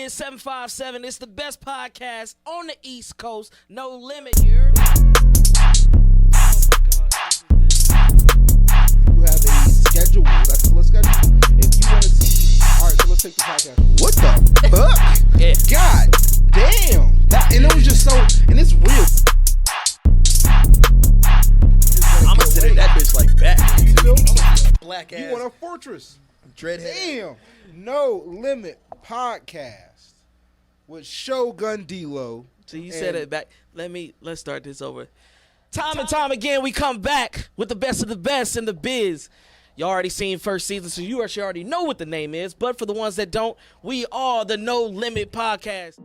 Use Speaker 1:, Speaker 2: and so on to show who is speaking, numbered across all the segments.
Speaker 1: AteamWorldWide757. It's the best podcast on the East Coast. No limit, you heard me?
Speaker 2: You have a schedule. That's a schedule. If you want to see, all right, so let's take the podcast. What the fuck?
Speaker 1: Yeah.
Speaker 2: God damn. And it was just so, and it's real.
Speaker 3: I'ma sit in that bitch like that.
Speaker 2: You feel?
Speaker 3: Black ass.
Speaker 2: You want a fortress.
Speaker 3: Dreadhead.
Speaker 2: Damn. No Limit podcast with Shogun D-Lo.
Speaker 1: So you said it back. Let's start this over. Time and time again, we come back with the best of the best in the biz. You already seen first season, so you actually already know what the name is. But for the ones that don't, we are the No Limit podcast.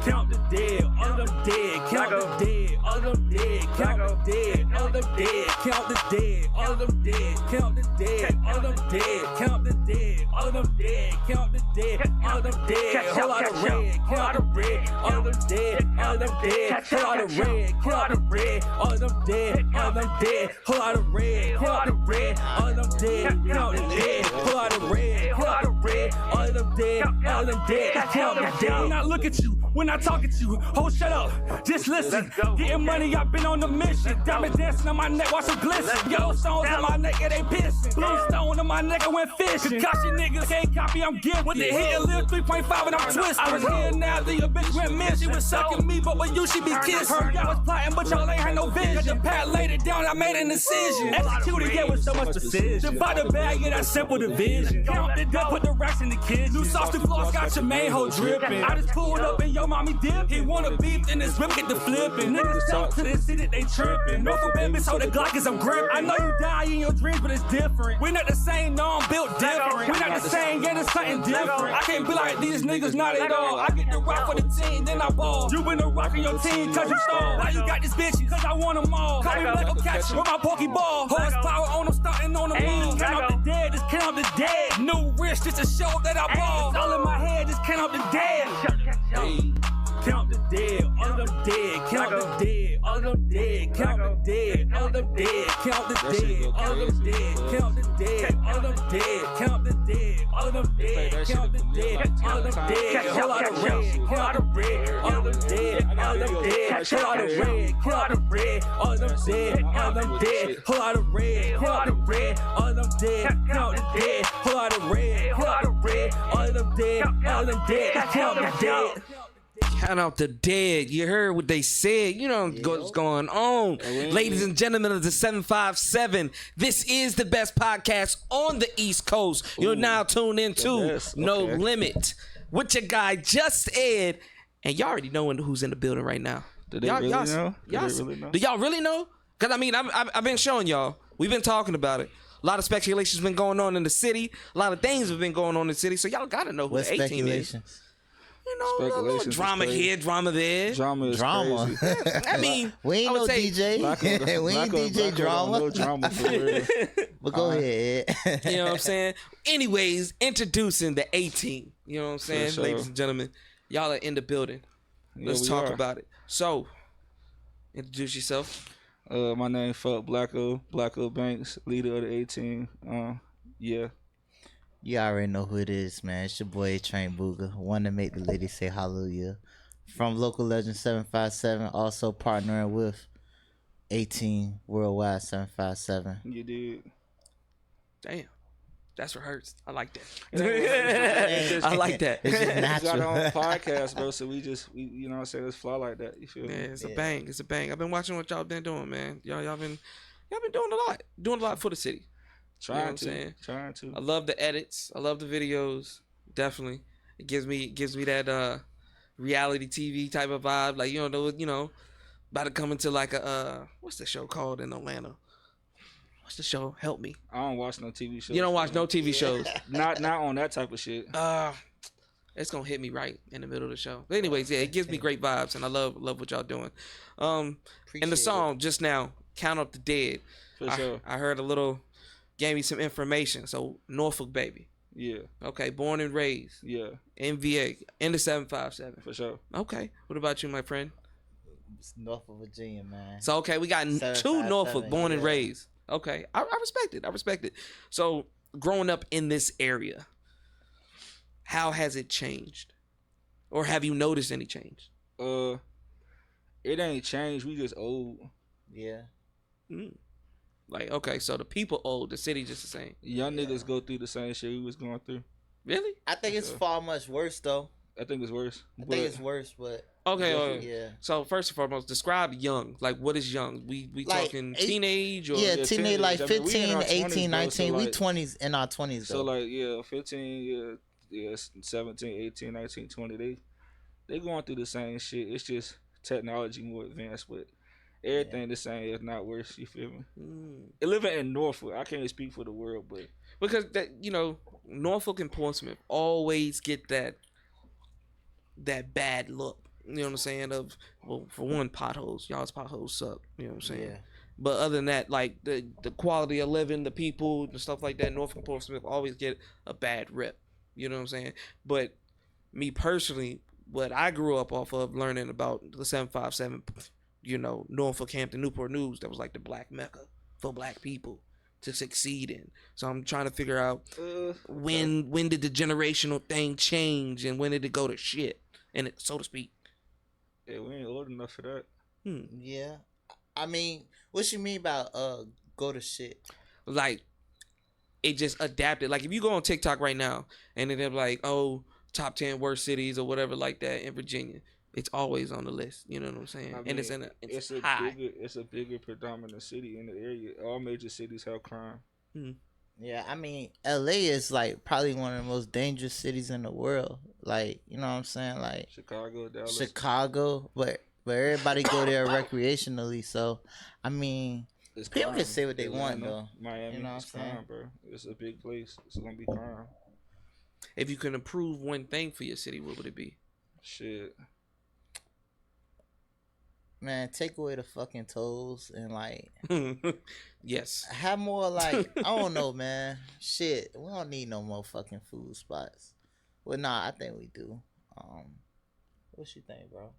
Speaker 4: Count the dead, all of them dead, count the dead, all of them dead, count the dead, all of them dead, count the dead, all of them dead, count the dead, all of them dead, count the dead, all of them dead, count the dead, all of them dead, whole lot of red, count the red, all of them dead, all of them dead, whole lot of red, count the red, all of them dead, all of them dead, whole lot of red, count the red, all of them dead, count the dead, whole lot of red, count the red, all of them dead, all of them dead, count the dead. When I look at you, when I talk at you, oh shut up, just listen. Getting money, I've been on the mission. Diamond dancing on my neck, watch them glisten. Yellow stones on my neck, yeah, they pissing. Blue stone on my neck, I went fishing. Concussion niggas can't copy, I'm gifted. With the hit, live 3.5 and I'm twisted. I was here now, the bitch went missing. She was sucking me, but with you, she be kissing. Heard y'all was plotting, but y'all ain't had no vision. Got the pad laid it down, I made an incision. Executed, yeah, with so much precision. Divide the bag, yeah, that's simple division. Count the debt, put the racks in the kids. New sauce, the floss got your main hoe dripping. I just pulled up and yo, mommy dip. He wanna beef, then this whip get the flipping. Niggas talk to this city, they tripping. No for baby, so the Glock is I'm gripping. I know you die in your dreams, but it's different. We not the same, no, I'm built different. We not the same, yeah, there's something different. I can't be like these niggas, not at all. I get the rock for the team, then I ball. You been the rock in your team, cause you stole. Why you got this bitch? Cause I want them all. Call me Lego catcher with my pokeball. Horsepower on them, starting on the moon. Count up the dead, just count up the dead. New wrist, just to show that I ball. It's all in my head, just count up the dead. Hey. Count the dead, all of them dead, count the dead, all of them dead, count the dead, all of them dead, count the dead, all of them dead, count the dead, all of them dead, count the dead, all of them dead, count the dead, all of them dead, whole lot of red, count the red, all of them dead, all of them dead, whole lot of red, count the red, all of them dead, all of them dead, whole lot of red, count the red, all of them dead, count the dead, whole lot of red, count the red, all of them dead, all of them dead, count the dead.
Speaker 1: Count out the dead. You heard what they said. You know what's going on. Ladies and gentlemen of the 757, this is the best podcast on the East Coast. You're now tuned into No Limit with your guy Just Ed. And y'all already know who's in the building right now.
Speaker 3: Do they really know?
Speaker 1: Do y'all really know? Because, I mean, I've been showing y'all. We've been talking about it. A lot of speculations been going on in the city. A lot of things have been going on in the city. So y'all got to know who the A-Team is. You know, a little drama here, drama there.
Speaker 3: Drama is crazy.
Speaker 1: I mean,
Speaker 5: we ain't no DJ. We ain't DJ drama.
Speaker 3: No drama for real.
Speaker 5: But go ahead.
Speaker 1: You know what I'm saying? Anyways, introducing the A-Team. You know what I'm saying?
Speaker 3: Sure.
Speaker 1: Ladies and gentlemen, y'all are in the building. Let's talk about it. So, introduce yourself.
Speaker 3: My name Fuck Blacko Banks, leader of the A-Team. Yeah.
Speaker 5: You already know who it is, man. It's your boy Train Booger. One to make the ladies say hallelujah. From Local Legend 757, also partnering with AteamWorldWide757.
Speaker 3: You did.
Speaker 1: Damn. That's what hurts. I like that. I like that.
Speaker 5: It's just
Speaker 3: We
Speaker 5: natural.
Speaker 3: got our own podcast, bro. So we you know what I'm saying, let's fly like that. You feel me?
Speaker 1: Yeah, it's a bang. It's a bang. I've been watching what y'all been doing, man. Y'all been doing a lot. Doing a lot for the city.
Speaker 3: Trying to.
Speaker 1: I love the edits. I love the videos. Definitely, it gives me that reality TV type of vibe. Like about to come into like a what's the show called in Atlanta? What's the show? Help me.
Speaker 3: I don't watch no TV shows.
Speaker 1: You don't watch no TV shows.
Speaker 3: Not on that type of shit.
Speaker 1: It's gonna hit me right in the middle of the show. But anyways, yeah, it gives me great vibes, and I love what y'all doing. And the song just now, "Count Up the Dead."
Speaker 3: For sure.
Speaker 1: I heard a little. Gave me some information. So Norfolk, baby.
Speaker 3: Yeah.
Speaker 1: Okay, born and raised.
Speaker 3: Yeah.
Speaker 1: NVA in the 757.
Speaker 3: For sure.
Speaker 1: Okay. What about you, my friend?
Speaker 5: It's Norfolk, Virginia, man.
Speaker 1: So okay, we got 2 Norfolk, born and raised. Okay, I respect it. I respect it. So growing up in this area, how has it changed, or have you noticed any change?
Speaker 3: It ain't changed. We just old.
Speaker 5: Yeah.
Speaker 1: Like, okay, so the people old, the city just the same.
Speaker 3: Young niggas go through the same shit we was going through.
Speaker 1: Really?
Speaker 5: I think it's far much worse though.
Speaker 3: I think it's worse.
Speaker 5: I think it's worse, but
Speaker 1: Okay,
Speaker 5: yeah.
Speaker 1: So first and foremost, describe young. Like, what is young? We
Speaker 5: Like,
Speaker 1: talking teenage or
Speaker 5: yeah, teenage, like
Speaker 3: I mean, we in
Speaker 5: 15,
Speaker 3: our
Speaker 5: 18,
Speaker 3: 20s,
Speaker 5: 19.
Speaker 3: bro, so
Speaker 5: We
Speaker 3: like-
Speaker 5: 20s in our 20s though.
Speaker 3: So like, yeah, 15, yeah, 17, 18, 19, 20. They going through the same shit. It's just technology more advanced, but everything the same, if not worse. You feel me? Living in Norfolk, I can't speak for the world, but
Speaker 1: because that, you know, Norfolk and Portsmouth always get that bad look. You know what I'm saying? Of, well, for one, potholes. Y'all's potholes suck. You know what I'm saying?
Speaker 5: Yeah.
Speaker 1: But other than that, like the quality of living, the people and stuff like that, Norfolk and Portsmouth always get a bad rep. You know what I'm saying? But me personally, what I grew up off of learning about the 757, you know, Norfolk, Hampton, Newport News, that was like the black mecca for black people to succeed in. So I'm trying to figure out when did the generational thing change and when did it go to shit, and it, so to speak.
Speaker 3: yeah, we ain't old enough for that.
Speaker 5: Yeah. I mean, what you mean about go to shit?
Speaker 1: Like, it just adapted. Like, if you go on TikTok right now and then they're like, oh, top 10 worst cities or whatever like that in Virginia, it's always on the list. You know what I'm saying?
Speaker 3: I mean,
Speaker 1: and it's
Speaker 3: a
Speaker 1: high.
Speaker 3: bigger predominant city in the area. All major cities have crime.
Speaker 5: Yeah, I mean, LA is like probably one of the most dangerous cities in the world. Like, you know what I'm saying? Like
Speaker 3: Chicago, Dallas.
Speaker 5: Chicago, but everybody go there recreationally. So, I mean,
Speaker 3: It's
Speaker 5: people
Speaker 3: crime.
Speaker 5: can say what they want
Speaker 3: Atlanta,
Speaker 5: though.
Speaker 3: Miami,
Speaker 5: You know
Speaker 3: it's
Speaker 5: what I'm saying?
Speaker 3: crime, bro. It's a big place. It's gonna be crime.
Speaker 1: If you can improve one thing for your city, what would it be?
Speaker 3: Shit.
Speaker 5: Man, take away the fucking tolls and like
Speaker 1: Yes.
Speaker 5: have more like I don't know, man. Shit, we don't need no more fucking food spots. Well, nah, I think we do. What you think, bro?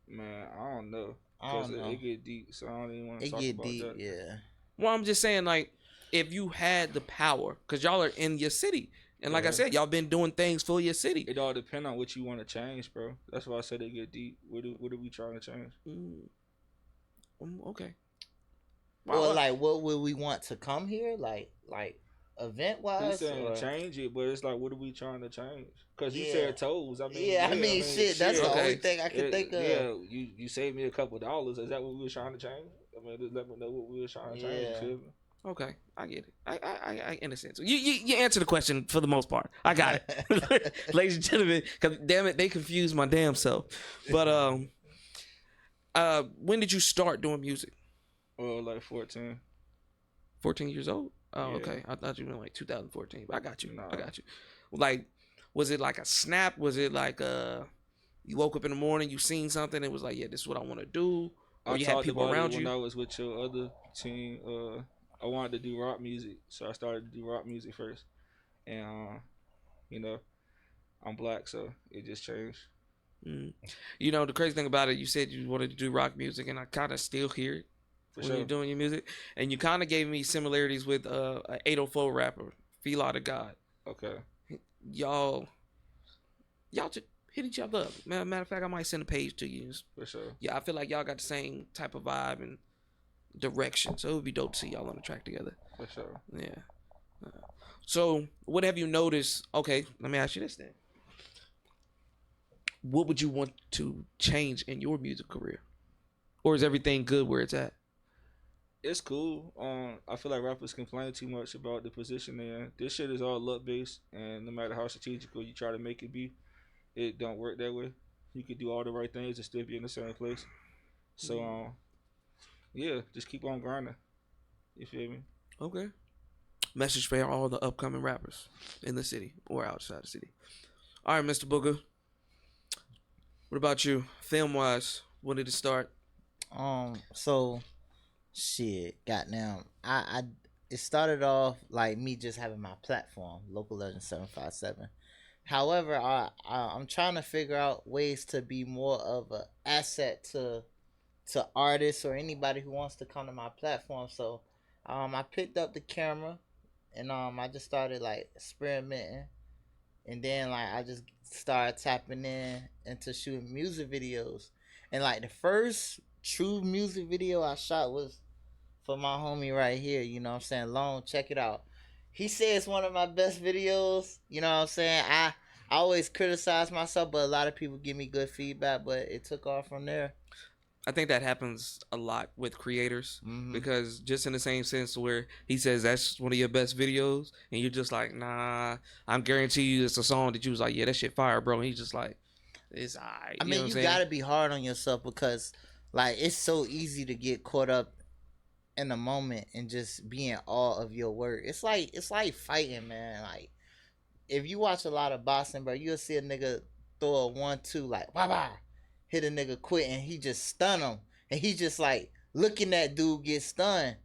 Speaker 3: Man, I don't know.
Speaker 5: I don't
Speaker 3: Cause
Speaker 5: know.
Speaker 3: it get deep, so I don't even want to
Speaker 5: It
Speaker 3: talk
Speaker 5: get
Speaker 3: about
Speaker 5: deep,
Speaker 3: that.
Speaker 5: yeah.
Speaker 1: Well, I'm just saying, like, if you had the power, because y'all are in your city. And like I said, y'all been doing things for your city.
Speaker 3: It all depends on what you want to change, bro. That's why I said it get deep. What are we trying to change?
Speaker 1: Okay.
Speaker 5: Well, like, what would we want to come here? Like event
Speaker 3: He's
Speaker 5: wise?
Speaker 3: saying change it, but it's like, what are we trying to change? Because you
Speaker 5: Yeah.
Speaker 3: said tolls. I mean,
Speaker 5: Yeah, I mean, shit. That's the
Speaker 1: Okay.
Speaker 5: only thing I can think of.
Speaker 3: Yeah, you saved me a couple $. Is that what we were trying to change? I mean, just let me know what we were trying to change.
Speaker 5: Yeah.
Speaker 3: You feel me?
Speaker 1: Okay, I get it. I in a sense. You answer the question for the most part. I got it, ladies and gentlemen. Because damn it, they confused my damn self. But when did you start doing music?
Speaker 3: Like 14.
Speaker 1: 14 years old. Oh,
Speaker 3: Yeah.
Speaker 1: okay. I thought you meant like 2014. But I got you.
Speaker 3: Nah.
Speaker 1: I got you. Like, was it like a snap? Was it like you woke up in the morning, you seen something, and was like, yeah, this is what I want to do, or you had people around you?
Speaker 3: When I was with your other team, I wanted to do rock music, so I started to do rock music first, and you know, I'm black, so it just changed.
Speaker 1: You know, the crazy thing about it, you said you wanted to do rock music, and I kind of still hear it when you're doing your music, and you kind of gave me similarities with an 804 rapper, Feel Out of God.
Speaker 3: Okay.
Speaker 1: Y'all just hit each other up. Matter of fact, I might send a page to you.
Speaker 3: For sure.
Speaker 1: Yeah, I feel like y'all got the same type of vibe and direction, so it would be dope to see y'all on the track together.
Speaker 3: For sure.
Speaker 1: Yeah. So, what have you noticed? Okay, let me ask you this then. What would you want to change in your music career? Or is everything good where it's at?
Speaker 3: It's cool. I feel like rappers complain too much about the position they're in. This shit is all luck based, and no matter how strategical you try to make it be, it don't work that way. You could do all the right things and still be in the same place. So, yeah, just keep on grinding. You feel me?
Speaker 1: Okay. Message for all the upcoming rappers in the city or outside the city. All right, Mr. Booger. What about you? Film-wise, when did it start?
Speaker 5: So shit, goddamn. I it started off like me just having my platform, Local Legend 757. However, I'm trying to figure out ways to be more of an asset to artists or anybody who wants to come to my platform. So I picked up the camera and I just started like experimenting, and then like I just started tapping into shooting music videos. And like the first true music video I shot was for my homie right here, you know what I'm saying? Lone, check it out. He says one of my best videos, you know what I'm saying? I always criticize myself, but a lot of people give me good feedback, but it took off from there.
Speaker 1: I think that happens a lot with creators,
Speaker 5: Mm-hmm.
Speaker 1: because just in the same sense where he says that's one of your best videos and you're just like, nah, I'm guarantee you it's a song that you was like, yeah, that shit fire, bro. And he's just like, it's alright.
Speaker 5: I mean, you gotta be hard on yourself, because like it's so easy to get caught up in the moment and just be in awe of your work. It's like fighting, man. Like if you watch a lot of boxing, bro, you'll see a nigga throw a 1-2 like wow, hit a nigga quit and he just stun him, and he just like looking at dude get stunned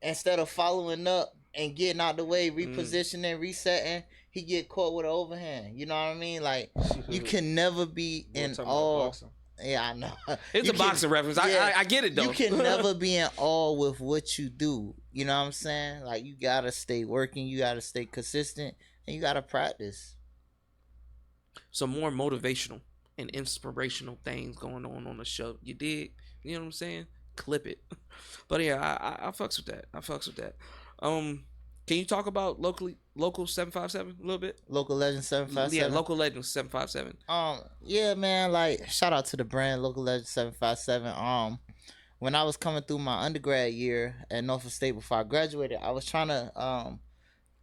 Speaker 5: instead of following up and getting out the way, repositioning, resetting. He get caught with an overhand. You know what I mean? Like you can never be in awe. Yeah, I know.
Speaker 1: It's a boxing reference.
Speaker 5: Yeah,
Speaker 1: I get it though.
Speaker 5: You can never be in awe with what you do. You know what I'm saying? Like you gotta stay working, you gotta stay consistent, and you gotta practice.
Speaker 1: Some more motivational and inspirational things going on the show. You dig? You know what I'm saying? Clip it. But yeah, I fucks with that. Can you talk about local 757 a little bit?
Speaker 5: Local Legend 757.
Speaker 1: Yeah, Local Legend 757.
Speaker 5: Yeah, man. Like shout out to the brand Local Legend 757. When I was coming through my undergrad year at Norfolk State before I graduated, I was trying to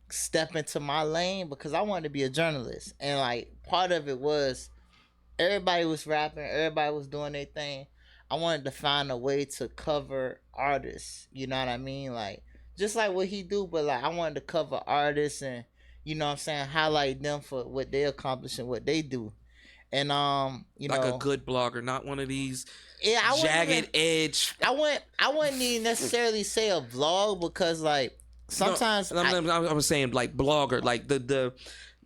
Speaker 5: step into my lane because I wanted to be a journalist, and like part of it was everybody was rapping, everybody was doing their thing. I wanted to find a way to cover artists. You know what I mean? Like. Just like what he do, but like I wanted to cover artists and, you know what I'm saying, highlight them for what they accomplish and what they do. And you
Speaker 1: like
Speaker 5: know,
Speaker 1: a good blogger, not one of these
Speaker 5: jagged
Speaker 1: edge.
Speaker 5: I wouldn't even necessarily say a vlog, because like sometimes
Speaker 1: I'm saying like blogger, like the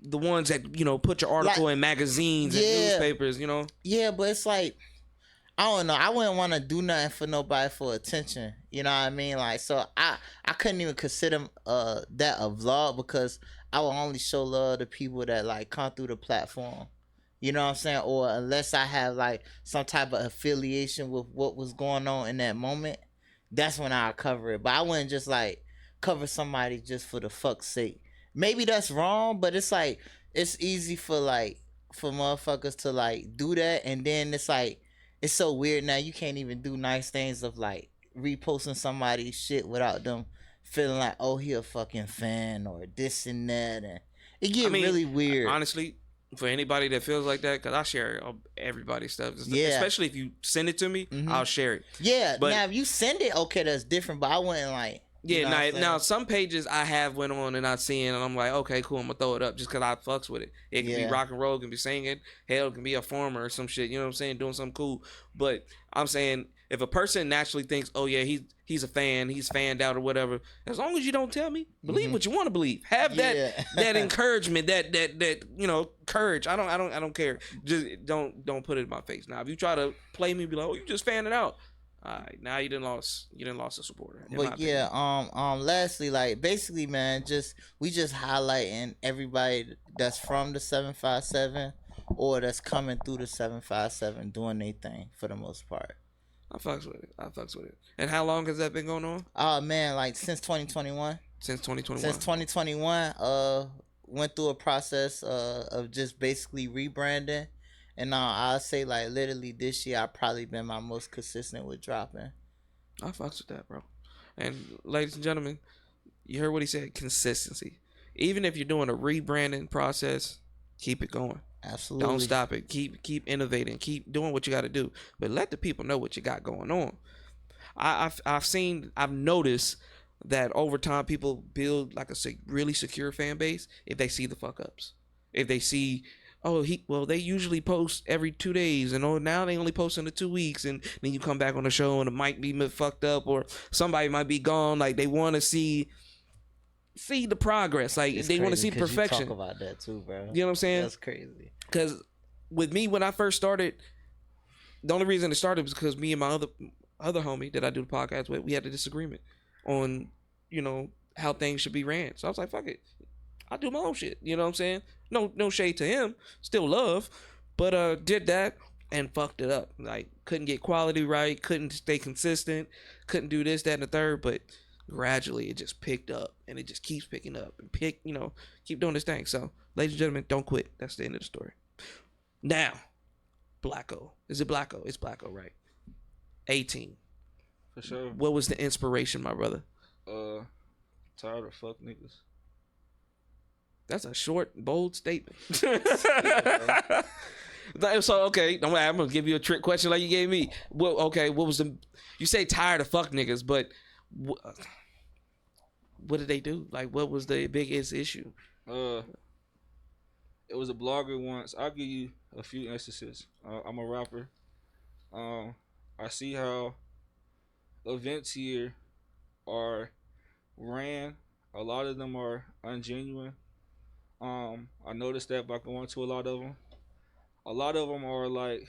Speaker 1: ones that, you know, put your article in magazines and newspapers, you know. Yeah,
Speaker 5: but it's like I don't know. I wouldn't want to do nothing for nobody for attention. You know what I mean? Like, so I couldn't even consider that a vlog, because I will only show love to people that like come through the platform. You know what I'm saying? Or unless I have like some type of affiliation with what was going on in that moment, that's when I'll cover it. But I wouldn't just like cover somebody just for the fuck's sake. Maybe that's wrong, but it's like it's easy for motherfuckers to like do that, and then it's like. It's so weird now. You can't even do nice things of like reposting somebody's shit without them feeling like, oh, he a fucking fan or this and that, and it get really weird.
Speaker 1: Honestly, for anybody that feels like that, because I share everybody's stuff. Yeah. Especially if you send it to me, I'll share it.
Speaker 5: Yeah. But now if you send it, okay, that's different. But I wouldn't like.
Speaker 1: Yeah, now some pages I have went on and I seen, and I'm like, okay, cool, I'm gonna throw it up just because I fucks with it. It can be rock and roll, it can be singing, hell, it can be a farmer or some shit, you know what I'm saying, doing something cool. But I'm saying, if a person naturally thinks, oh yeah, he's a fan, he's fanned out or whatever, as long as you don't tell me, believe what you want to believe. Have that encouragement, that you know, courage. I don't care. Just don't put it in my face. Now, if you try to play me, be like, oh, you just fanning out. All right, now you didn't lost a supporter.
Speaker 5: But yeah, lastly, like basically, man, we just highlighting everybody that's from the 757 or that's coming through the 757 doing their thing for the most part.
Speaker 1: I fucks with it. And how long has that been going on?
Speaker 5: Oh man, like since 2021.
Speaker 1: Since 2021.
Speaker 5: Since 2021, went through a process of just basically rebranding. And I'll say, like, literally this year, I've probably been my most consistent with dropping.
Speaker 1: I fucks with that, bro. And ladies and gentlemen, you heard what he said, consistency. Even if you're doing a rebranding process, keep it going.
Speaker 5: Absolutely.
Speaker 1: Don't stop it. Keep innovating. Keep doing what you got to do. But let the people know what you got going on. I've noticed that over time, people build like a really secure fan base if they see the fuck ups. If they see... they usually post every 2 days, and now they only post in the 2 weeks, and then you come back on the show and it might be fucked up, or somebody might be gone. Like, they want to see see the progress. Like
Speaker 5: It's
Speaker 1: they want to
Speaker 5: crazy
Speaker 1: see the
Speaker 5: 'cause you
Speaker 1: perfection.
Speaker 5: talk about that too, bro.
Speaker 1: You know what I'm saying?
Speaker 5: That's crazy.
Speaker 1: Because with me, when I first started, the only reason it started was because me and my other homie that I do the podcast with, we had a disagreement on, you know, how things should be ran. So I was like, fuck it, I do my own shit. You know what I'm saying? No shade to him, still love, but did that and fucked it up. Like couldn't get quality right, couldn't stay consistent, couldn't do this, that, and the third. But gradually, it just picked up, and it just keeps picking up and keep doing this thing. So, ladies and gentlemen, don't quit. That's the end of the story. Now, Blacko. Is it Blacko? It's Blacko, right? 18.
Speaker 3: For sure.
Speaker 1: What was the inspiration, my brother?
Speaker 3: Tired of fuck niggas.
Speaker 1: That's a short, bold statement. So, okay, I'm gonna give you a trick question like you gave me. Well, okay, what was the? You say tired of fuck niggas, but what did they do? Like, what was the biggest issue?
Speaker 3: It was a blogger once. I'll give you a few instances. I'm a rapper. I see how events here are ran. A lot of them are ungenuine. I noticed that by going to a lot of them. A lot of them are like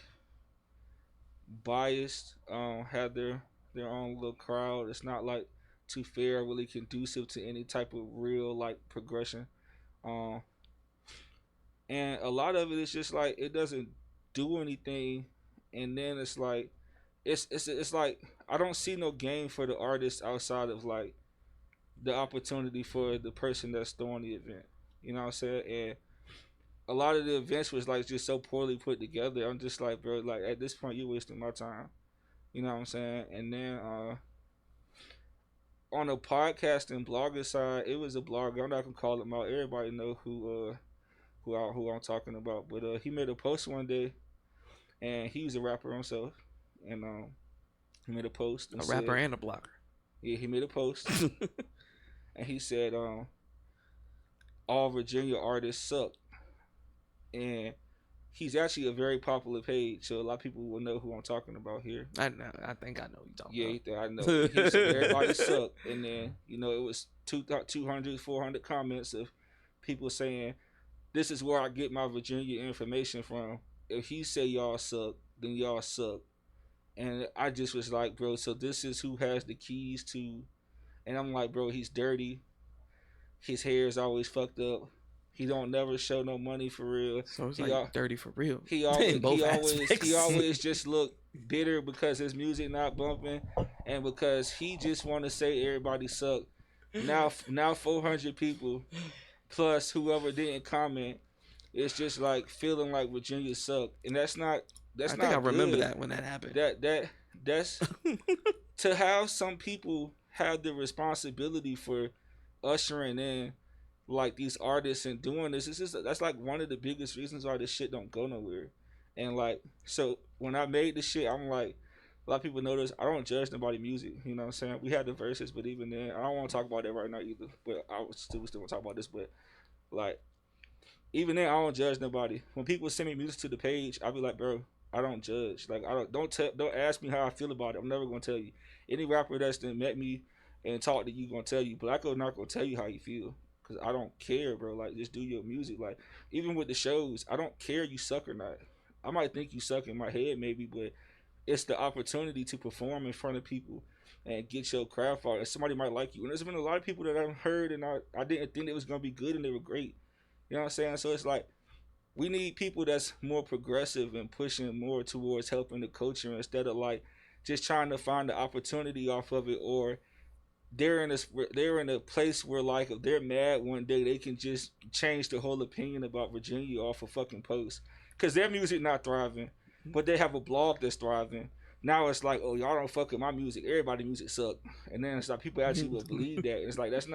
Speaker 3: biased. Have their own little crowd. It's not like too fair, really conducive to any type of real like progression. And a lot of it is just like it doesn't do anything, and then it's like it's like I don't see no game for the artist outside of like the opportunity for the person that's throwing the event. You know what I'm saying? And a lot of the events was like just so poorly put together. I'm just like, bro, like at this point you're wasting my time. You know what I'm saying? And then on the podcast and blogger side, it was a blogger. I'm not gonna call him out. Everybody know who I'm talking about. But he made a post one day, and he was a rapper himself, and he made a post. And
Speaker 1: Rapper and a blogger.
Speaker 3: Yeah, he made a post, and he said, all Virginia artists suck, and he's actually a very popular page, so a lot of people will know who I'm talking about here.
Speaker 1: I know. I think I know who you're talking about.
Speaker 3: Yeah, I know. He said everybody suck, and then it was 200, 400 comments of people saying, "This is where I get my Virginia information from. If he say y'all suck, then y'all suck." And I just was like, bro, so this is who has the keys to, and I'm like, bro, he's dirty. His hair is always fucked up. He don't never show no money for real.
Speaker 1: So it's like dirty for real.
Speaker 3: He always just look bitter because his music not bumping, and because he just want to say everybody suck. Now 400 people plus whoever didn't comment, it's just like feeling like Virginia suck, and that's not. I think
Speaker 1: I remember that when that happened.
Speaker 3: That's to have some people have the responsibility for ushering in like these artists and doing this. That's like one of the biggest reasons why this shit don't go nowhere. And like, so when I made this shit, I'm like, a lot of people notice I don't judge nobody's music. You know what I'm saying? We had the verses, but even then, I don't want to talk about that right now either. But I still want to talk about this. But like, even then, I don't judge nobody. When people send me music to the page, I'll be like, bro, I don't judge. Like, don't ask me how I feel about it. I'm never gonna tell you. Any rapper that's done met me and talked to you gonna tell you. Blacko not gonna tell you how you feel, cause I don't care, bro. Like, just do your music. Like, even with the shows, I don't care you suck or not. I might think you suck in my head maybe, but it's the opportunity to perform in front of people and get your craft out. And somebody might like you. And there's been a lot of people that I've heard and I didn't think it was gonna be good and they were great. You know what I'm saying? So it's like, we need people that's more progressive and pushing more towards helping the culture instead of like just trying to find the opportunity off of it, or they're in a place where like if they're mad one day they can just change the whole opinion about Virginia off a fucking post because their music not thriving, but they have a blog that's thriving. Now it's like, oh, y'all don't fuck with my music. Everybody's music suck, and then it's like people actually will believe that. It's like that's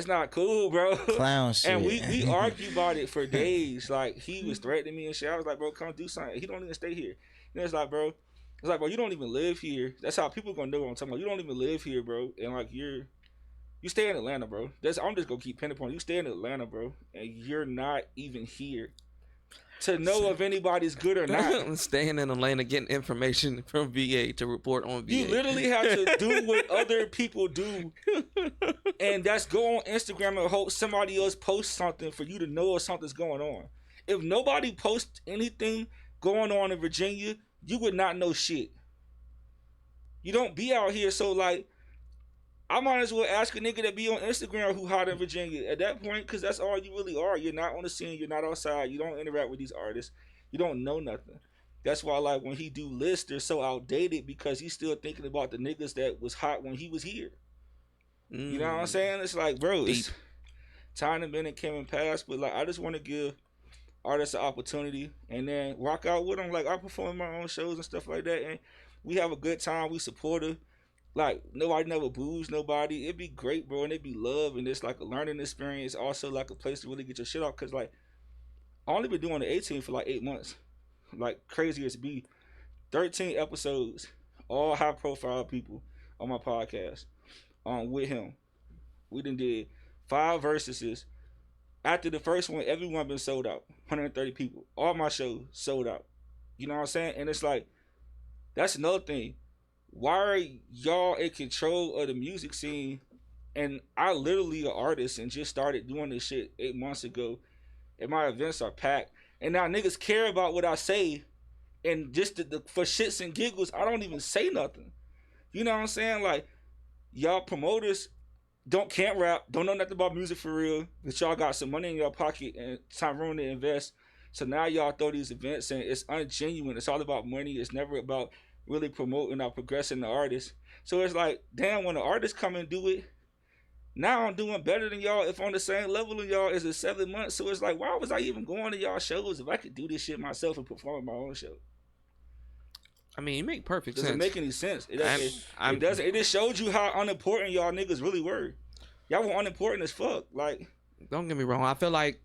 Speaker 3: not cool, bro.
Speaker 5: Clown shit.
Speaker 3: And we argue about it for days. Like, he was threatening me and shit. I was like, bro, come do something. He don't even stay here. And it's like, bro, you don't even live here. That's how people gonna know what I'm talking about. You don't even live here, bro. And like, you stay in Atlanta, bro. I'm just gonna keep pinpointing. You stay in Atlanta, bro, and you're not even here. to know if anybody's good or not.
Speaker 1: Staying in Atlanta, getting information from VA to report on VA.
Speaker 3: You literally have to do what other people do, and that's go on Instagram and hope somebody else posts something for you to know if something's going on. If nobody posts anything going on in Virginia, you would not know shit. You don't be out here, so like, I might as well ask a nigga that be on Instagram who hot in Virginia at that point, because that's all you really are. You're not on the scene. You're not outside. You don't interact with these artists. You don't know nothing. That's why, like, when he do lists, they're so outdated because he's still thinking about the niggas that was hot when he was here. You know what I'm saying? It's like, bro, it's time and minute came and passed, but like, I just want to give artists an opportunity and then rock out with them. Like, I perform my own shows and stuff like that, and we have a good time. We support her. Like, nobody never boos nobody. It'd be great, bro, and it'd be love, and it's like a learning experience, also like a place to really get your shit off, because like, I only been doing the 18 for like 8 months. Like, crazy as be. 13 episodes, all high profile people on my podcast with him. We done did 5 versuses. After the first one, everyone been sold out. 130 people. All my shows sold out. You know what I'm saying? And it's like, that's another thing. Why are y'all in control of the music scene? And I literally an artist and just started doing this shit 8 months ago. And my events are packed. And now niggas care about what I say. And just for shits and giggles, I don't even say nothing. You know what I'm saying? Like, y'all promoters can't rap, don't know nothing about music for real, but y'all got some money in your pocket and time room to invest. So now y'all throw these events and it's ungenuine. It's all about money. It's never about really promoting or progressing the artist. So it's like, damn, when the artists come and do it, now I'm doing better than y'all if on the same level of y'all as the 7 months. So it's like, why was I even going to y'all shows if I could do this shit myself and perform my own show?
Speaker 1: I mean, it make perfect sense.
Speaker 3: Doesn't make any sense. It doesn't. It just showed you how unimportant y'all niggas really were. Y'all were unimportant as fuck. Like,
Speaker 1: don't get me wrong. I feel like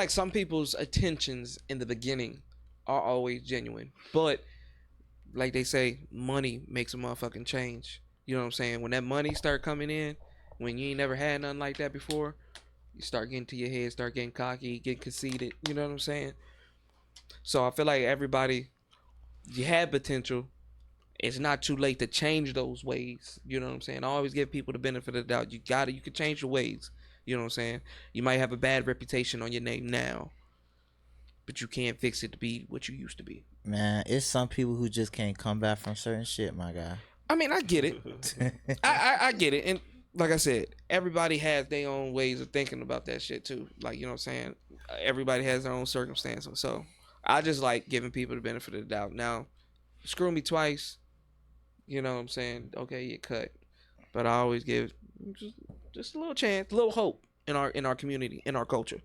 Speaker 1: some people's attentions in the beginning are always genuine, but like they say, money makes a motherfucking change. You know what I'm saying? When that money start coming in, when you ain't never had nothing like that before, you start getting to your head, start getting cocky, get conceited. You know what I'm saying? So I feel like everybody, you had potential. It's not too late to change those ways. You know what I'm saying? I always give people the benefit of the doubt. You could change your ways. You know what I'm saying? You might have a bad reputation on your name now, but you can't fix it to be what you used to be.
Speaker 5: Man, it's some people who just can't come back from certain shit, my guy.
Speaker 1: I mean, I get it. I get it. And like I said, everybody has their own ways of thinking about that shit too. Like, you know what I'm saying? Everybody has their own circumstances. So I just like giving people the benefit of the doubt. Now, screw me twice, you know what I'm saying? Okay, you cut. But I always give just a little chance, a little hope in our community, in our culture.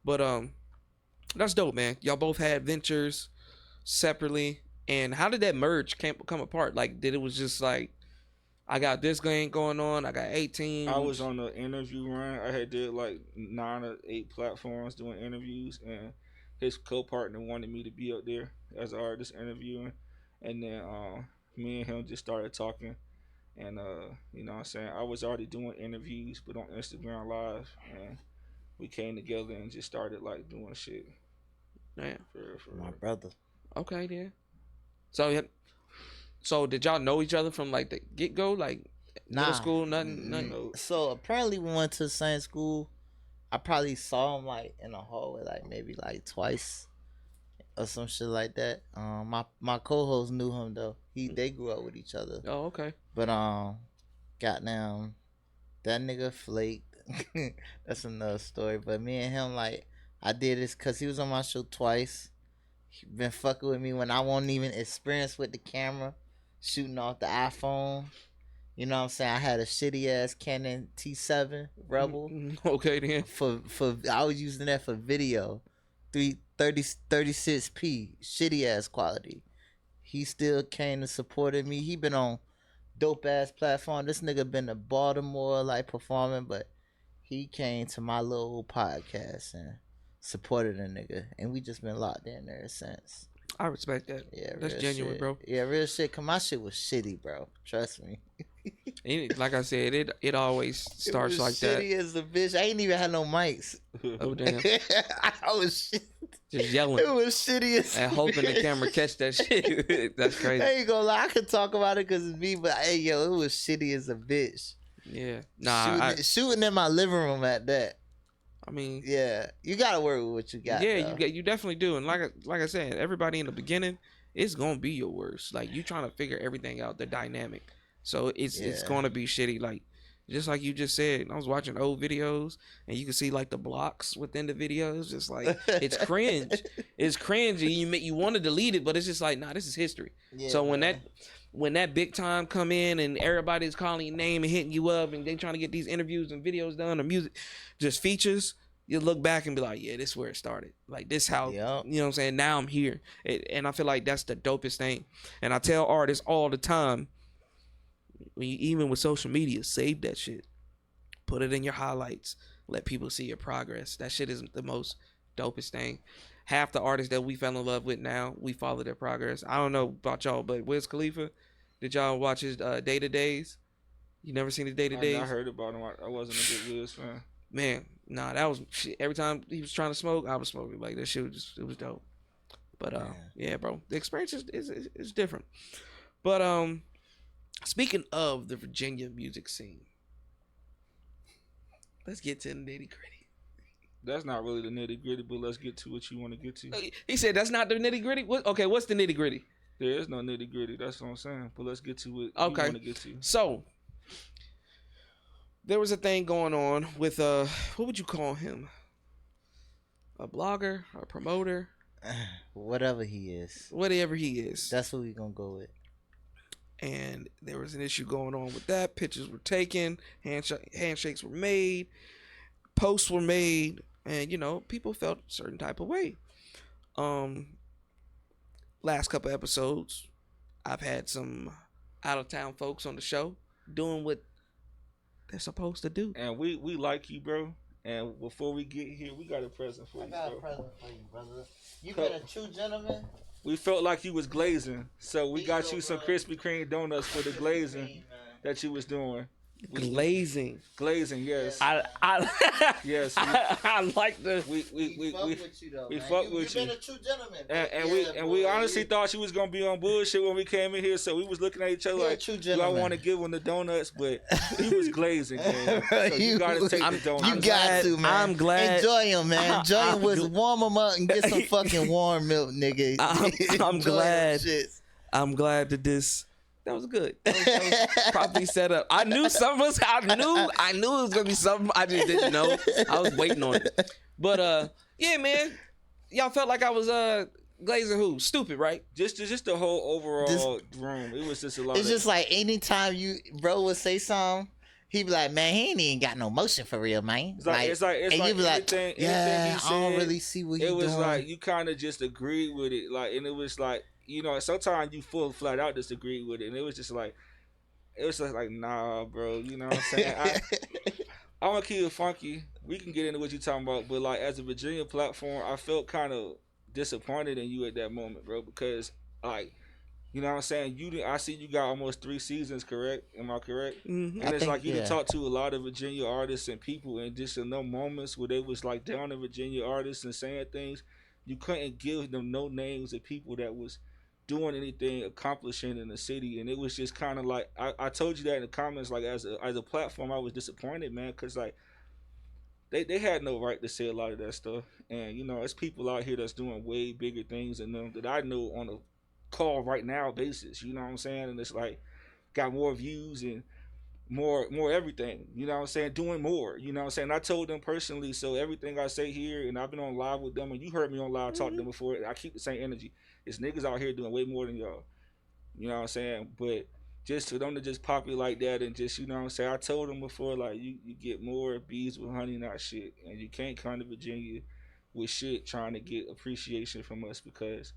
Speaker 1: But that's dope, man. Y'all both had ventures separately. And how did that merge come apart? Like, did it was just like, I got this going on, I got 18.
Speaker 3: I was on the interview run. I had did like 9 or 8 platforms doing interviews, and his co-partner wanted me to be up there as an artist interviewing. And then me and him just started talking. And, you know what I'm saying? I was already doing interviews, but on Instagram Live. And we came together and just started like doing shit.
Speaker 1: Yeah.
Speaker 5: For my brother.
Speaker 1: Okay, then. So did y'all know each other from like the get go, like middle school, nothing?
Speaker 5: So apparently we went to the same school. I probably saw him like in the hallway, like maybe like twice or some shit like that. My co-host knew him though. They grew up with each other.
Speaker 1: Oh, okay.
Speaker 5: But goddamn, that nigga flaked. That's another story. But me and him, like, I did this because he was on my show twice. He been fucking with me when I wasn't even experienced with the camera, shooting off the iPhone. You know what I'm saying? I had a shitty ass Canon T7 Rebel.
Speaker 1: Okay, then.
Speaker 5: For I was using that for video, 36p, shitty ass quality. He still came and supported me. He been on dope ass platform. This nigga been to Baltimore like performing, but he came to my little podcast and supported a nigga, and we just been locked in there since.
Speaker 1: I respect that.
Speaker 5: Yeah,
Speaker 1: that's genuine,
Speaker 5: shit.
Speaker 1: bro.
Speaker 5: Yeah, real shit. Cause my shit was shitty, bro. Trust me.
Speaker 1: Like I said, it always starts like that.
Speaker 5: Shitty as a bitch. I ain't even had no mics.
Speaker 1: Oh damn.
Speaker 5: I was shit.
Speaker 1: just yelling.
Speaker 5: It was shitty as
Speaker 1: And hoping the camera catch that shit. That's crazy.
Speaker 5: I ain't gonna lie, I could talk about it because it's me, but hey, yo, it was shitty as a bitch.
Speaker 1: Yeah. Nah.
Speaker 5: Shooting in my living room at that.
Speaker 1: I mean.
Speaker 5: Yeah, you gotta work with what you got.
Speaker 1: Yeah, you definitely do. And like I said, everybody in the beginning, it's gonna be your worst. Like you trying to figure everything out, the dynamic. So it's gonna be shitty. Like just like you just said, I was watching old videos and you can see like the blocks within the videos. Just like it's cringe. It's cringe. And you want to delete it, but it's just like, nah, this is history. Yeah, so when that big time come in and everybody's calling your name and hitting you up and they trying to get these interviews and videos done or music, just features, you look back and be like, yeah, this is where it started. Like this how, you know what I'm saying? Now I'm here. And I feel like that's the dopest thing. And I tell artists all the time, even with social media, save that shit. Put it in your highlights. Let people see your progress. That shit is the most dopest thing. Half the artists that we fell in love with now, we follow their progress. I don't know about y'all, but Wiz Khalifa, did y'all watch his Day-to-Days? You never seen his Day-to-Days?
Speaker 3: I heard about him. I wasn't a big Wiz fan.
Speaker 1: Man, nah, that was shit. Every time he was trying to smoke, I was smoking. Like that shit it was dope. But yeah, bro, the experience is different. But speaking of the Virginia music scene, let's get to the nitty gritty.
Speaker 3: That's not really the nitty gritty, but let's get to what you want to get to.
Speaker 1: He said that's not the nitty gritty. Okay, what's the nitty gritty?
Speaker 3: There is no nitty gritty. That's what I'm saying. But let's get to what you want to get to.
Speaker 1: So there was a thing going on with what would you call him? A blogger, a promoter,
Speaker 5: whatever he is.
Speaker 1: Whatever he is.
Speaker 5: That's what we gonna go with.
Speaker 1: And there was an issue going on with that. Pictures were taken, handshakes were made, posts were made, and people felt a certain type of way. Last couple episodes, I've had some out of town folks on the show doing what they're supposed to do.
Speaker 3: And we like you, bro. And before we get here, we got a present for you, bro.
Speaker 5: I got a present for you, brother. You been a true gentleman.
Speaker 3: We felt like you was glazing, so we got you some Krispy Kreme donuts for the glazing that you was doing.
Speaker 1: Glazing,
Speaker 3: yes. Yes.
Speaker 1: I like the.
Speaker 5: We
Speaker 3: fuck with you.
Speaker 5: You've been a true gentleman.
Speaker 3: And we honestly thought you was gonna be on bullshit when we came in here, so we was looking at each other like, do I want to give him the donuts? But he was glazing, man. So you gotta take the donuts.
Speaker 5: You got to, man.
Speaker 1: I'm glad.
Speaker 5: Enjoy him, man. Enjoy him with warm him up and get some fucking warm milk, nigga.
Speaker 1: I'm glad. I'm glad that this. That was good. That was properly set up. I knew some of us. I knew it was gonna be something. I just didn't know. I was waiting on it. But yeah, man, y'all felt like I was glazing who? Stupid, right?
Speaker 3: Just the whole overall room. It was just a lot.
Speaker 5: It's just like anytime bro would say something, he be like, man, he ain't even got no motion for real, man.
Speaker 3: It's like
Speaker 5: you be like,
Speaker 3: yeah,
Speaker 5: I don't really see what you doing.
Speaker 3: It was like you kind of just agreed with it, like, and it was like. Sometimes you flat out disagree with it, and it was just like, nah, bro. You know what I'm saying? I want to keep it funky. We can get into what you're talking about, but like as a Virginia platform, I felt kind of disappointed in you at that moment, bro, because like, you know what I'm saying? I see you got almost 3 seasons, correct? Am I correct?
Speaker 1: Mm-hmm.
Speaker 3: And it's like you talk to a lot of Virginia artists and people, and just in no moments where they was like down in Virginia artists and saying things, you couldn't give them no names of people that was doing anything, accomplishing in the city. And it was just kind of like, I told you that in the comments, like as a platform, I was disappointed, man, because like they had no right to say a lot of that stuff. And it's people out here that's doing way bigger things than them that I know on a call right now basis, you know what I'm saying? And it's like got more views and more everything, you know what I'm saying, doing more, you know what I'm saying. I told them personally, so everything I say here, and I've been on live with them, and you heard me on live talk to them before, I keep the same energy. It's niggas out here doing way more than y'all, you know what I'm saying. But just for them to just pop it like that and just, you know what I'm saying, I told them before, like, you get more bees with honey, not shit. And you can't come to Virginia with shit trying to get appreciation from us because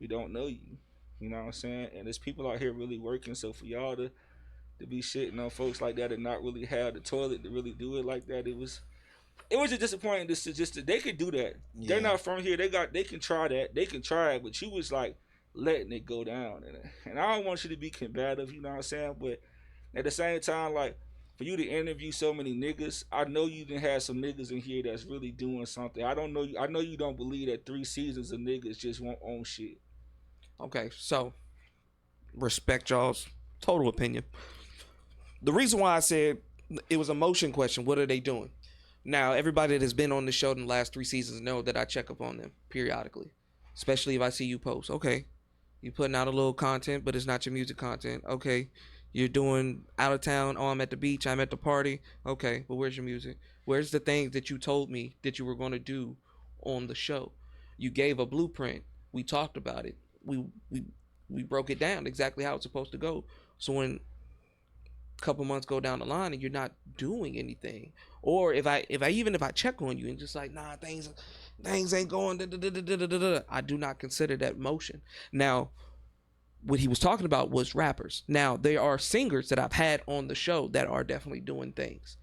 Speaker 3: we don't know you, you know what I'm saying. And there's people out here really working, so for y'all to be shitting on folks like that and not really have the toilet to really do it like that, it was just disappointing. They could do that. Yeah. They're not from here. They can try that. They can try it, but you was like letting it go down, and I don't want you to be combative, you know what I'm saying. But at the same time, like for you to interview so many niggas, I know you done had some niggas in here that's really doing something. I know you don't believe that 3 seasons of niggas just won't own shit.
Speaker 1: Okay, so respect y'all's total opinion. The reason why I said it was a motion question, what are they doing? Now, everybody that has been on the show in the last 3 seasons know that I check up on them periodically, especially if I see you post. Okay, you putting out a little content, but it's not your music content. Okay, you're doing out of town. Oh, I'm at the beach. I'm at the party. Okay, but where's your music? Where's the things that you told me that you were going to do on the show? You gave a blueprint. We talked about it. We broke it down exactly how it's supposed to go. So when a couple months go down the line and you're not doing anything, or if I check on you and just like, nah, things ain't going, I do not consider that motion. Now, what he was talking about was rappers. Now, there are singers that I've had on the show that are definitely doing things.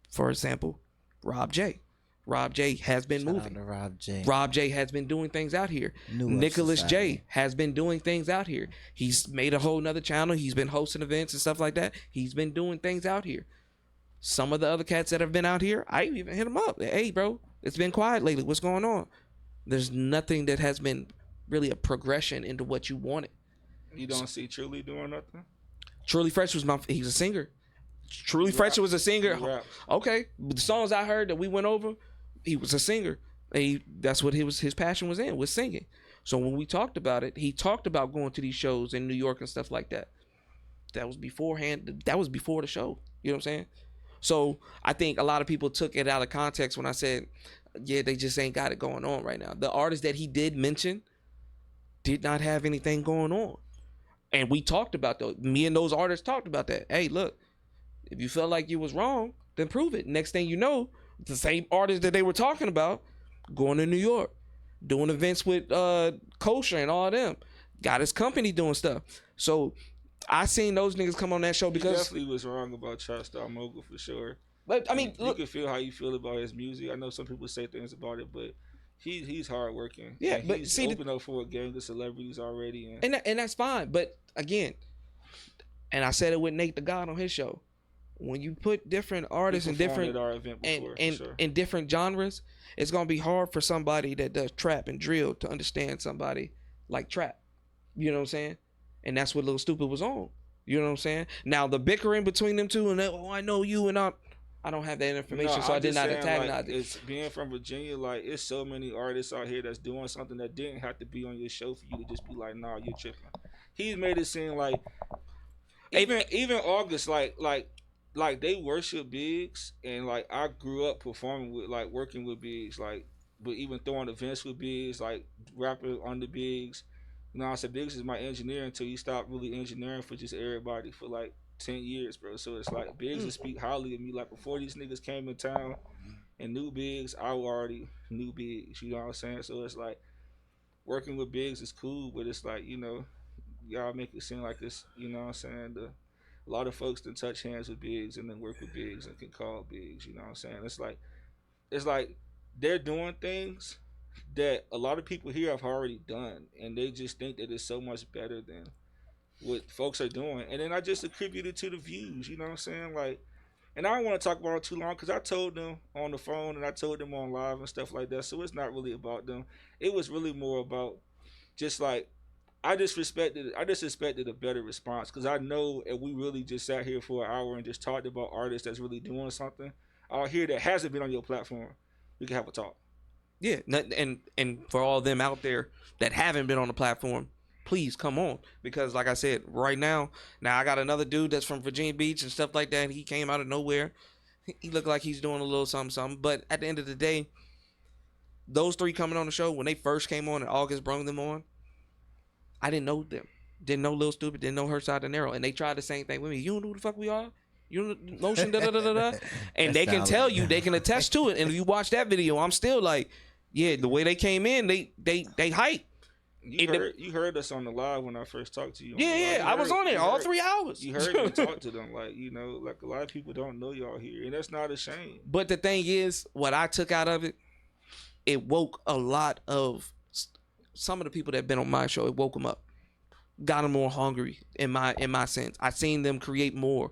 Speaker 1: For example, Rob J. Rob J has been moving. Rob J has been doing things out here. Nicholas J has been doing things out here. He's made a whole nother channel. He's been hosting events and stuff like that. He's been doing things out here. Some of the other cats that have been out here, I even hit them up. Hey, bro, it's been quiet lately. What's going on? There's nothing that has been really a progression into what you wanted.
Speaker 3: You don't see Truly doing nothing?
Speaker 1: Truly Fresh he's a singer. Truly Fresh was a singer. Okay. But the songs I heard that we went over, he was a singer. That's what his passion was singing. So when we talked about it, he talked about going to these shows in New York and stuff like that. That was beforehand. That was before the show. You know what I'm saying? So I think a lot of people took it out of context when I said, yeah, they just ain't got it going on right now. The artists that he did mention did not have anything going on. And we talked about those. Me and those artists talked about that. Hey, look, if you felt like you was wrong, then prove it. Next thing you know, the same artists that they were talking about going to New York, doing events with Kosher and all of them, got his company doing stuff. So I seen those niggas come on that show because
Speaker 3: he definitely was wrong about Trap Star Mogul for sure.
Speaker 1: But I mean,
Speaker 3: you can feel how you feel about his music. I know some people say things about it, but he's hardworking.
Speaker 1: Yeah, but
Speaker 3: he's opened up for a gang of celebrities already,
Speaker 1: and that's fine. But again, and I said it with Nate the God on his show. When you put different artists in different in different genres, it's gonna be hard for somebody that does trap and drill to understand somebody like trap. You know what I'm saying? And that's what Lil Stupid was on. You know what I'm saying? Now the bickering between them two and that, I know you and I don't have that information, so I did not antagonize it.
Speaker 3: It's being from Virginia, like it's so many artists out here that's doing something that didn't have to be on your show for you to just be like, nah, you're tripping. He's made it seem like even August, like they worship Biggs, and like I grew up performing with, like working with Biggs, like but even throwing events with Biggs, like rapping under Biggs. You know, I said Biggs is my engineer until you stop really engineering for just everybody for like 10 years, bro. So it's like Biggs would speak highly of me. Like before these niggas came in town and knew Biggs, I already knew Biggs. You know what I'm saying? So it's like working with Biggs is cool, but it's like, you know, y'all make it seem like this, you know what I'm saying? A lot of folks that touch hands with Biggs and then work with Biggs and can call Biggs, you know what I'm saying? It's like they're doing things that a lot of people here have already done, and they just think that it's so much better than what folks are doing. And then I just attribute it to the views, you know what I'm saying? Like, and I don't want to talk about it too long because I told them on the phone and I told them on live and stuff like that, so it's not really about them. It was really more about just like, I just expected a better response, because I know if we really just sat here for an hour and just talked about artists that's really doing something out here that hasn't been on your platform, we can have a talk.
Speaker 1: Yeah, and for all them out there that haven't been on the platform, please come on, because like I said, right now I got another dude that's from Virginia Beach and stuff like that, and he came out of nowhere. He looked like he's doing a little something, but at the end of the day, those three coming on the show, when they first came on and August brought them on, I didn't know them. Didn't know Lil Stupid, didn't know Her Side of Narrow. And they tried the same thing with me. You don't know who the fuck we are? You don't know Lotion, da-da-da-da-da? And they can tell you, they can attest to it. And if you watch that video, I'm still like, yeah, the way they came in, they hype.
Speaker 3: You heard us on the live when I first talked to you.
Speaker 1: Yeah, I was on it all 3 hours.
Speaker 3: You heard me talk to them. Like, you know, like a lot of people don't know y'all here. And that's not a shame.
Speaker 1: But the thing is, what I took out of it, it woke a lot of some of the people that have been on my show. It woke them up, got them more hungry in my sense. I seen them create more,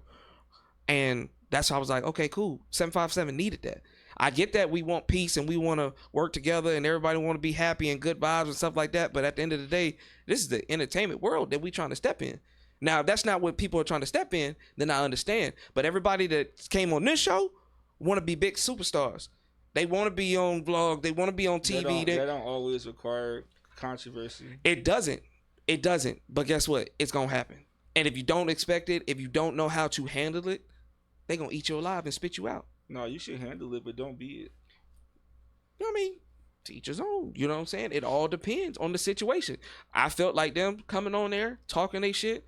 Speaker 1: and That's why I was like, okay, cool. 757 needed that. I get that we want peace and we want to work together and everybody want to be happy and good vibes and stuff like that. But at the end of the day, this is the entertainment world that we trying to step in. Now, if that's not what people are trying to step in, then I understand. But everybody that came on this show want to be big superstars. They want to be on vlog. They want to be on TV.
Speaker 3: That don't always require controversy.
Speaker 1: It doesn't. It doesn't. But guess what? It's going to happen. And if you don't expect it, if you don't know how to handle it, they going to eat you alive and spit you out.
Speaker 3: No, you should handle it, but don't be it.
Speaker 1: You know what I mean? To each his own. You know what I'm saying? It all depends on the situation. I felt like them coming on there, talking they shit,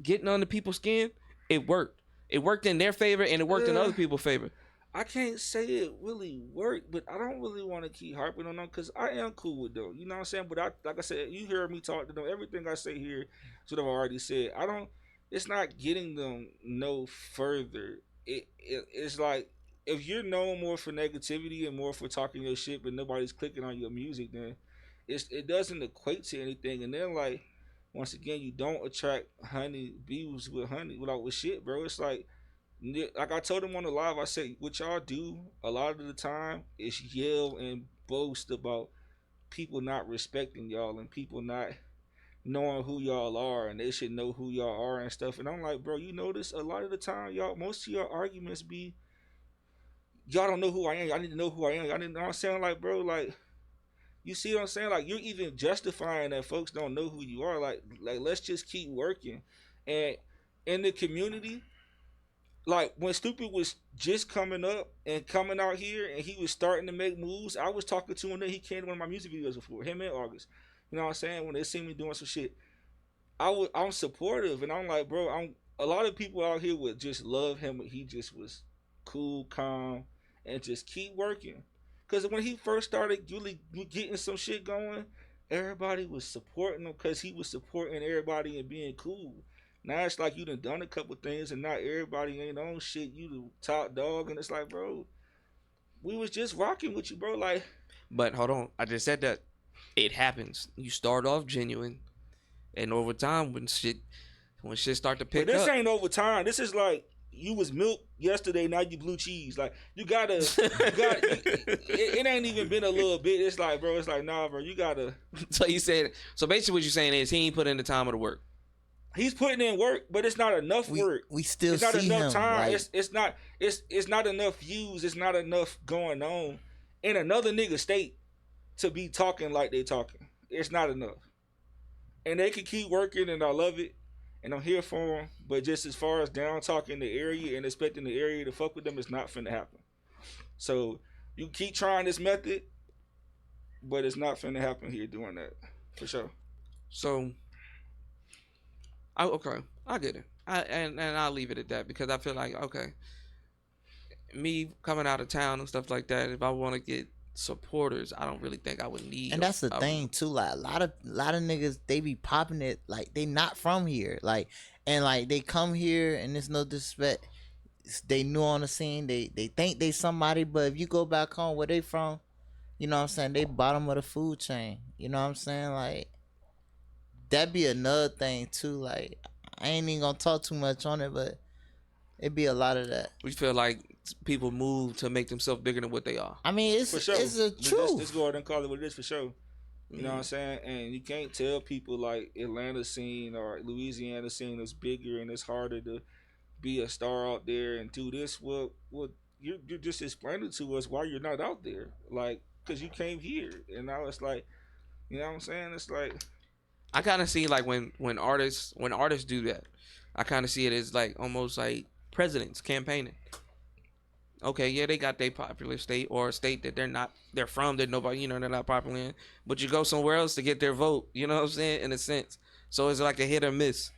Speaker 1: getting under people's skin, it worked. It worked in their favor and it worked in other people's favor.
Speaker 3: I can't say it really worked, but I don't really want to keep harping on them because I am cool with them. You know what I'm saying? But like I said, you hear me talk to them. Everything I say here is what I've already said. It's not getting them no further. It's like, if you're known more for negativity and more for talking your shit, but nobody's clicking on your music, then it doesn't equate to anything. And then, like, once again, you don't attract views with shit, bro. It's like I told him on the live, I said, what y'all do a lot of the time is yell and boast about people not respecting y'all and people not knowing who y'all are, and they should know who y'all are and stuff. And I'm like, bro, you notice a lot of the time, most of your arguments be, y'all don't know who I am. Y'all need to know who I am. Y'all need to know what I'm saying? Like, bro, like, you see what I'm saying? Like, you're even justifying that folks don't know who you are. Like let's just keep working. And in the community, like, when Stupid was just coming up and coming out here and he was starting to make moves, I was talking to him. Then he came to one of my music videos before, him and August. You know what I'm saying? When they see me doing some shit, I'm supportive. And I'm like, bro, a lot of people out here would just love him. He just was cool, calm, and just keep working. Because when he first started really getting some shit going, everybody was supporting him because he was supporting everybody and being cool. Now it's like you done a couple things and not everybody ain't on shit. You the top dog, and it's like, bro, we was just rocking with you, bro. Like,
Speaker 1: but hold on, I just said that it happens. You start off genuine, and over time, when shit start to pick
Speaker 3: but this
Speaker 1: up,
Speaker 3: ain't over time. This is like, you was milk yesterday, now you blue cheese. Like, you gotta, it ain't even been a little bit. It's like, bro, it's like, nah, bro, you gotta.
Speaker 1: So basically what you're saying is he ain't put in the time of the work.
Speaker 3: He's putting in work, but it's not enough work.
Speaker 5: We still
Speaker 3: it's not
Speaker 5: see
Speaker 3: enough
Speaker 5: him,
Speaker 3: time.
Speaker 5: like,
Speaker 3: It's not enough views. It's not enough going on in another nigga state to be talking like they talking. It's not enough. And they can keep working, and I love it. And I'm here for them, but just as far as down talking the area and expecting the area to fuck with them, it's not finna happen. So you keep trying this method, but it's not finna happen here doing that, for sure.
Speaker 1: So, okay, I get it. And I'll leave it at that because I feel like, okay, me coming out of town and stuff like that, if I want to get supporters, I don't really think I would need.
Speaker 5: And that's the thing too, like a lot of niggas, they be popping it like they not from here, like, and like they come here and there's no disrespect, they new on the scene, they think they somebody, but if you go back home where they from, you know what I'm saying, they bottom of the food chain, you know what I'm saying, like that be another thing too. Like, I ain't even gonna talk too much on it, but it be a lot of that.
Speaker 1: We feel like people move to make themselves bigger than what they are.
Speaker 5: I mean, it's
Speaker 3: sure.
Speaker 5: it's a truth.
Speaker 3: Let's go ahead and call it what it is, for sure. You know what I'm saying? And you can't tell people like Atlanta scene or Louisiana scene is bigger and it's harder to be a star out there and do this. Well, you're just explaining to us why you're not out there, like, because you came here, and now it's like, you know what I'm saying? It's like,
Speaker 1: I kind of see like when artists do that, I kind of see it as like almost like presidents campaigning. Okay, yeah, they got their popular state or a state that they're from that nobody, you know, they're not popular in, but you go somewhere else to get their vote, you know what I'm saying, in a sense. So it's like a hit or miss.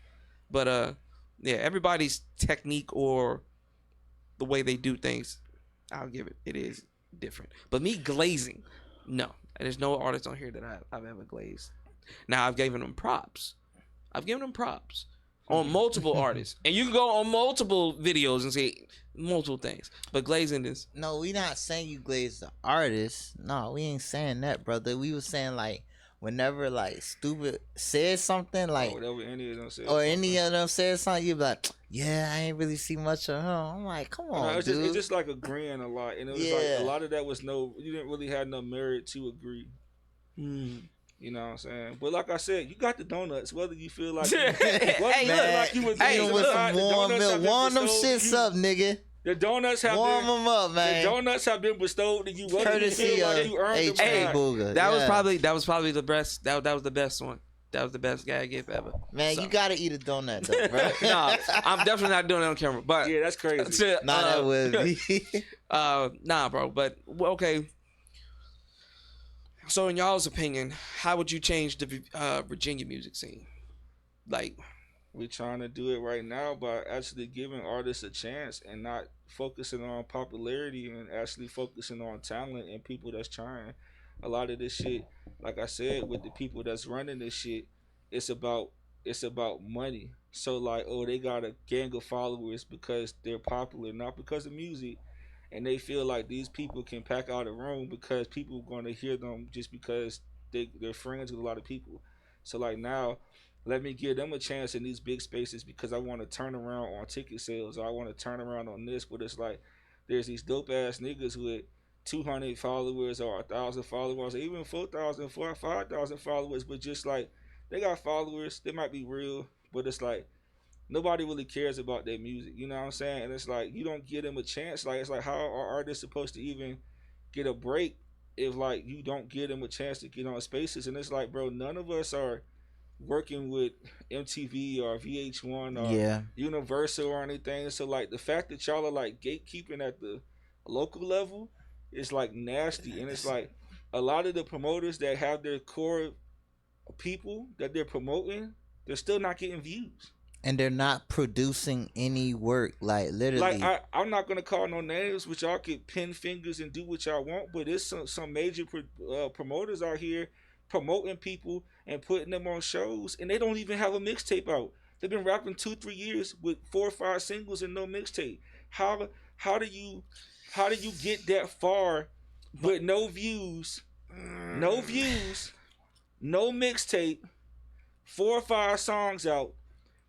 Speaker 1: But yeah, everybody's technique or the way they do things, I'll give it is different. But me glazing, no. And there's no artist on here that I've ever glazed. Now I've given them props. On multiple artists. And you can go on multiple videos and see multiple things. But glazing is...
Speaker 5: No, we not saying you glaze the artist. No, we ain't saying that, brother. We was saying, like, whenever like Stupid said something like,
Speaker 3: whatever any of them said,
Speaker 5: or any of them said something, you be like, yeah, I ain't really see much of him. I'm like, come on,
Speaker 3: it's
Speaker 5: dude.
Speaker 3: just like agreeing a lot, and it was like a lot of that was you didn't really have no merit to agree. You know what I'm saying? But like I said, you got the donuts. Whether you feel like you were
Speaker 5: with some warm milk, warm them shits up, nigga.
Speaker 3: The donuts have
Speaker 5: warm them up, man.
Speaker 3: The donuts have been bestowed to you.
Speaker 5: Courtesy of H.A. Booger.
Speaker 1: That was probably the best. That was the best one. That was the best gag gift ever.
Speaker 5: Man, you gotta eat a donut though, bro.
Speaker 1: Nah, I'm definitely not doing it on camera. But
Speaker 3: yeah, that's crazy.
Speaker 5: That would be.
Speaker 1: Nah, bro. But okay. So, in y'all's opinion, how would you change the Virginia music scene? Like,
Speaker 3: we're trying to do it right now by actually giving artists a chance and not focusing on popularity and actually focusing on talent and people that's trying. A lot of this shit, like I said, with the people that's running this shit, it's about money. So like, oh, they got a gang of followers because they're popular, not because of music. And they feel like these people can pack out a room because people are going to hear them just because they're friends with a lot of people. So like now, let me give them a chance in these big spaces because I want to turn around on ticket sales. Or I want to turn around on this. But it's like there's these dope ass niggas with 200 followers or 1,000 followers, or even 4,000, 5,000 followers. But just like they got followers, they might be real, but it's like nobody really cares about their music. You know what I'm saying? And it's like you don't give them a chance. Like it's like how are artists supposed to even get a break if like you don't give them a chance to get on spaces? And it's like, bro, none of us are working with MTV or VH1 or Universal or anything. So like the fact that y'all are like gatekeeping at the local level is like nasty. And it's like a lot of the promoters that have their core people that they're promoting, they're still not getting views.
Speaker 5: And they're not producing any work, like literally.
Speaker 3: Like I'm not gonna call no names, which y'all could pin fingers and do what y'all want. But there's some major promoters out here promoting people and putting them on shows, and they don't even have a mixtape out. They've been rapping 2-3 years with 4 or 5 singles and no mixtape. How do you get that far with no views, no mixtape, 4 or 5 songs out?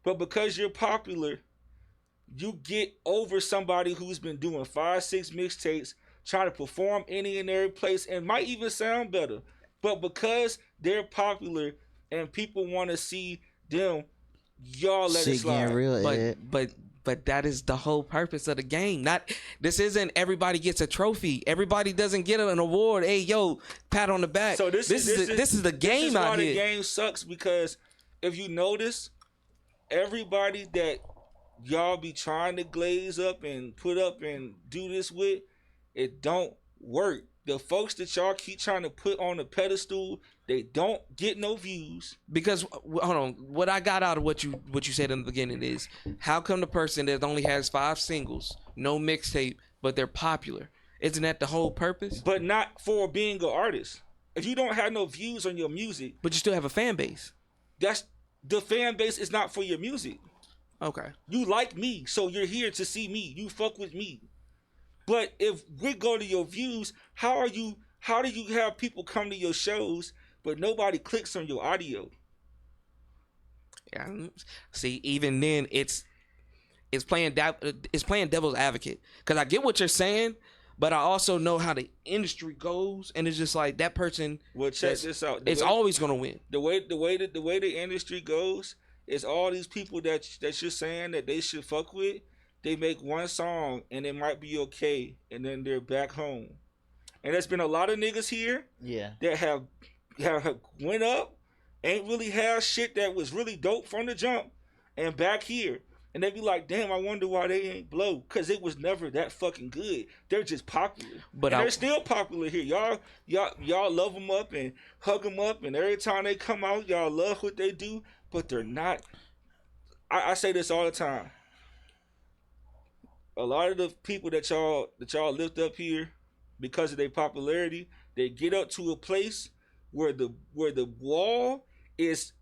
Speaker 3: But because you're popular, you get over somebody who's been doing 5-6 mixtapes, trying to perform any and every place, and might even sound better. But because they're popular and people want to see them, y'all let it slide.
Speaker 5: Real,
Speaker 1: but that is the whole purpose of the game. This isn't everybody gets a trophy. Everybody doesn't get an award. Hey, yo, pat on the back. So this is the game out here.
Speaker 3: The game sucks because if you notice, everybody that y'all be trying to glaze up and put up and do this with, it don't work. The folks that y'all keep trying to put on the pedestal, they don't get no views.
Speaker 1: Because hold on, what I got out of what you said in the beginning is, how come the person that only has 5 singles, no mixtape, but they're popular? Isn't that the whole purpose?
Speaker 3: But not for being an artist. If you don't have no views on your music,
Speaker 1: but you still have a fan base.
Speaker 3: The fan base is not for your music.
Speaker 1: Okay.
Speaker 3: You like me, so you're here to see me. You fuck with me. But if we go to your views, how do you have people come to your shows, but nobody clicks on your audio?
Speaker 1: Yeah. See, even then, it's playing devil's advocate. Because I get what you're saying, but I also know how the industry goes, and it's just like that person.
Speaker 3: Well, check this out.
Speaker 1: It's always gonna win.
Speaker 3: The way the industry goes is all these people that you're saying that they should fuck with. They make one song and it might be okay, and then they're back home. And there's been a lot of niggas here that have went up, ain't really have shit that was really dope from the jump, and back here. And they be like, damn, I wonder why they ain't blow. Because it was never that fucking good. They're just popular. But they're still popular here. Y'all love them up and hug them up, and every time they come out, y'all love what they do, but they're not. I say this all the time. A lot of the people that y'all lift up here because of their popularity, they get up to a place where the wall is,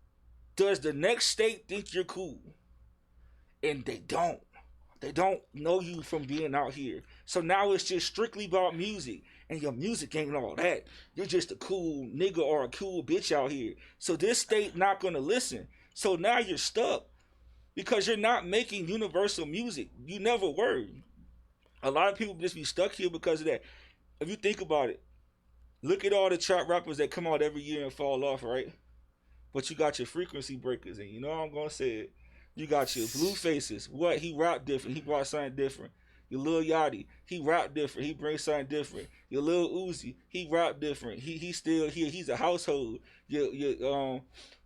Speaker 3: does the next state think you're cool? And they don't. They don't know you from being out here. So now it's just strictly about music. And your music ain't all that. You're just a cool nigga or a cool bitch out here. So this state not gonna listen. So now you're stuck because you're not making universal music. You never were. A lot of people just be stuck here because of that. If you think about it, look at all the trap rappers that come out every year and fall off, right? But you got your frequency breakers, and you know how I'm gonna say it. You got your blue faces. What? He rap different. He brought something different. Your Lil Yachty, he rap different. He brings something different. Your Lil Uzi, he rap different. He still here. He's a household. Your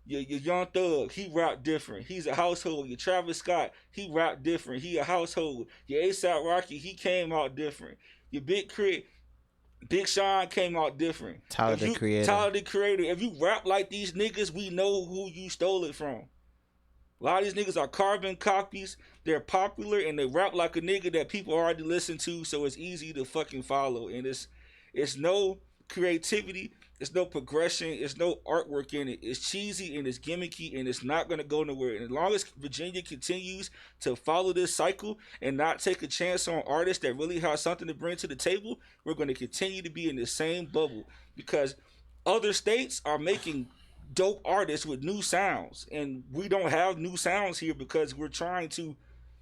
Speaker 3: Young Thug, he rap different. He's a household. Your Travis Scott, he rap different. He a household. Your A$AP Rocky, he came out different. Your Big Crit, Big Sean came out different.
Speaker 5: Tyler the Creator.
Speaker 3: Tyler the Creator. If you rap like these niggas, we know who you stole it from. A lot of these niggas are carbon copies. They're popular and they rap like a nigga that people already listen to, so it's easy to fucking follow. And it's no creativity, it's no progression, it's no artwork in it. It's cheesy and it's gimmicky and it's not gonna go nowhere. And as long as Virginia continues to follow this cycle and not take a chance on artists that really have something to bring to the table, we're gonna continue to be in the same bubble because other states are making dope artists with new sounds, and we don't have new sounds here because we're trying to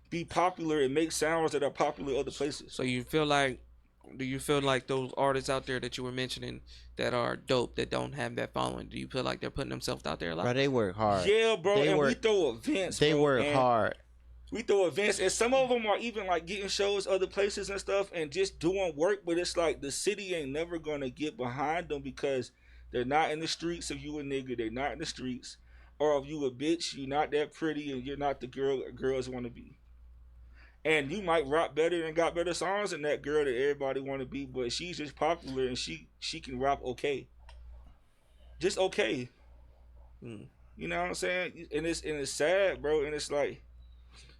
Speaker 3: be popular and make sounds that are popular other places.
Speaker 1: So do you feel like those artists out there that you were mentioning that are dope that don't have that following, do you feel like they're putting themselves out there a lot?
Speaker 5: Bro, they work hard.
Speaker 3: Yeah, bro, we throw events.
Speaker 5: They
Speaker 3: bro,
Speaker 5: work hard.
Speaker 3: We throw events, and some of them are even like getting shows other places and stuff and just doing work, but it's like the city ain't never gonna get behind them because they're not in the streets. If you a nigga, they're not in the streets. Or if you a bitch, you're not that pretty and you're not the girl girls want to be. And you might rap better and got better songs than that girl that everybody want to be, but she's just popular and she can rap okay. Just okay. You know what I'm saying? And it's sad, bro. And it's like,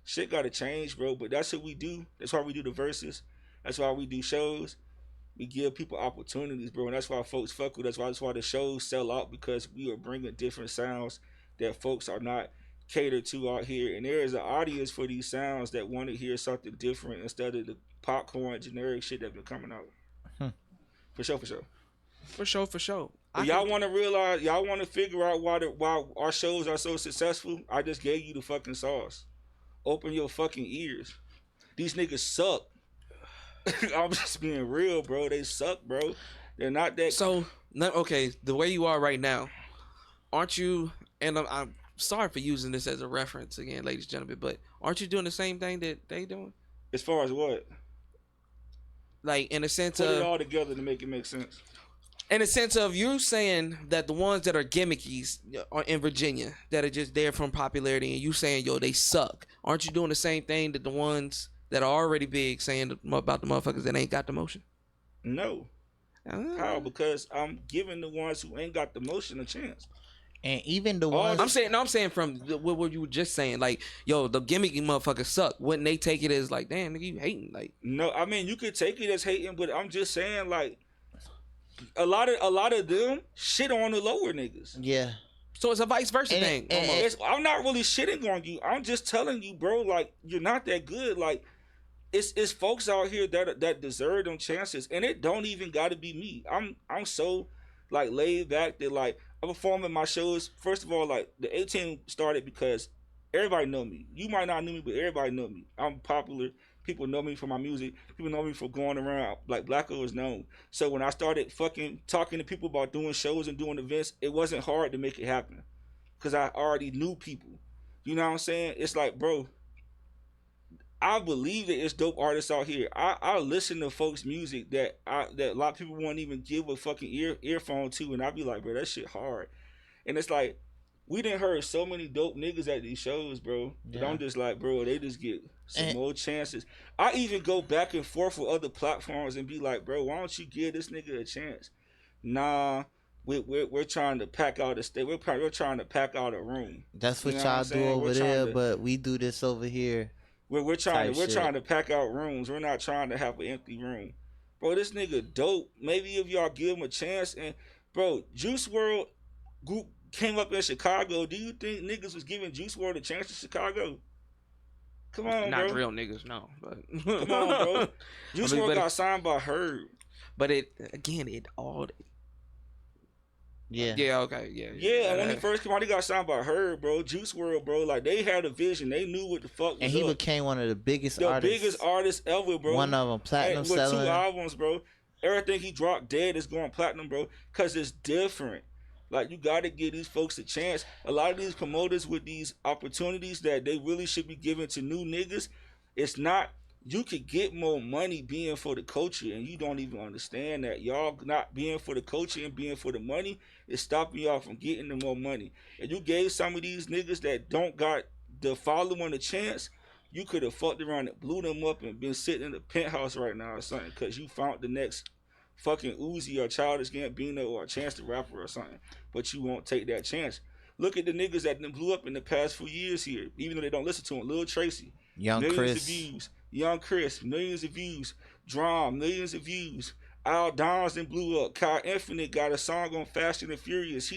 Speaker 3: shit gotta change, bro. But that's what we do. That's why we do the verses. That's why we do shows. We give people opportunities, bro, and that's why folks fuck with us. That's why the shows sell out, because we are bringing different sounds that folks are not catered to out here. And there is an audience for these sounds that want to hear something different instead of the popcorn generic shit that's been coming out. For sure. Y'all want to realize, y'all want to figure out why our shows are so successful? I just gave you the fucking sauce. Open your fucking ears. These niggas suck. I'm just being real, bro. They suck, bro. They're not that.
Speaker 1: So, okay, the way you are right now, aren't you? And I'm sorry for using this as a reference again, ladies and gentlemen, but aren't you doing the same thing that they doing?
Speaker 3: As far as what?
Speaker 1: Like in a sense
Speaker 3: Put
Speaker 1: of
Speaker 3: it all together to make it make sense.
Speaker 1: In a sense of you saying that the ones that are gimmickies are in Virginia that are just there from popularity, and you saying, yo, they suck. Aren't you doing the same thing that the ones that are already big saying about the motherfuckers that ain't got the motion?
Speaker 3: No. How? Because I'm giving the ones who ain't got the motion a chance.
Speaker 5: And even the ones
Speaker 1: I'm saying from what you were just saying, like, yo, the gimmicky motherfuckers suck. Wouldn't they take it as like, damn, nigga, you hating? Like,
Speaker 3: no, I mean, you could take it as hating, but I'm just saying, like, a lot of them shit on the lower niggas.
Speaker 5: Yeah.
Speaker 1: So it's a vice versa thing.
Speaker 3: I'm not really shitting on you. I'm just telling you, bro, like, you're not that good. Like, it's folks out here that deserve them chances, and it don't even gotta be me. I'm so like laid back that like I perform in my shows. First of all, like the A-Team started because everybody know me. You might not know me, but everybody know me. I'm popular. People know me for my music. People know me for going around. Like Blacko is known. So when I started fucking talking to people about doing shows and doing events, it wasn't hard to make it happen because I already knew people. You know what I'm saying? It's like, bro, I believe that it's dope artists out here. I listen to folks' music that a lot of people won't even give a fucking earphone to, and I be like, bro, that shit hard. And it's like, we done heard so many dope niggas at these shows, bro. But I'm just like, bro, they just get some more chances. I even go back and forth with other platforms and be like, bro, why don't you give this nigga a chance? Nah, we're trying to pack out a state. We're trying to pack out a room.
Speaker 5: That's what y'all do over there, but we do this over here.
Speaker 3: We're trying to pack out rooms. We're not trying to have an empty room. Bro, this nigga dope. Maybe if y'all give him a chance. And bro, Juice WRLD group came up in Chicago. Do you think niggas was giving Juice WRLD a chance in Chicago? Come on,
Speaker 1: Not
Speaker 3: bro.
Speaker 1: real niggas, no. But
Speaker 3: Come on, bro. Juice WRLD
Speaker 1: but
Speaker 3: got signed by Herb.
Speaker 1: But it all.
Speaker 5: Yeah.
Speaker 1: Yeah. Okay. Yeah.
Speaker 3: Yeah, and when he first came out, he got signed by Herb, bro. Juice WRLD, bro. Like, they had a vision. They knew what the fuck was
Speaker 5: And he
Speaker 3: up.
Speaker 5: became one of the biggest
Speaker 3: The
Speaker 5: artists.
Speaker 3: biggest artist ever, bro.
Speaker 5: One of them, platinum
Speaker 3: with
Speaker 5: selling.
Speaker 3: 2 albums, bro. Everything he dropped dead is going platinum, bro. Because it's different. Like, you got to give these folks a chance. A lot of these promoters with these opportunities that they really should be giving to new niggas, it's not. You could get more money being for the culture, and you don't even understand that. Y'all not being for the culture and being for the money is stopping y'all from getting the more money. And you gave some of these niggas that don't got the following a chance, you could have fucked around and blew them up and been sitting in the penthouse right now or something because you found the next fucking Uzi or Childish Gambino or Chance the Rapper or something. But you won't take that chance. Look at the niggas that blew up in the past few years here, even though they don't listen to him. Lil Tracy,
Speaker 5: Young
Speaker 3: millions
Speaker 5: Chris.
Speaker 3: of views. Young Chris, millions of views. Drum, millions of views. Al Dons and blew up. Kyle Infinite got a song on Fast and the Furious.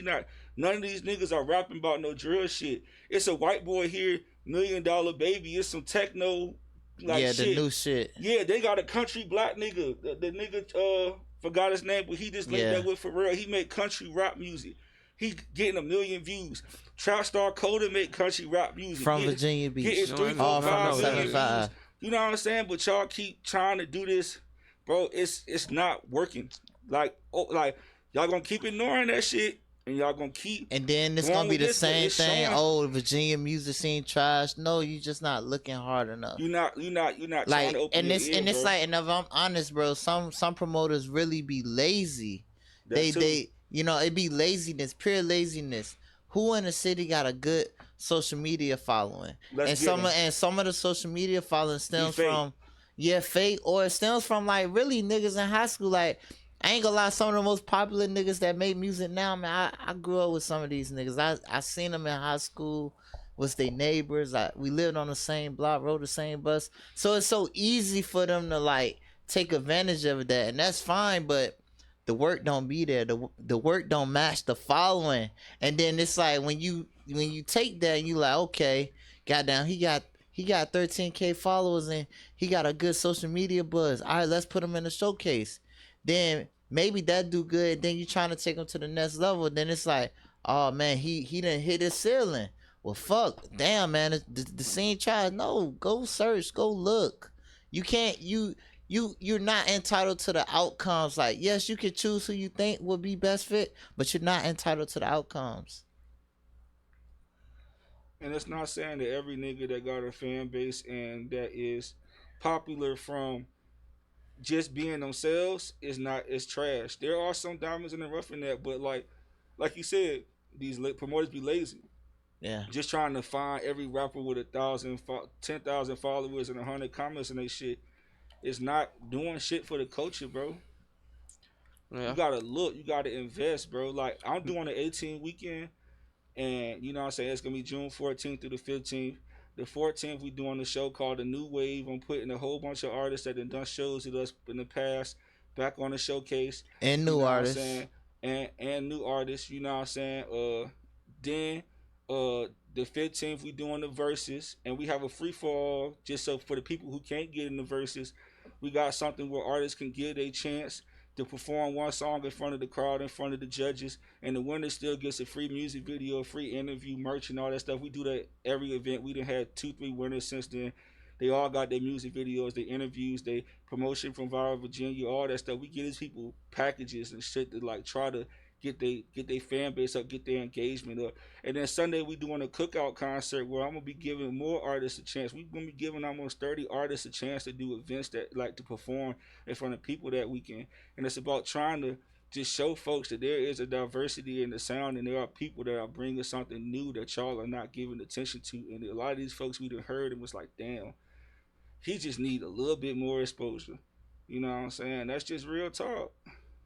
Speaker 3: None of these niggas are rapping about no drill shit. It's a white boy here, $1 Million Baby. It's some techno shit.
Speaker 5: The new shit.
Speaker 3: Yeah, they got a country black nigga. The nigga forgot his name, but he just linked that with Pharrell. He make country rap music. He getting 1 million views. Trap Star Coda make country rap music.
Speaker 5: From Virginia Beach.
Speaker 3: Getting 3, 4,
Speaker 5: All
Speaker 3: 5
Speaker 5: from
Speaker 3: million
Speaker 5: 75.
Speaker 3: views. You know what I'm saying? But y'all keep trying to do this, bro. It's not working. Like y'all gonna keep ignoring that shit, and y'all gonna keep.
Speaker 5: And then it's
Speaker 3: going
Speaker 5: gonna be
Speaker 3: with
Speaker 5: the
Speaker 3: this, but
Speaker 5: same
Speaker 3: it's
Speaker 5: thing.
Speaker 3: showing-
Speaker 5: Oh, the Virginia music scene trash. No, you just not looking hard enough.
Speaker 3: You're not trying
Speaker 5: Like,
Speaker 3: to open
Speaker 5: and
Speaker 3: your
Speaker 5: it's
Speaker 3: ear,
Speaker 5: and it's
Speaker 3: bro.
Speaker 5: like, and if I'm honest, bro, some promoters really be lazy.
Speaker 3: That too.
Speaker 5: They it be laziness, pure laziness. Who in the city got a good social media following?
Speaker 3: Let's
Speaker 5: And
Speaker 3: get
Speaker 5: some
Speaker 3: 'em.
Speaker 5: some of the social media following stems
Speaker 3: fake.
Speaker 5: from fake, or it stems from like really niggas in high school. Like, I ain't gonna lie, some of the most popular niggas that make music now, man, I grew up with some of these niggas. I seen them in high school, was their neighbors. We lived on the same block, rode the same bus. So it's so easy for them to like take advantage of that, and that's fine, but the work don't be there. The work don't match the following. And then it's like when you take that and you like, okay, goddamn, he got 13K followers and he got a good social media buzz. All right, let's put him in the showcase. Then maybe that do good. Then you trying to take him to the next level. Then it's like, oh man, he didn't hit his ceiling. Well, fuck, damn man, the scene tries. No, go search, go look. You can't You're not entitled to the outcomes. Like, yes, you can choose who you think will be best fit, but you're not entitled to the outcomes.
Speaker 3: And it's not saying that every nigga that got a fan base and that is popular from just being themselves is trash. There are some diamonds in the rough in that, but like you said, these promoters be lazy.
Speaker 5: Yeah.
Speaker 3: Just trying to find every rapper with 1,000, 10,000 followers and 100 comments and they shit. It's not doing shit for the culture, bro.
Speaker 1: Yeah.
Speaker 3: You gotta look. You gotta invest, bro. Like, I'm doing the 18 weekend, and you know what I'm saying? It's gonna be June 14th through the 15th. The 14th, we doing a show called The New Wave. I'm putting a whole bunch of artists that have done shows with us in the past back on the showcase.
Speaker 5: And new artists.
Speaker 3: And new artists, you know what I'm saying? Then the 15th, we doing the verses, and we have a free for all just so for the people who can't get in the verses. We got something where artists can get a chance to perform one song in front of the crowd, in front of the judges, and the winner still gets a free music video, a free interview, merch, and all that stuff. We do that every event. We done had 2-3 winners since then. They all got their music videos, their interviews, their promotion from Viral Virginia, all that stuff. We get these people packages and shit to like try to get their fan base up, get their engagement up. And then Sunday we doing a cookout concert where I'm gonna be giving more artists a chance. We're gonna be giving almost 30 artists a chance to do events that like to perform in front of people that weekend. And it's about trying to just show folks that there is a diversity in the sound and there are people that are bringing something new that y'all are not giving attention to. And a lot of these folks we done heard and was like, damn, he just need a little bit more exposure. You know what I'm saying? That's just real talk.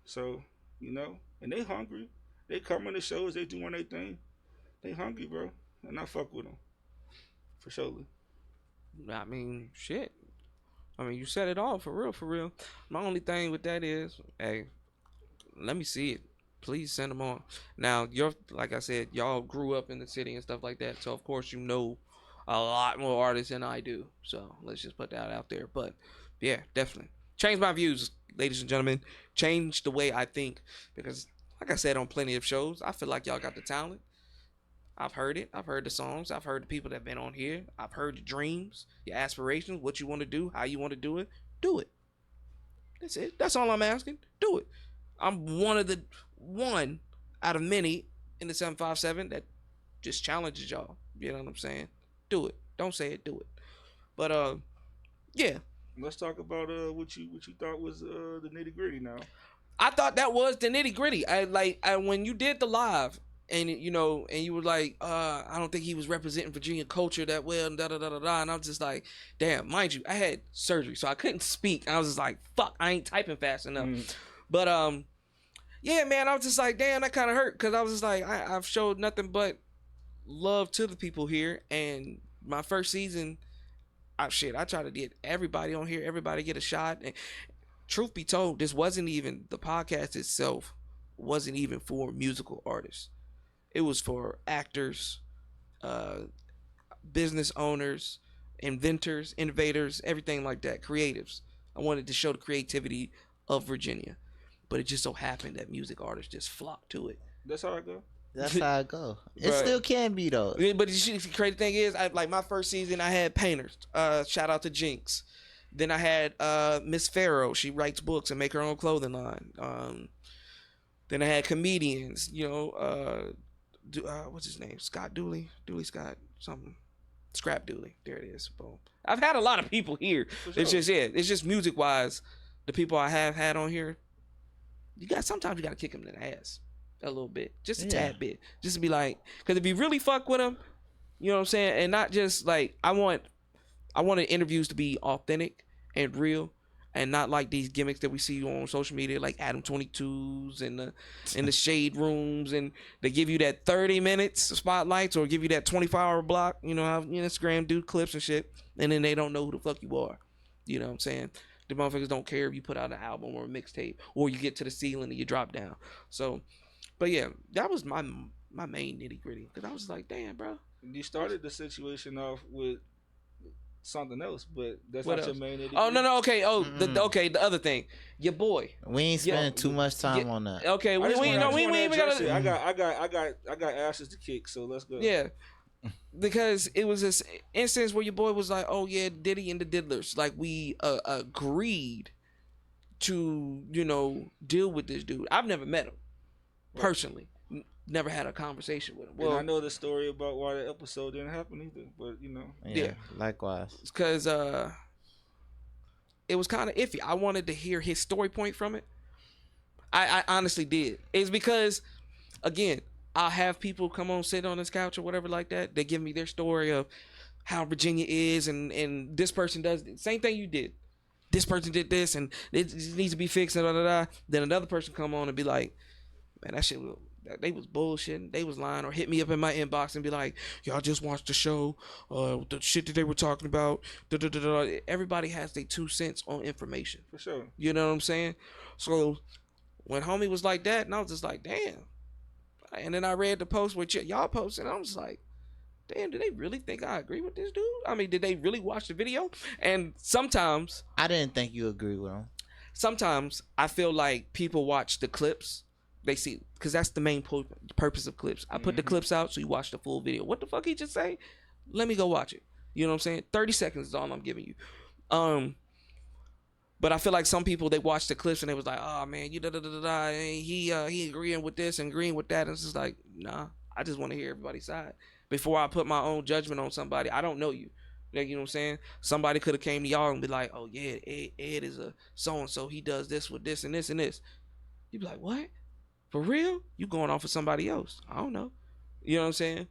Speaker 3: So, you know, and they hungry. They coming to shows. They doing their thing. They hungry, bro. And I fuck with them. For sure.
Speaker 1: I mean, shit. I mean, you said it all, for real, for real. My only thing with that is, hey, let me see it. Please send them on. Now, like I said, y'all grew up in the city and stuff like that, so of course you know a lot more artists than I do. So let's just put that out there. But yeah, definitely changed my views, ladies and gentlemen. Changed the way I think, because like I said on plenty of shows, I feel like y'all got the talent. I've heard it. I've heard the songs. I've heard the people that have been on here. I've heard your dreams, your aspirations, what you want to do, how you want to do it. Do it. That's it. That's all I'm asking. Do it. I'm one out of many in the 757 that just challenges y'all. You know what I'm saying? Do it. Don't say it. Do it. But yeah.
Speaker 3: Let's talk about what you thought was the nitty gritty now.
Speaker 1: I thought that was the nitty gritty. I when you did the live. And you know, and you were like, I don't think he was representing Virginia culture that well, and da da da da da. And I was just like, damn, mind you, I had surgery, so I couldn't speak. I was just like, fuck, I ain't typing fast enough. But yeah, man, I was just like, damn, that kind of hurt, because I was just like, I've showed nothing but love to the people here, and my first season, I tried to get everybody on here, everybody get a shot. And truth be told, this wasn't even the podcast itself, wasn't even for musical artists. It was for actors, business owners, inventors, innovators, everything like that, creatives. I wanted to show the creativity of Virginia. But it just so happened that music artists just flocked to it.
Speaker 3: That's how I go.
Speaker 5: That's how it go. It
Speaker 1: Right.
Speaker 5: still can be though.
Speaker 1: But the crazy thing is, like my first season, I had painters. Shout out to Jinx. Then I had Miss Farrow. She writes books and make her own clothing line. Then I had comedians. You know, what's his name? Scott Dooley Scott something. Scrap Dooley. There it is. Boom. I've had a lot of people here.
Speaker 3: For sure.
Speaker 1: It's just music wise, the people I have had on here. Sometimes you gotta kick them in the ass a little bit, just a tad bit, just to be like, because if you really fuck with them, you know what I'm saying, and not just like I want the interviews to be authentic and real. And not like these gimmicks that we see on social media, like Adam 22s and the shade rooms, and they give you that 30 minutes spotlights or give you that 24-hour block. You know how Instagram do clips and shit, and then they don't know who the fuck you are. You know what I'm saying? The motherfuckers don't care if you put out an album or a mixtape or you get to the ceiling and you drop down. So, but yeah, that was my main nitty gritty, because I was like, damn, bro.
Speaker 3: You started the situation off with something else, but that's
Speaker 1: What
Speaker 3: not
Speaker 1: else?
Speaker 3: your main nitty.
Speaker 1: Oh no, okay. Oh, the other thing, your boy.
Speaker 5: We ain't spending too much time on that.
Speaker 1: Okay, we ain't even gotta.
Speaker 3: I got asses to kick, so let's go.
Speaker 1: Yeah, because it was this instance where your boy was like, "Oh yeah, Diddy and the Diddlers." Like we agreed to, deal with this dude. I've never met him personally. Never had a conversation with him.
Speaker 3: Well, I know the story about why the episode didn't happen either, but
Speaker 1: Yeah.
Speaker 5: Likewise.
Speaker 1: Because it was kind of iffy. I wanted to hear his story point from it. I honestly did. It's because, again, I'll have people come on, sit on this couch or whatever like that. They give me their story of how Virginia is, and this person does the same thing you did. This person did this, and it needs to be fixed, and Then another person come on and be like, man, that shit they was bullshitting, they was lying, or hit me up in my inbox and be like, y'all just watched the show, the shit that they were talking about. Everybody has their 2 cents on information.
Speaker 3: For sure.
Speaker 1: You know what I'm saying? So when homie was like that, and I was just like, damn. And then I read the post where y'all posted, and I was like, damn, do they really think I agree with this dude? I mean, did they really watch the video? And sometimes
Speaker 5: I didn't think you agree with him.
Speaker 1: Sometimes I feel like people watch the clips. They see, because that's the main purpose of clips. I put the clips out so you watch the full video. What the fuck he just say? Let me go watch it. You know what I'm saying? 30 seconds is all I'm giving you. But I feel like some people, they watch the clips and they was like, oh man, you he agreeing with this and agreeing with that. And it's just like, nah, I just want to hear everybody's side before I put my own judgment on somebody. I don't know you. Like, you know what I'm saying? Somebody could have came to y'all and be like, oh yeah, Ed is a so-and-so. He does this with this and this and this. You'd be like, what? For real? You going off of somebody else? I don't know. You know what I'm saying?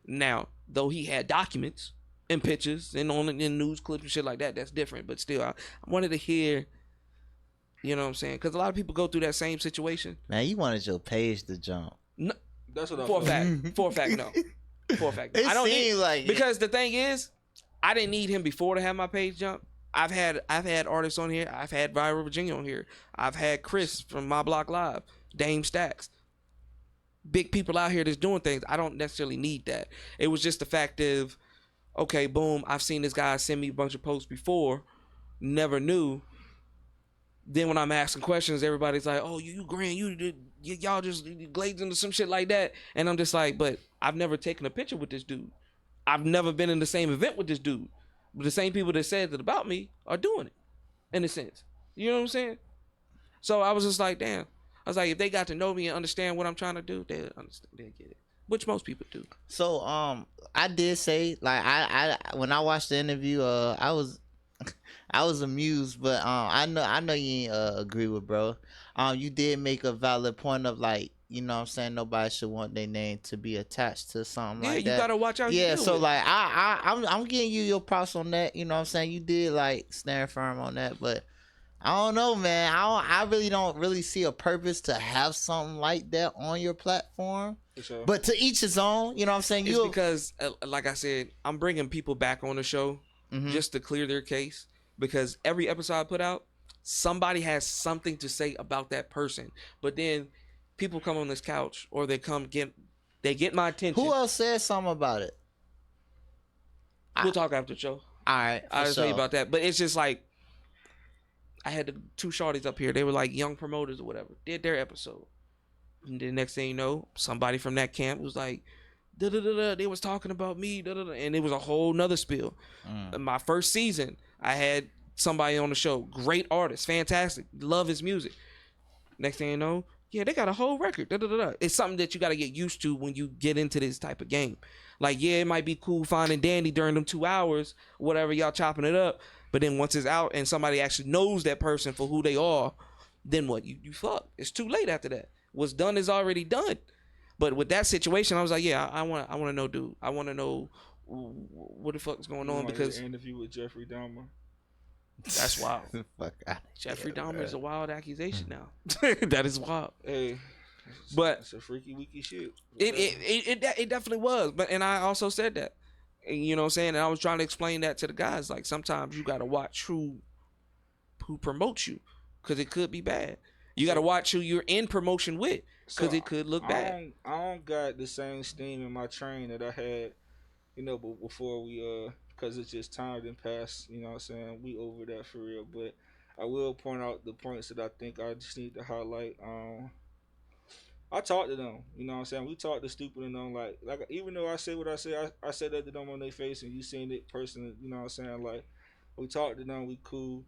Speaker 1: Now, though he had documents and pictures and in news clips and shit like that, that's different. But still, I wanted to hear, you know what I'm saying? Because a lot of people go through that same situation.
Speaker 5: Man, you wanted your page to jump.
Speaker 1: No,
Speaker 3: That's what I
Speaker 1: for a
Speaker 3: feel.
Speaker 1: fact. For a fact, no. For a fact.
Speaker 5: It
Speaker 1: I don't
Speaker 5: seemed
Speaker 1: need,
Speaker 5: like
Speaker 1: because the thing is, I didn't need him before to have my page jump. I've had artists on here. I've had Viral Virginia on here. I've had Chris from My Block Live, Dame Stacks. Big people out here that's doing things. I don't necessarily need that. It was just the fact of okay, boom, I've seen this guy send me a bunch of posts before, never knew. Then when I'm asking questions, everybody's like, "Oh, you grand, y'all just glazed into some shit like that," and I'm just like, "But I've never taken a picture with this dude. I've never been in the same event with this dude. But the same people that said that about me are doing it, in a sense. You know what I'm saying? So I was just like, damn. I was like, if they got to know me and understand what I'm trying to do, they'll understand, they'll get it, which most people do.
Speaker 5: So I did say, like, I when I watched the interview, I was I was amused, but I know you ain't agree with bro. You did make a valid point of, like, you know what I'm saying, nobody should want their name to be attached to something like that.
Speaker 1: Yeah, you gotta watch out.
Speaker 5: Yeah, so like I'm giving you your props on that. You know what I'm saying? You did like stand firm on that, but I don't know, man. I really don't really see a purpose to have something like that on your platform.
Speaker 3: Sure.
Speaker 5: But to each his own. You know what I'm saying?
Speaker 1: It's because, like I said, I'm bringing people back on the show just to clear their case. Because every episode I put out, somebody has something to say about that person. But then people come on this couch, or they get my attention.
Speaker 5: Who else said something about it?
Speaker 1: We'll talk after the show.
Speaker 5: All right,
Speaker 1: I'll tell you about that. But it's just like, I had the two shorties up here. They were like young promoters or whatever. Did their episode. And the next thing you know, somebody from that camp was like, da-da-da-da, they was talking about me, da-da-da, and it was a whole nother spill. In my first season, I had somebody on the show, great artist, fantastic, love his music. Next thing you know, yeah, they got a whole record, da-da-da-da. It's something that you got to get used to when you get into this type of game. Like, yeah, it might be cool finding Danny during them 2 hours, whatever, y'all chopping it up, but then once it's out and somebody actually knows that person for who they are, then what? You fuck. It's too late after that. What's done is already done. But with that situation, I was like, yeah, I want to know, dude. I want to know what the fuck is going on, because
Speaker 3: an interview with Jeffrey Dahmer.
Speaker 1: That's wild.
Speaker 5: Fuck out.
Speaker 1: Jeffrey Dahmer is a wild accusation now. That is wild.
Speaker 3: Hey,
Speaker 1: but
Speaker 3: it's a freaky weaky shit.
Speaker 1: It definitely was. But and I also said that, and you know what I'm saying. And I was trying to explain that to the guys. Like, sometimes you gotta watch who promotes you, because it could be bad. You got to watch who you're in promotion with, because it could look bad.
Speaker 3: I don't got the same steam in my train that I had, you know, before we, because it's just time didn't pass, you know what I'm saying? We over that for real. But I will point out the points that I think I just need to highlight. I talked to them, you know what I'm saying? We talked to Stupid and them, like even though I say what I say, I said that to them on their face, and you seen it personally, you know what I'm saying? Like, we talked to them, we cool.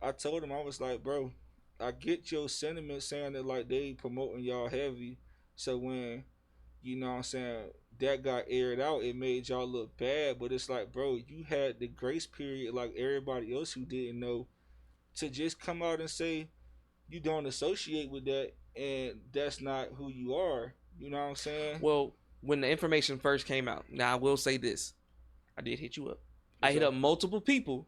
Speaker 3: I told them, I was like, bro, I get your sentiment saying that, like, they promoting y'all heavy. So when, you know what I'm saying, that got aired out, it made y'all look bad. But it's like, bro, you had the grace period like everybody else who didn't know, to just come out and say you don't associate with that and that's not who you are. You know what I'm saying?
Speaker 1: Well, when the information first came out, now I will say this. I did hit you up. I hit up multiple people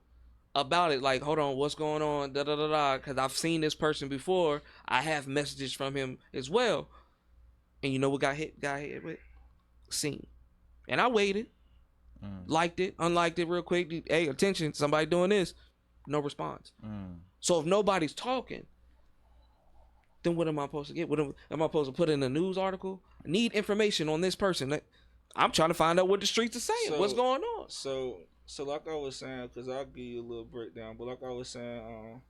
Speaker 1: about it, like, hold on, what's going on, da-da-da-da, because I've seen this person before. I have messages from him as well. And you know what got hit with? Seen. And I waited, liked it, unliked it real quick. Hey, attention, somebody doing this. No response. So if nobody's talking, then what am I supposed to get? What am I supposed to put in a news article? I need information on this person. I'm trying to find out what the streets are saying. What's going on?
Speaker 3: So like I was saying, because I'll give you a little breakdown, but like I was saying,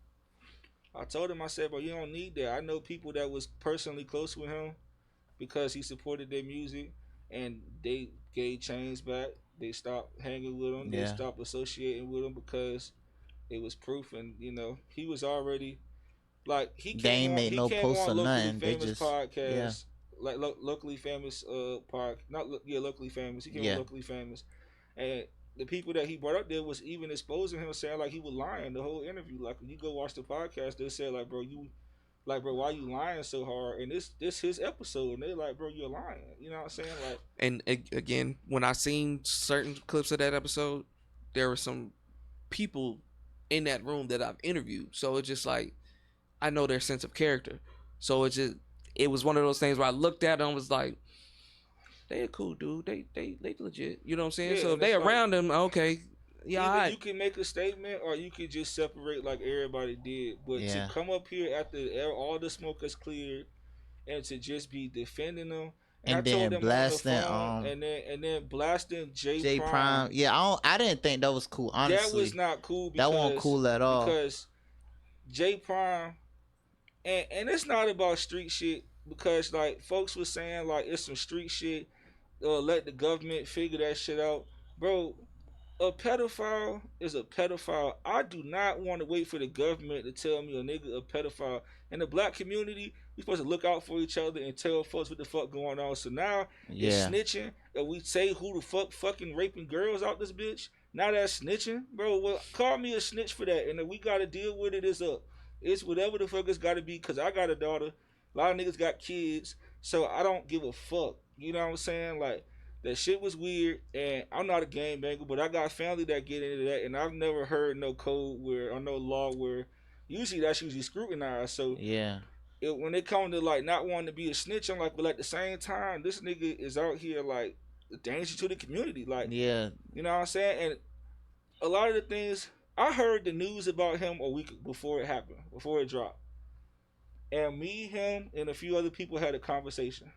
Speaker 3: I told him, I said, bro, you don't need that. I know people that was personally close with him because he supported their music, and they gave chains back. They stopped hanging with him. They stopped associating with him because it was proof, and, you know, he was already, like, he came on,
Speaker 5: made no post or nothing. They just
Speaker 3: podcast, like locally famous locally famous. He came on Locally Famous, and the people that he brought up there was even exposing him, saying like he was lying the whole interview. Like, when you go watch the podcast, they said like, bro, why you lying so hard? And this his episode, and they're like, bro, you're lying. You know what I'm saying? Like,
Speaker 1: and again, when I seen certain clips of that episode, there were some people in that room that I've interviewed. So it's just like, I know their sense of character. So it was one of those things where I looked at it and was like, they a cool dude. They legit. You know what I'm saying?
Speaker 3: Yeah,
Speaker 1: so if they around them, okay. Yeah,
Speaker 3: either
Speaker 1: right.
Speaker 3: You can make a statement, or you could just separate like everybody did. But to come up here after all the smoke is cleared, and to just be defending them And I
Speaker 5: And
Speaker 3: told
Speaker 5: then
Speaker 3: them
Speaker 5: blasting
Speaker 3: on the phone, and then blasting
Speaker 5: J
Speaker 3: Prime.
Speaker 5: Prime. Yeah, I didn't think that was cool. Honestly,
Speaker 3: That was not cool.
Speaker 5: That wasn't cool at all.
Speaker 3: Because J Prime, and it's not about street shit. Because like folks was saying like it's some street shit. Let the government figure that shit out, bro. A pedophile is a pedophile. I do not want to wait for the government to tell me a nigga a pedophile. In the black community, we supposed to look out for each other and tell folks what the fuck going on. So now it's snitching, and we say who the fuck fucking raping girls out this bitch. Now that's snitching, bro. Well, call me a snitch for that, and if we gotta deal with it, it's up. It's whatever the fuck it's gotta be. Cause I got a daughter. A lot of niggas got kids, so I don't give a fuck. You know what I'm saying? Like. That shit was weird, and I'm not a gangbanger, but I got family that get into that, and I've never heard no code where or no law where usually that's usually scrutinized. So when it comes to like not wanting to be a snitch, I'm like, but at the same time, this nigga is out here like a danger to the community, like you know what I'm saying? And a lot of the things I heard the news about him a week before it happened, before it dropped, and me, him, and a few other people had a conversation.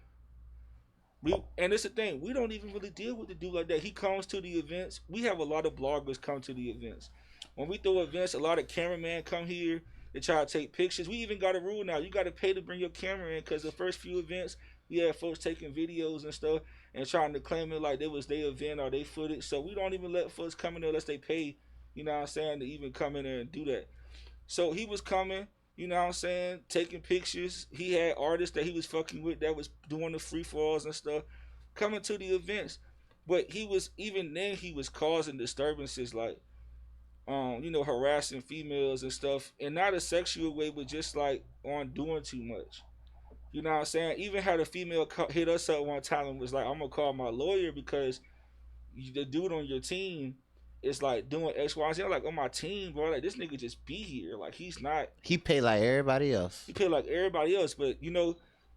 Speaker 3: And it's the thing, we don't even really deal with the dude like that. He comes to the events. We have a lot of bloggers come to the events. When we throw events, a lot of cameramen come here to try to take pictures. We even got a rule now. You got to pay to bring your camera in because the first few events, we had folks taking videos and stuff and trying to claim it like it was their event or their footage. So we don't even let folks come in there unless they pay, you know what I'm saying, to even come in there and do that. So he was coming. You know what I'm saying? Taking pictures. He had artists that he was fucking with that was doing the free falls and stuff, coming to the events. But he was, even then, he was causing disturbances like, harassing females and stuff. And not a sexual way, but just like on doing too much. You know what I'm saying? Even had a female hit us up one time and was like, I'm going to call my lawyer because the dude on your team is like doing X, Y, and Z. I'm like, on my team, bro, like this nigga just be here. Like he's not.
Speaker 5: He pay like everybody else.
Speaker 3: He pay like everybody else, but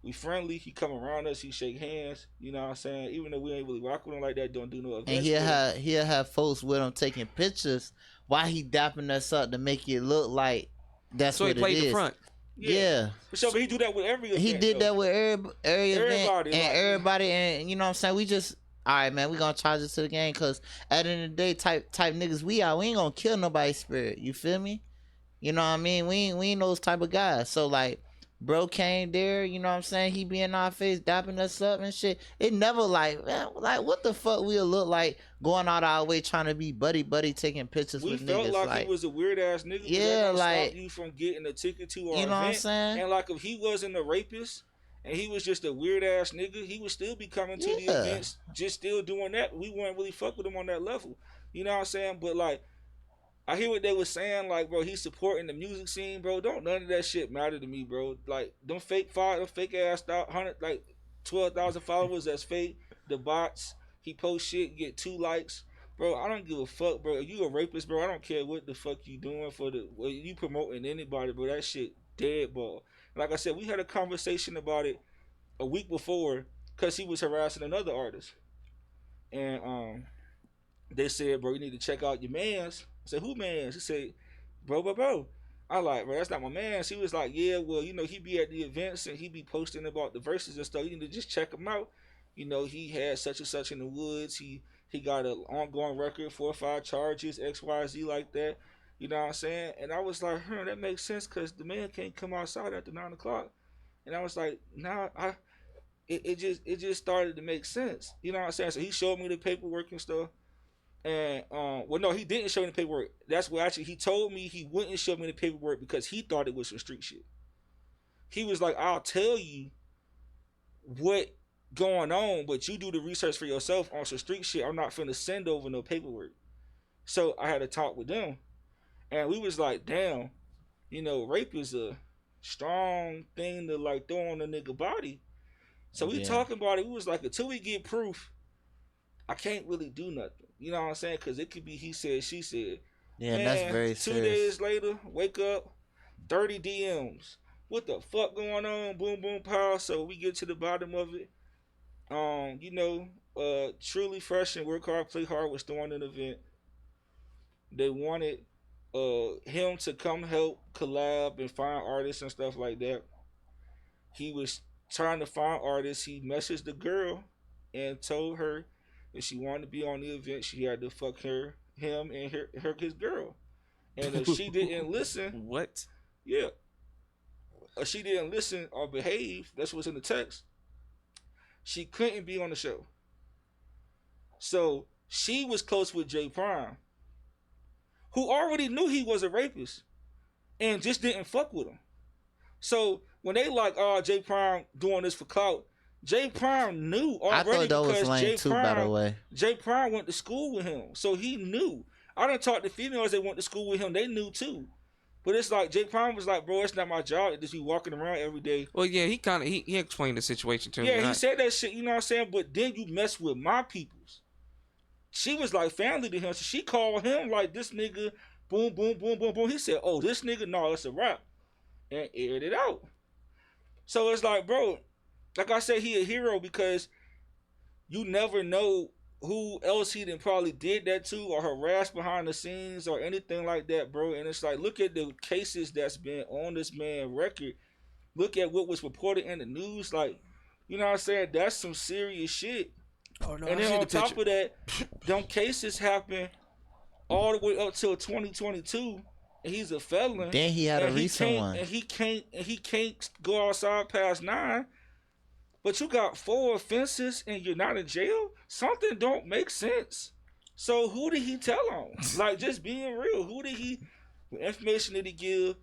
Speaker 3: we friendly. He come around us. He shake hands. You know what I'm saying? Even though we ain't really rock with him like that, don't do no events.
Speaker 5: And he'll have folks with him taking pictures while he dapping us up to make it look like that's
Speaker 1: so
Speaker 5: what
Speaker 1: he played
Speaker 5: it is.
Speaker 1: the front.
Speaker 3: Yeah. For sure, but he do that with every event.
Speaker 5: He did that with every event and
Speaker 3: like,
Speaker 5: everybody, and you know what I'm saying? We just. All right, man, we gonna charge it to the game because at the end of the day, type niggas we ain't gonna kill nobody's spirit. You feel me? You know what I mean? We ain't those type of guys. So like, bro came there, you know what I'm saying? He be in our face, dapping us up and shit. It never like, man, like what the fuck we'll look like going out our way trying to be buddy taking pictures with niggas.
Speaker 3: We felt like he was a weird ass nigga.
Speaker 5: Yeah, like
Speaker 3: stop you from getting a ticket to our
Speaker 5: you know
Speaker 3: event.
Speaker 5: What I'm saying?
Speaker 3: And like if he wasn't a rapist. And he was just a weird ass nigga. He would still be coming to the events, just still doing that. We wouldn't really fuck with him on that level. You know what I'm saying? But like, I hear what they was saying, like, bro, he's supporting the music scene, bro. Don't none of that shit matter to me, bro. Like, them fake ass 12,000 followers, that's fake. The bots, he post shit, get 2 likes. Bro, I don't give a fuck, bro. If you a rapist, bro, I don't care what the fuck you doing you promoting anybody, bro. That shit dead ball. Like I said, we had a conversation about it a week before because he was harassing another artist. And they said, bro, you need to check out your mans. I said, who mans? He said, bro. I like, bro, that's not my man. He was like, yeah, well, he be at the events and he be posting about the verses and stuff. You need to just check him out. He had such and such in the woods. He got an ongoing record, 4 or 5 charges, X, Y, Z like that. You know what I'm saying? And I was like, that makes sense because the man can't come outside after 9 o'clock. And I was like, it just started to make sense. You know what I'm saying? So he showed me the paperwork and stuff. And, no, he didn't show me the paperwork. That's what actually he told me he wouldn't show me the paperwork because he thought it was some street shit. He was like, I'll tell you what going on, but you do the research for yourself on some street shit. I'm not finna send over no paperwork. So I had a talk with them. And we was like, damn, rape is a strong thing to like throw on a nigga body. So we talking about it. We was like, until we get proof, I can't really do nothing. You know what I'm saying? Because it could be he said, she said.
Speaker 5: Yeah, man, that's very
Speaker 3: 2
Speaker 5: serious.
Speaker 3: days later, wake up, 30 DMs. What the fuck going on? Boom, boom, pow. So we get to the bottom of it. Truly Fresh and Work Hard, Play Hard was throwing an event. They wanted him to come help collab and find artists and stuff like that. He was trying to find artists, he messaged the girl and told her if she wanted to be on the event, she had to fuck him, and his girl. And if she didn't listen,
Speaker 1: What?
Speaker 3: yeah, if she didn't listen or behave, that's what's in the text, she couldn't be on the show. So she was close with Jay Prime, who already knew he was a rapist and just didn't fuck with him. So when they like, oh, Jay Prime doing this for clout, Jay Prime knew already.
Speaker 5: I thought that was
Speaker 3: because
Speaker 5: lame
Speaker 3: Jay
Speaker 5: too,
Speaker 3: Prime,
Speaker 5: by the way.
Speaker 3: Jay Prime went to school with him, so he knew. I done talked to females that went to school with him, they knew too. But it's like Jay Prime was like, bro, it's not my job to just be walking around every day.
Speaker 1: Well, yeah, he explained the situation to me.
Speaker 3: Yeah, he said that shit, you know what I'm saying? But then you mess with my peoples. She was like family to him, so she called him like, this nigga, boom, boom, boom, boom, boom. He said, oh, this nigga, no, that's a rap. And aired it out. So it's like, bro, like I said, he a hero because you never know who else he done probably did that to or harassed behind the scenes or anything like that, bro. And it's like, look at the cases that's been on this man's record. Look at what was reported in the news. Like, you know what I'm saying? That's some serious shit.
Speaker 1: Oh, no,
Speaker 3: and then on top of that, them cases happen all the way up till 2022. And he's a felon.
Speaker 5: Then he had a recent one.
Speaker 3: And he can't go outside past 9. But you got 4 offenses and you're not in jail? Something don't make sense. So who did he tell on? Like, just being real. What information did he give?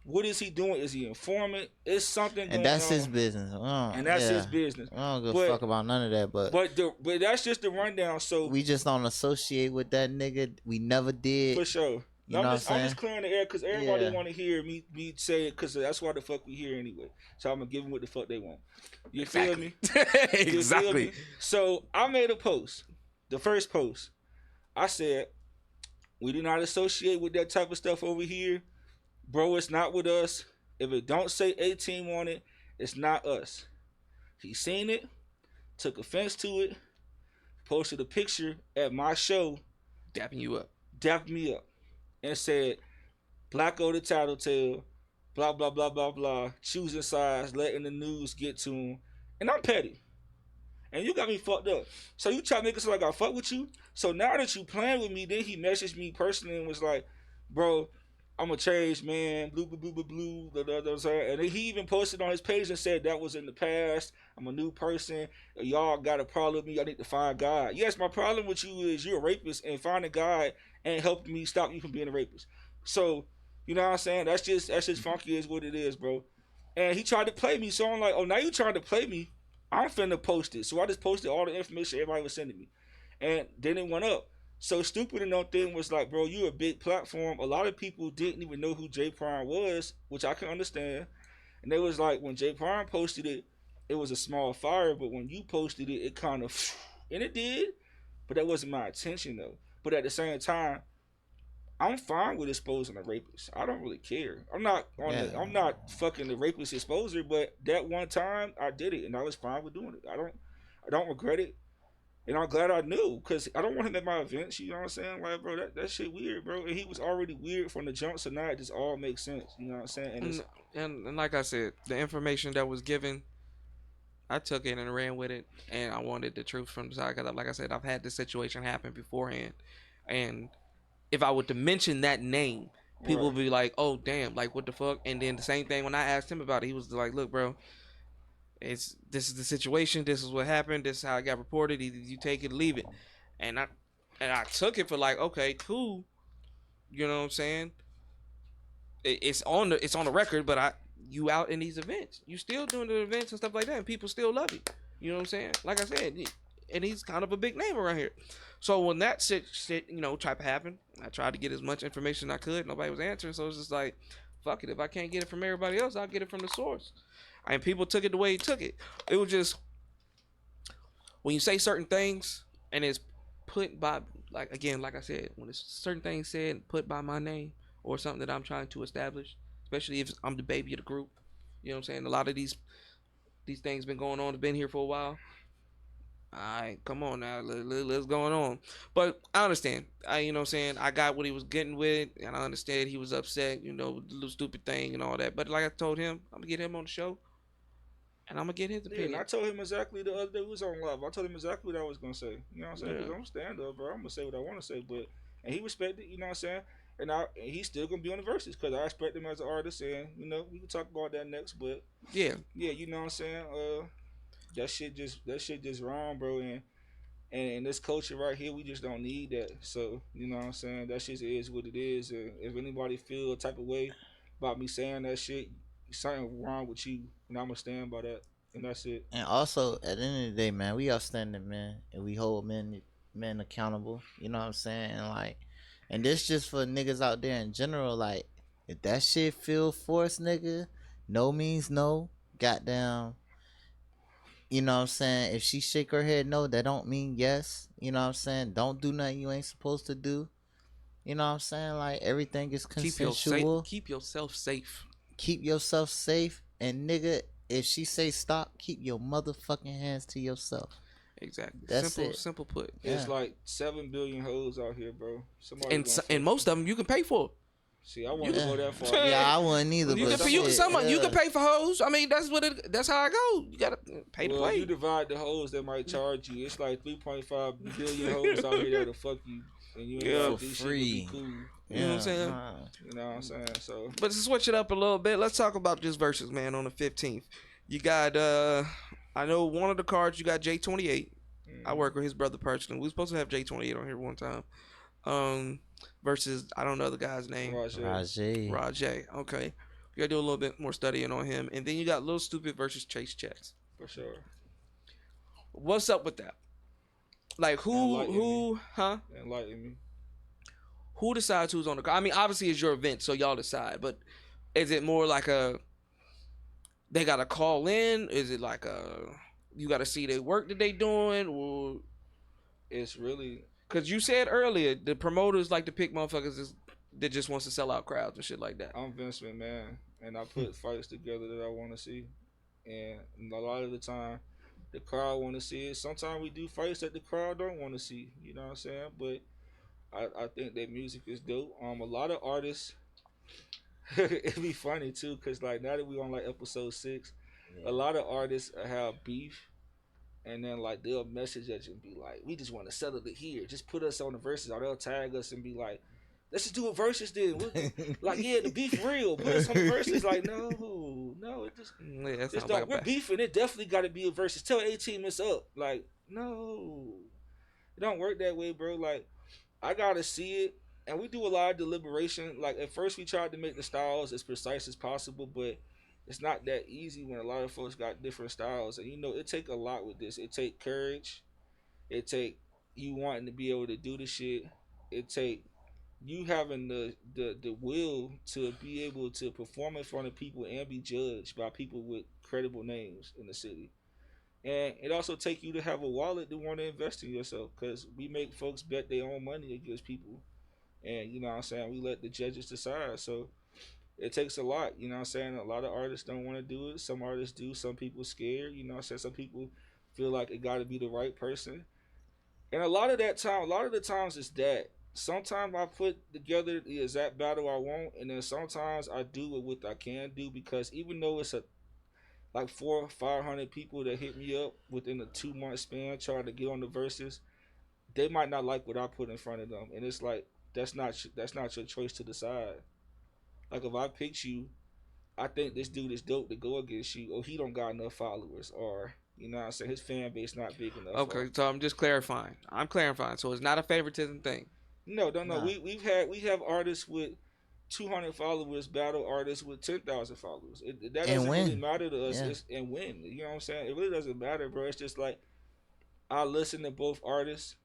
Speaker 3: What is he doing? Is he informant? It's something going on.
Speaker 5: And that's his business.
Speaker 3: And that's his business.
Speaker 5: I don't give a fuck about none of that.
Speaker 3: But that's just the rundown. So
Speaker 5: we just don't associate with that nigga. We never did.
Speaker 3: For sure. I'm just clearing the air because everybody want to hear me say it because that's why the fuck we here anyway. So I'm going to give them what the fuck they want. You feel me?
Speaker 1: Exactly.
Speaker 3: Feel me? So I made a post. The first post. I said, we do not associate with that type of stuff over here. Bro, it's not with us. If it don't say A-Team on it, it's not us. He seen it, took offense to it, posted a picture at my show.
Speaker 1: Dapping you up.
Speaker 3: Dapped me up. And said, Blacko the tattletale, blah, blah, blah, blah, blah, choosing sides, letting the news get to him. And I'm petty. And you got me fucked up. So you try to make it so like I fuck with you? So now that you playing with me, then he messaged me personally and was like, bro, I'm a changed man, blue, blue, blue, blue, blue, blah, blah, blah, blah. And then he even posted on his page and said that was in the past. I'm a new person. Y'all got a problem with me. I need to find God. Yes, my problem with you is you're a rapist, and finding God ain't helping me stop you from being a rapist. So, you know what I'm saying? That's just funky is what it is, bro. And he tried to play me. So I'm like, oh, now you trying to play me. I'm finna post it. So I just posted all the information everybody was sending me. And then it went up. So Stupid and No thing was like, bro, you a big platform. A lot of people didn't even know who Jay Prime was, which I can understand. And they was like, when Jay Prime posted it, it was a small fire. But when you posted it, it kind of, and it did. But that wasn't my intention, though. But at the same time, I'm fine with exposing a rapist. I don't really care. I'm not fucking the rapist exposer, but that one time I did it and I was fine with doing it. I don't regret it. And I'm glad I knew because I don't want him at my events, you know what I'm saying? Like, bro, that shit weird, bro. And he was already weird from the jump, so now it just all makes sense, you know what I'm saying?
Speaker 1: And like I said, the information that was given, I took it and ran with it, and I wanted the truth from the side because, like I said, I've had this situation happen beforehand, and if I were to mention that name, people would be like, "Oh, damn! Like, what the fuck?" And then the same thing when I asked him about it, he was like, "Look, bro, this is the situation. This is what happened. This is how it got reported. Either you take it, or leave it." And I took it for like, okay, cool. You know what I'm saying? It's on the record, but you out in these events. You still doing the events and stuff like that, and people still love you. You know what I'm saying? Like I said, and he's kind of a big name around here. So when that shit type of happened, I tried to get as much information as I could. Nobody was answering, so it's just like, fuck it. If I can't get it from everybody else, I'll get it from the source. And people took it the way he took it. It was just, when you say certain things and it's put by, like I said, when it's certain things said and put by my name or something that I'm trying to establish, especially if I'm the baby of the group, you know what I'm saying? A lot of these things been going on, been here for a while. All right, come on now, let's going on. But I understand. You know what I'm saying? I got what he was getting with, and I understand he was upset, the little stupid thing and all that. But like I told him, I'm going to get him on the show. and I'm gonna get his
Speaker 3: Yeah,
Speaker 1: opinion.
Speaker 3: and I told him exactly the other day we was on live. I told him exactly what I was gonna say. You know what I'm saying?
Speaker 1: Yeah.
Speaker 3: Because I'm stand up, bro. I'm gonna say what I want to say, and he respected. You know what I'm saying? And he's still gonna be on the verses because I respect him as an artist, and we can talk about that next. But
Speaker 1: Yeah,
Speaker 3: you know what I'm saying? That shit just wrong, bro. And in this culture right here, we just don't need that. So you know what I'm saying? That shit is what it is. And if anybody feel a type of way about me saying that shit, something wrong with you, and I'm gonna stand by that. And that's it.
Speaker 5: And also, at the end of the day, man, we outstanding men, and we hold men accountable. You know what I'm saying? And like, and this just for niggas out there in general. Like, if that shit feel forced, nigga, no means no. Goddamn. You know what I'm saying? If she shake her head no, that don't mean yes. You know what I'm saying? Don't do nothing you ain't supposed to do. You know what I'm saying? Like, everything is consensual.
Speaker 1: keep yourself safe.
Speaker 5: Keep yourself safe. And nigga, if she say stop, keep your motherfucking hands to yourself.
Speaker 1: Exactly.
Speaker 5: That's
Speaker 1: Simple put.
Speaker 3: It's
Speaker 5: Yeah.
Speaker 3: like 7 billion hoes out here, bro. Somebody
Speaker 1: And most of them you can pay for.
Speaker 3: see, I want to go that far.
Speaker 5: Yeah, I wouldn't either.
Speaker 1: You
Speaker 5: but
Speaker 1: can
Speaker 5: shit,
Speaker 1: you can pay for hoes. I mean, that's how I go. You gotta pay to
Speaker 3: Well,
Speaker 1: play.
Speaker 3: if you divide the hoes that might charge you, it's like 3.5 billion hoes out here that'll fuck you, and you ain't
Speaker 1: Yeah.
Speaker 3: got
Speaker 5: For
Speaker 3: this
Speaker 5: free.
Speaker 3: shit to be cool.
Speaker 1: You know what I'm saying?
Speaker 3: You know what I'm saying? So
Speaker 1: But to switch it up a little bit, let's talk about this versus, man, on the 15th. You got I know one of the cards you got J28. I work with his brother personally. We were supposed to have J28 on here one time. Versus I don't know the guy's name. Rajay. Okay. You gotta do a little bit more studying on him. And then you got Lil Stupid versus Chase Checks.
Speaker 3: for sure.
Speaker 1: What's up with that? Like
Speaker 3: Enlighten me.
Speaker 1: who decides who's on the card? I mean, obviously it's your event, so y'all decide, but is it more like they gotta call in? Is it like you gotta see their work that they doing? Or
Speaker 3: It's really
Speaker 1: because you said earlier the promoters like to pick motherfuckers that just wants to sell out crowds and shit like that.
Speaker 3: I'm Vince McMahon, and I put fights together that I want to see, and a lot of the time, the crowd want to see it. Sometimes we do fights that the crowd don't want to see. You know what I'm saying? But I think that music is dope. A lot of artists. It'd be funny too, cause like now that we on like episode 6, a lot of artists have beef. And then like they'll message us and be like, "We just want to settle it here. Just put us on the verses." Or they'll tag us and be like, "Let's just do a verses then." Like, yeah, the beef real. Put us on the verses. Like, no, it just don't.
Speaker 1: Like
Speaker 3: We're beefing. It definitely got to be a verses. Tell A-Team it's up. Like, no, it don't work that way, bro. Like, I gotta see it, and we do a lot of deliberation. Like at first, we tried to make the styles as precise as possible, but it's not that easy when a lot of folks got different styles. And it take a lot with this. It take courage. It take you wanting to be able to do the shit. It take you having the will to be able to perform in front of people and be judged by people with credible names in the city. And it also take you to have a wallet to want to invest in yourself, because we make folks bet their own money against people. And you know what I'm saying, we let the judges decide. So it takes a lot, you know what I'm saying? A lot of artists don't want to do it. Some artists do. Some people scared, you know what I'm saying? Some people feel like it got to be the right person. And a lot of the times it's that. Sometimes I put together the exact battle I want, and then sometimes I do what I can do, because even though it's like 400 or 500 people that hit me up within a 2-month span trying to get on the verses, they might not like what I put in front of them. And it's like, that's not your choice to decide. Like if I picked you, I think this dude is dope to go against you, or he don't got enough followers, or you know what I'm saying, his fan base not big enough.
Speaker 1: Okay, so I'm just clarifying. So it's not a favoritism thing.
Speaker 3: No. We have artists with 200 followers battle artists with 10,000 followers. That doesn't really matter to us. And win. You know what I'm saying? It really doesn't matter, bro. It's just like I listen to both artists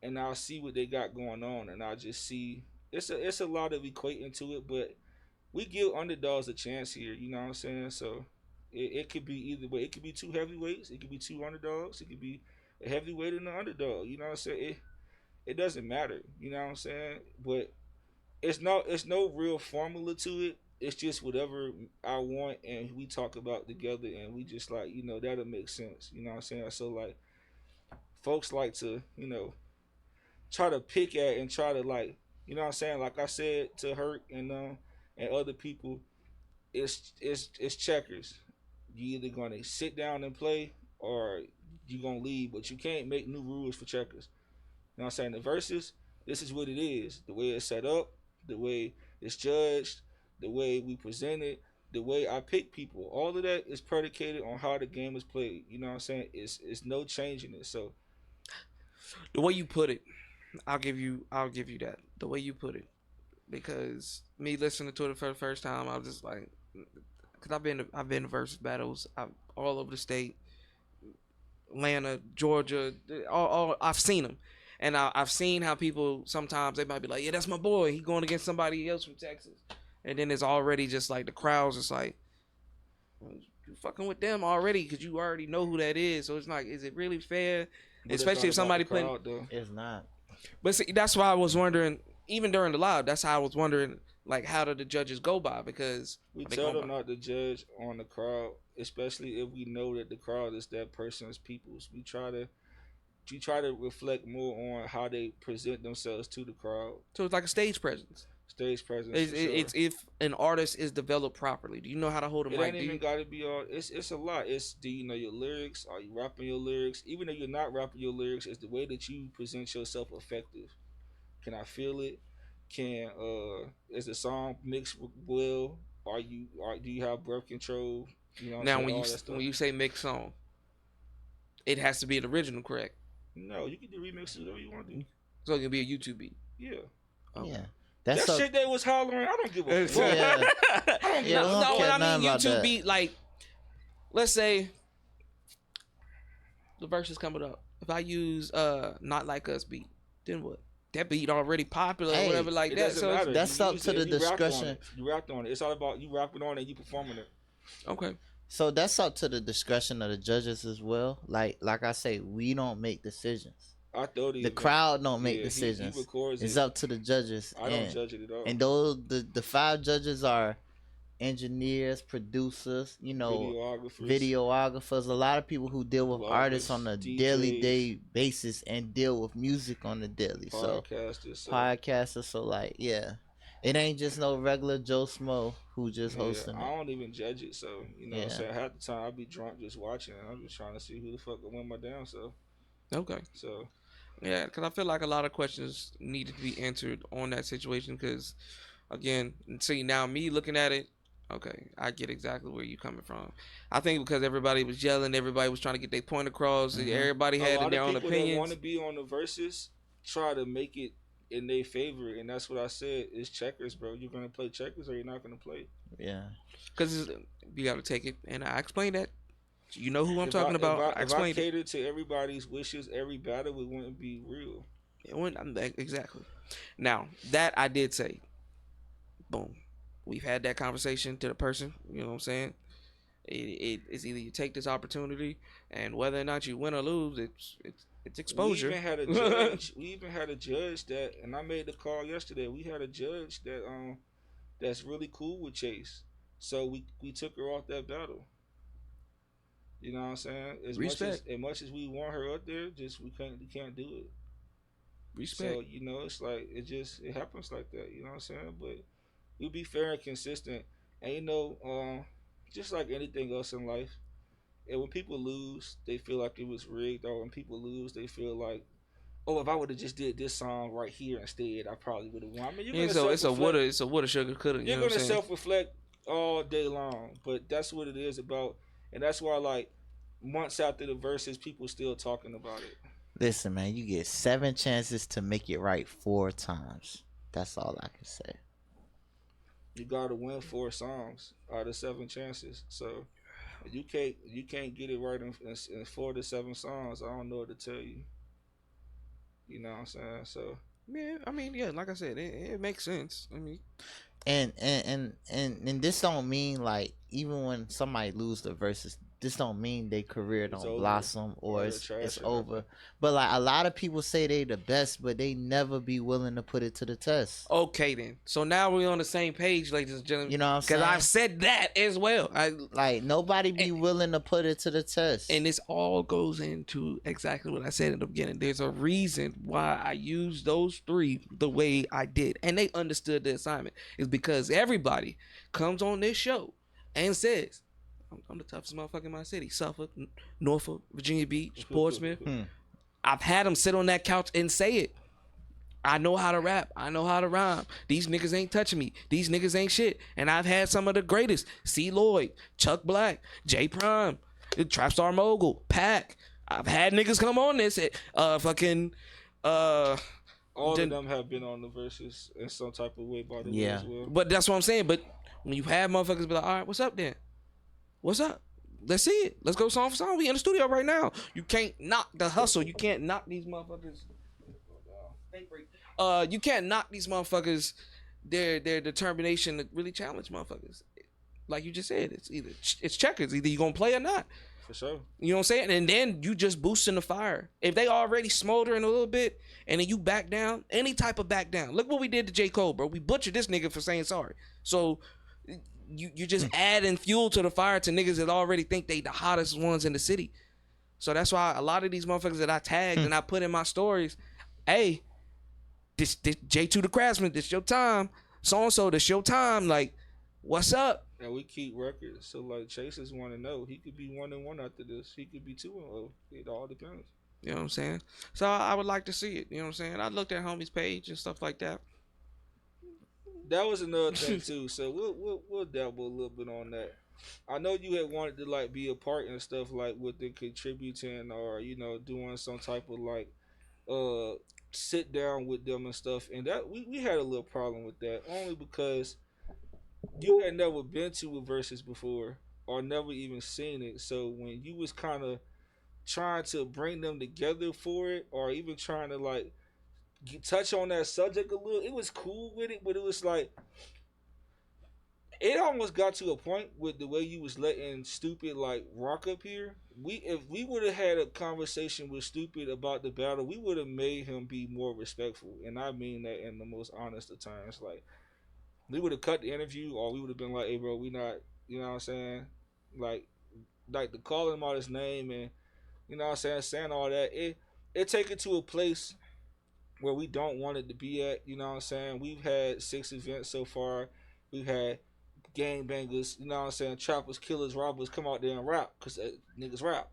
Speaker 3: and I'll see what they got going on, and I'll just see. It's a lot of equating to it, but we give underdogs a chance here, you know what I'm saying? So it could be either way. It could be 2 heavyweights. It could be 2 underdogs. It could be a heavyweight and an underdog. You know what I'm saying? It doesn't matter. You know what I'm saying? But it's no real formula to it. It's just whatever I want, and we talk about together, and we just like, that'll make sense. You know what I'm saying? So like, folks like to, try to pick at and try to like, you know what I'm saying? Like I said to Hurt and other people, it's checkers. You either gonna sit down and play or you gonna leave, but you can't make new rules for checkers. You know what I'm saying? The verses, this is what it is. The way it's set up, the way it's judged, the way we present it, the way I pick people. All of that is predicated on how the game is played. You know what I'm saying? It's no changing it. So
Speaker 1: The way you put it, I'll give you that. The way you put it. Because me listening to it for the first time, I was just like, because I've been to versus battles all over the state, Atlanta, Georgia, all I've seen them, and I've seen how people sometimes they might be like, yeah, that's my boy, he going against somebody else from Texas, and then it's already just like the crowds just like, well, you fucking with them already because you already know who that is, so it's like, is it really fair?
Speaker 3: but
Speaker 1: Especially if somebody playing.
Speaker 5: It's not.
Speaker 1: But see, that's why I was wondering, even during the live, that's how I was wondering, like, how do the judges go by? Because
Speaker 3: we tell them not to judge on the crowd, especially if we know that the crowd is that person's people's. We try to reflect more on how they present themselves to the crowd.
Speaker 1: So it's like a stage presence.
Speaker 3: Stage presence.
Speaker 1: It's if an artist is developed properly. Do you know how to hold a mic?
Speaker 3: It ain't even got to be all. It's a lot. It's, do you know your lyrics? Are you rapping your lyrics? Even if you're not rapping your lyrics, it's the way that you present yourself effective. Can I feel it? Is the song mixed well? Do you have breath control? You know.
Speaker 1: Now when you say mix song, it has to be an original, correct?
Speaker 3: No, you can do remixes whatever you want to do.
Speaker 1: So it can be a YouTube beat.
Speaker 3: Yeah.
Speaker 1: Okay.
Speaker 5: Yeah.
Speaker 3: That shit they was hollering, I don't give a fuck.
Speaker 5: Yeah.
Speaker 1: No, when I mean YouTube beat, like, let's say the verse is coming up. If I use Not Like Us beat, then what? That beat already popular or whatever like that. So
Speaker 3: matter.
Speaker 5: That's up to the discretion.
Speaker 3: You rapped on it. It's all about you rapping on it and you performing it.
Speaker 1: Okay.
Speaker 5: So that's up to the discretion of the judges as well. Like I say, we don't make decisions. The crowd don't make decisions. It's up to the judges.
Speaker 3: I don't judge it at all.
Speaker 5: And those the 5 judges are engineers, producers, videographers, a lot of people who deal with artists on a daily day basis and deal with music on the daily. Podcasters. So like, yeah. It ain't just no regular Joe Smo who just hosting it.
Speaker 3: I don't even judge it, so what I'm saying, half the time I be drunk just watching and I'm just trying to see who the fuck will win my damn self.
Speaker 1: Okay.
Speaker 3: So
Speaker 1: yeah, because I feel like a lot of questions needed to be answered on that situation. Because, again, see, now me looking at it, okay, I get exactly where you're coming from. I think because everybody was yelling, everybody was trying to get their point across, everybody had their own opinions. A lot of people that want to be on the verses try to make it in their favor, and that's what I said. It's checkers, bro. You're going to play checkers or you're not going to play.
Speaker 5: Yeah.
Speaker 1: Because you got to take it, and I explained that. You know who I'm talking about.
Speaker 3: If I catered to everybody's wishes, every battle, it wouldn't be real.
Speaker 1: It wouldn't, exactly. Now, that I did say, boom. We've had that conversation to the person, you know what I'm saying? It's either you take this opportunity, and whether or not you win or lose, it's exposure.
Speaker 3: We even had a judge that, and I made the call yesterday. We had a judge that that's really cool with Chase, so we took her off that battle. You know what I'm saying? As much as we want her up there, just we can't do it.
Speaker 1: Respect.
Speaker 3: So it's like it happens like that. You know what I'm saying? But you be fair and consistent, and just like anything else in life, and when people lose, they feel like it was rigged. Or when people lose, they feel like, oh, if I would have just did this song right here instead, I probably would have won. I mean, it's a woulda, shoulda, coulda.
Speaker 1: You're
Speaker 3: gonna self-reflect all day long, but that's what it is about. And that's why, like, months after the verses, people still talking about it.
Speaker 5: Listen, man, you get 7 chances to make it right 4 times. That's all I can say.
Speaker 3: You gotta win 4 songs out of 7 chances. So you can't get it right in 4 to 7 songs. I don't know what to tell you. You know what I'm saying? So
Speaker 1: yeah, I mean, yeah, like I said, it makes sense. I mean.
Speaker 5: And this don't mean like even when somebody lose the verses, this don't mean their career don't blossom or it's over. But like a lot of people say they the best, but they never be willing to put it to the test.
Speaker 1: Okay then. So now we're on the same page, ladies and gentlemen.
Speaker 5: You know what I'm saying?
Speaker 1: Because I've said that as well.
Speaker 5: Nobody be willing to put it to the test.
Speaker 1: And this all goes into exactly what I said in the beginning. There's a reason why I used those 3 the way I did. And they understood the assignment. It's because everybody comes on this show and says, I'm the toughest motherfucker in my city. Suffolk, Norfolk, Virginia Beach, Portsmouth. I've had them sit on that couch and say it. I know how to rap. I know how to rhyme. These niggas ain't touching me. These niggas ain't shit. And I've had some of the greatest. C. Lloyd, Chuck Black, J. Prime, Trapstar Mogul, Pac. I've had niggas come on this.
Speaker 3: All of them have been on the verses in some type of way, by the way, as well.
Speaker 1: But that's what I'm saying. But when you have motherfuckers be like, all right, what's up then? What's up? Let's see it. Let's go song for song. We in the studio right now. You can't knock the hustle. You can't knock these motherfuckers. You can't knock these motherfuckers their determination to really challenge motherfuckers. Like you just said, it's checkers. Either you gonna play or not.
Speaker 3: For sure.
Speaker 1: You know what I'm saying? And then you just boosting the fire. If they already smoldering a little bit and then you back down, any type of back down. Look what we did to J. Cole, bro. We butchered this nigga for saying sorry. So you just adding fuel to the fire to niggas that already think they the hottest ones in the city. So that's why a lot of these motherfuckers that I tagged and I put in my stories, hey, this J2 the Craftsman, this your time. So-and-so, this your time. Like, what's up?
Speaker 3: And we keep records. So, like, Chasers want to know. He could be 1-1 after this. He could be 2-0. It all depends.
Speaker 1: You know what I'm saying? So, I would like to see it. You know what I'm saying? I looked at homie's page and stuff like that.
Speaker 3: That was another thing, too. So, we'll dabble a little bit on that. I know you had wanted to, like, be a part and stuff, like, with the contributing or, you know, doing some type of, like, sit down with them and stuff. And that we had a little problem with that. Only because you had never been to a versus before or never even seen it. So when you was kind of trying to bring them together for it or even trying to like touch on that subject a little, it was cool with it, but it was like it almost got to a point with the way you was letting Stupid like rock up here. If we would have had a conversation with Stupid about the battle, we would have made him be more respectful, and I mean that in the most honest of terms. Like, we would have cut the interview, or we would have been like, "Hey, bro, we not," you know what I'm saying? Like the calling him out his name, and you know what I'm saying all that. It take it to a place where we don't want it to be at. You know what I'm saying? We've had 6 events so far. We've had gangbangers, you know what I'm saying, trappers, killers, robbers come out there and rap because niggas rap,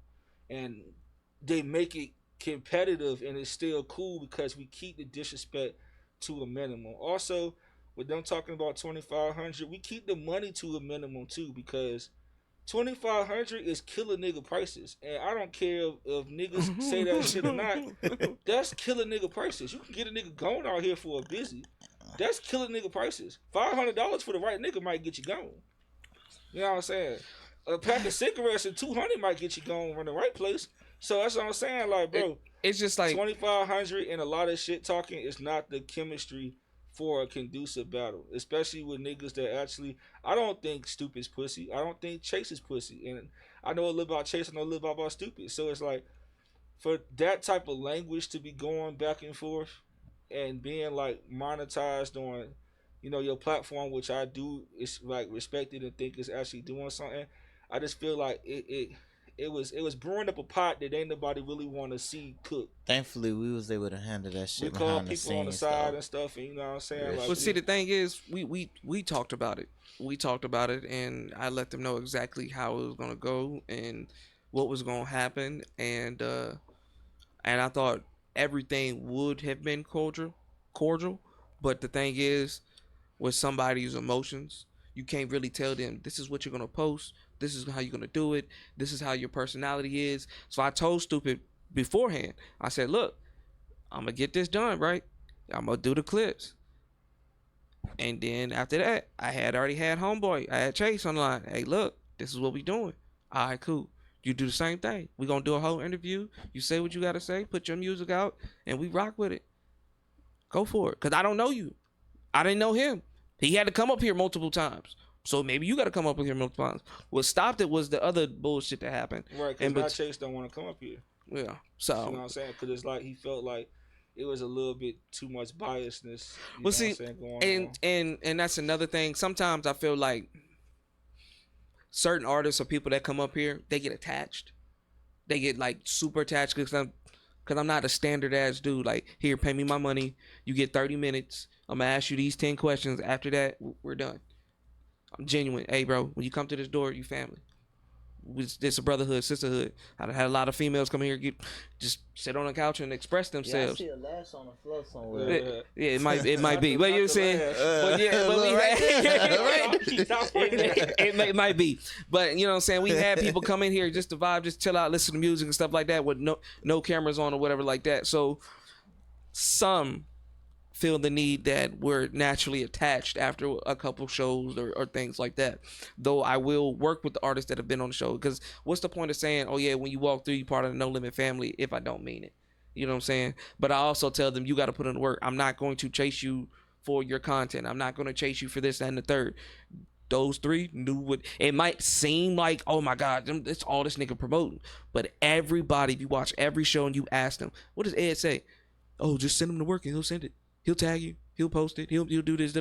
Speaker 3: and they make it competitive, and it's still cool because we keep the disrespect to a minimum. Also, with them talking about 2,500, we keep the money to a minimum too, because 2,500 is killer nigga prices, and I don't care if niggas say that shit or not. That's killer nigga prices. You can get a nigga going out here for a busy. That's killer nigga prices. $500 for the right nigga might get you gone. You know what I'm saying? A pack of cigarettes and $200 might get you going from the right place. So that's what I'm saying. Like, bro,
Speaker 1: it's just like
Speaker 3: 2,500 and a lot of shit talking is not the chemistry for a conducive battle, especially with niggas that actually. I don't think Stupid's pussy. I don't think Chase is pussy, and I know a little about Chase. I know a little about Stupid. So it's like for that type of language to be going back and forth and being like monetized on, you know, your platform, which I do is like respected and think is actually doing something. I just feel like it was brewing up a pot that ain't nobody really want to see cook.
Speaker 5: Thankfully, we was able to handle that shit.
Speaker 3: We call people on the side and stuff, and you know what I'm saying. Like,
Speaker 1: well, see, the thing is, we talked about it. We talked about it, and I let them know exactly how it was gonna go and what was gonna happen, and I thought everything would have been cordial, but the thing is, with somebody's emotions, you can't really tell them this is what you're gonna post, this is how you're gonna do it, this is how your personality is. So I told Stupid beforehand, I said, look, I'm gonna get this done, right? I'm gonna do the clips, and then after that, I had already had Homeboy, I had Chase on the line. Hey, look, this is what we doing. All right, cool. You do the same thing. We're going to do a whole interview. You say what you got to say. Put your music out. And we rock with it. Go for it. Because I don't know you. I didn't know him. He had to come up here multiple times. So maybe you got to come up here multiple times. What stopped it was the other bullshit that happened.
Speaker 3: Right, because my Chase don't want to come up here.
Speaker 1: Yeah. So.
Speaker 3: You know what I'm saying? Because it's like he felt like it was a little bit too much biasness.
Speaker 1: Well, see, and that's another thing. Sometimes I feel like certain artists or people that come up here, they get attached. They get like super attached because I'm not a standard ass dude. Like, here, pay me my money. You get 30 minutes. I'm gonna ask you these 10 questions. After that, we're done. I'm genuine. Hey, bro, when you come to this door, you family. It's a brotherhood, sisterhood. I had a lot of females come here, just sit on the couch and express themselves.
Speaker 5: Yeah, I see a lash on the floor somewhere.
Speaker 1: Yeah, it might be. But you know what I'm saying? But yeah, but it might be. But you know what I'm saying? We had people come in here just to vibe, just chill out, listen to music and stuff like that with no cameras on or whatever like that. So some feel the need that we're naturally attached after a couple shows or things like that. Though I will work with the artists that have been on the show, because what's the point of saying, oh yeah, when you walk through, you're part of the No Limit family, if I don't mean it. You know what I'm saying? But I also tell them, you got to put in the work. I'm not going to chase you for your content. I'm not going to chase you for this, that, and the third. Those three knew what it might seem like. Oh my God, it's all this nigga promoting. But everybody, if you watch every show and you ask them, what does Ed say? Oh, just send him to work and he'll send it. He'll tag you. He'll post it. He'll do this.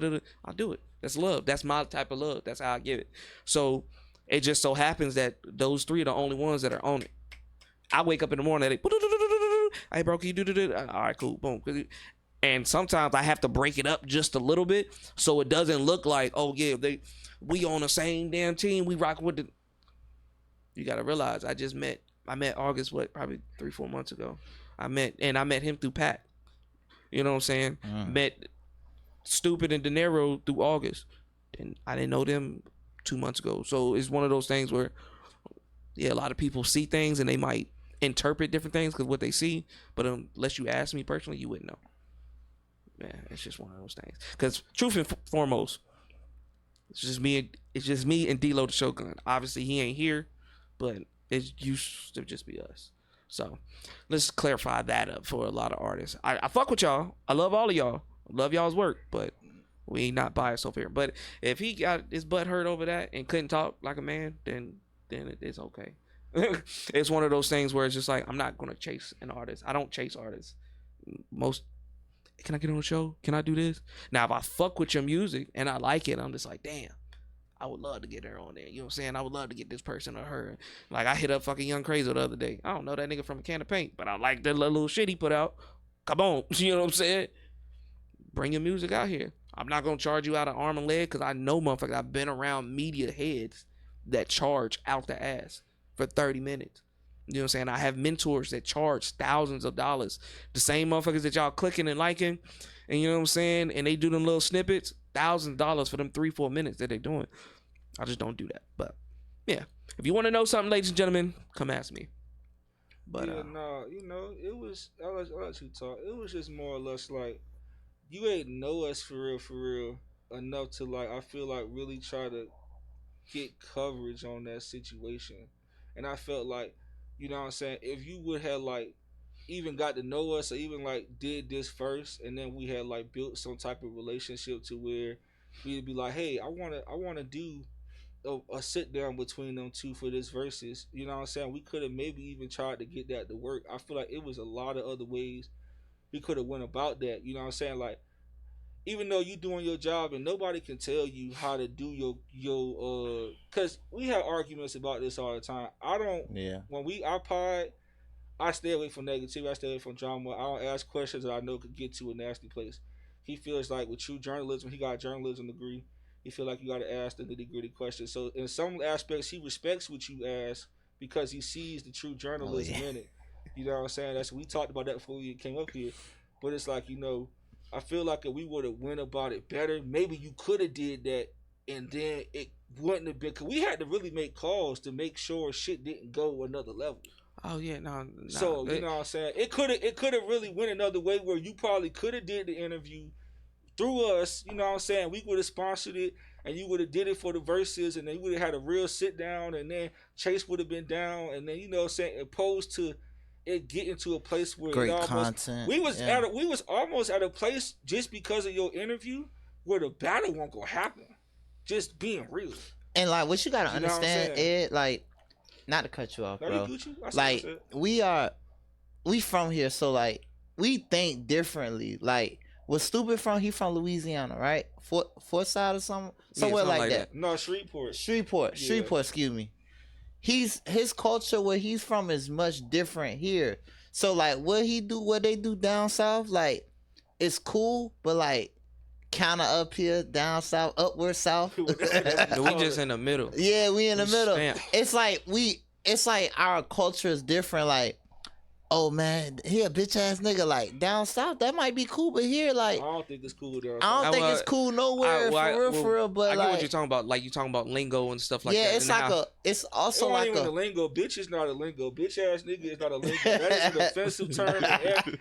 Speaker 1: I'll do it. That's love. That's my type of love. That's how I give it. So it just so happens that those three are the only ones that are on it. I wake up in the morning. Hey, bro, can you do that? All right, cool. Boom. And sometimes I have to break it up just a little bit so it doesn't look like, oh yeah, we on the same damn team. We rock with the. You gotta realize, I met August, probably 3-4 months ago. I met him through Pat. You know what I'm saying? Met Stupid and De Niro through August. And I didn't know them 2 months ago. So it's one of those things where, yeah, a lot of people see things and they might interpret different things because what they see. But unless you ask me personally, you wouldn't know. Man, it's just one of those things. Because truth and foremost, it's just me and D-Lo the Shogun. Obviously, he ain't here, but it used to just be us. So let's clarify that up for a lot of artists. I fuck with y'all. I love all of y'all. I love y'all's work, but we ain't not biased over here. But if he got his butt hurt over that and couldn't talk like a man, then it's okay. It's one of those things where it's just like, I'm not gonna chase an artist. I don't chase artists. Can I get on the show? Can I do this? Now if I fuck with your music and I like it, I'm just like, damn, I would love to get her on there. You know what I'm saying? I would love to get this person or her. Like, I hit up fucking Young Crazy the other day. I don't know that nigga from a can of paint, but I like the little shit he put out. Come on. You know what I'm saying? Bring your music out here. I'm not going to charge you out of arm and leg because I know, motherfucker, I've been around media heads that charge out the ass for 30 minutes. You know what I'm saying? I have mentors that charge thousands of dollars. The same motherfuckers that y'all clicking and liking, and you know what I'm saying? And they do them little snippets, $1,000 for them 3-4 minutes that they doing. I just don't do that. But yeah, if you want to know something, ladies and gentlemen, come ask me. But
Speaker 3: yeah, no, you know, it was I'll let you talk. It was just more or less like you ain't know us for real enough to, like, I feel like really try to get coverage on that situation. And I felt like, you know what I'm saying, if you would have like even got to know us or even like did this first and then we had like built some type of relationship to where we'd be like, hey, I wanna do a sit down between them two for this versus, you know what I'm saying, we could have maybe even tried to get that to work. I feel like it was a lot of other ways we could have went about that, you know what I'm saying? Like, even though you doing your job and nobody can tell you how to do your cause we have arguments about this all the time. When I pod, I stay away from negativity, I stay away from drama. I don't ask questions that I know could get to a nasty place. He feels like with true journalism, he got a journalism degree. He feel like you got to ask the nitty-gritty questions. So in some aspects, he respects what you ask because he sees the true journalism in it. You know what I'm saying? We talked about that before we came up here. But it's like, you know, I feel like if we would have went about it better, maybe you could have did that, and then it wouldn't have been. Cause we had to really make calls to make sure shit didn't go another level.
Speaker 1: Oh yeah, no.
Speaker 3: So you know what I'm saying? It could have really went another way where you probably could have did the interview through us. You know what I'm saying? We would have sponsored it, and you would have did it for the verses, and then you would have had a real sit down, and then Chase would have been down, and then, you know what I'm saying, opposed to it getting to a place where
Speaker 5: great content.
Speaker 3: We was almost at a place just because of your interview where the battle won't go happen. Just being real.
Speaker 5: And like, what you gotta understand, Ed, like, not to cut you off, bro. Like, we from here, so like we think differently. Like, was Stupid from? He from Louisiana, right? Forsyth or somewhere like that.
Speaker 3: No, Shreveport.
Speaker 5: Shreveport. Excuse me. His culture where he's from is much different here. So like what they do down south, like, it's cool, but like counter up here, down south, upward south.
Speaker 1: We just in the middle.
Speaker 5: Yeah, we in the middle.
Speaker 1: Stamp.
Speaker 5: It's like our culture is different. Like, oh man, he a bitch ass nigga. Like down south, that might be cool, but here, like,
Speaker 3: I don't think it's cool there.
Speaker 5: I don't think it's cool nowhere for real. But
Speaker 1: I get
Speaker 5: like,
Speaker 1: what you're talking about. Like you talking about lingo and stuff like that.
Speaker 5: yeah, it's
Speaker 1: and
Speaker 5: like
Speaker 1: how-
Speaker 5: it's also
Speaker 3: It
Speaker 5: like
Speaker 3: ain't even
Speaker 5: a
Speaker 3: a lingo. Bitch is not a lingo. Bitch ass nigga is not a lingo. That is an offensive term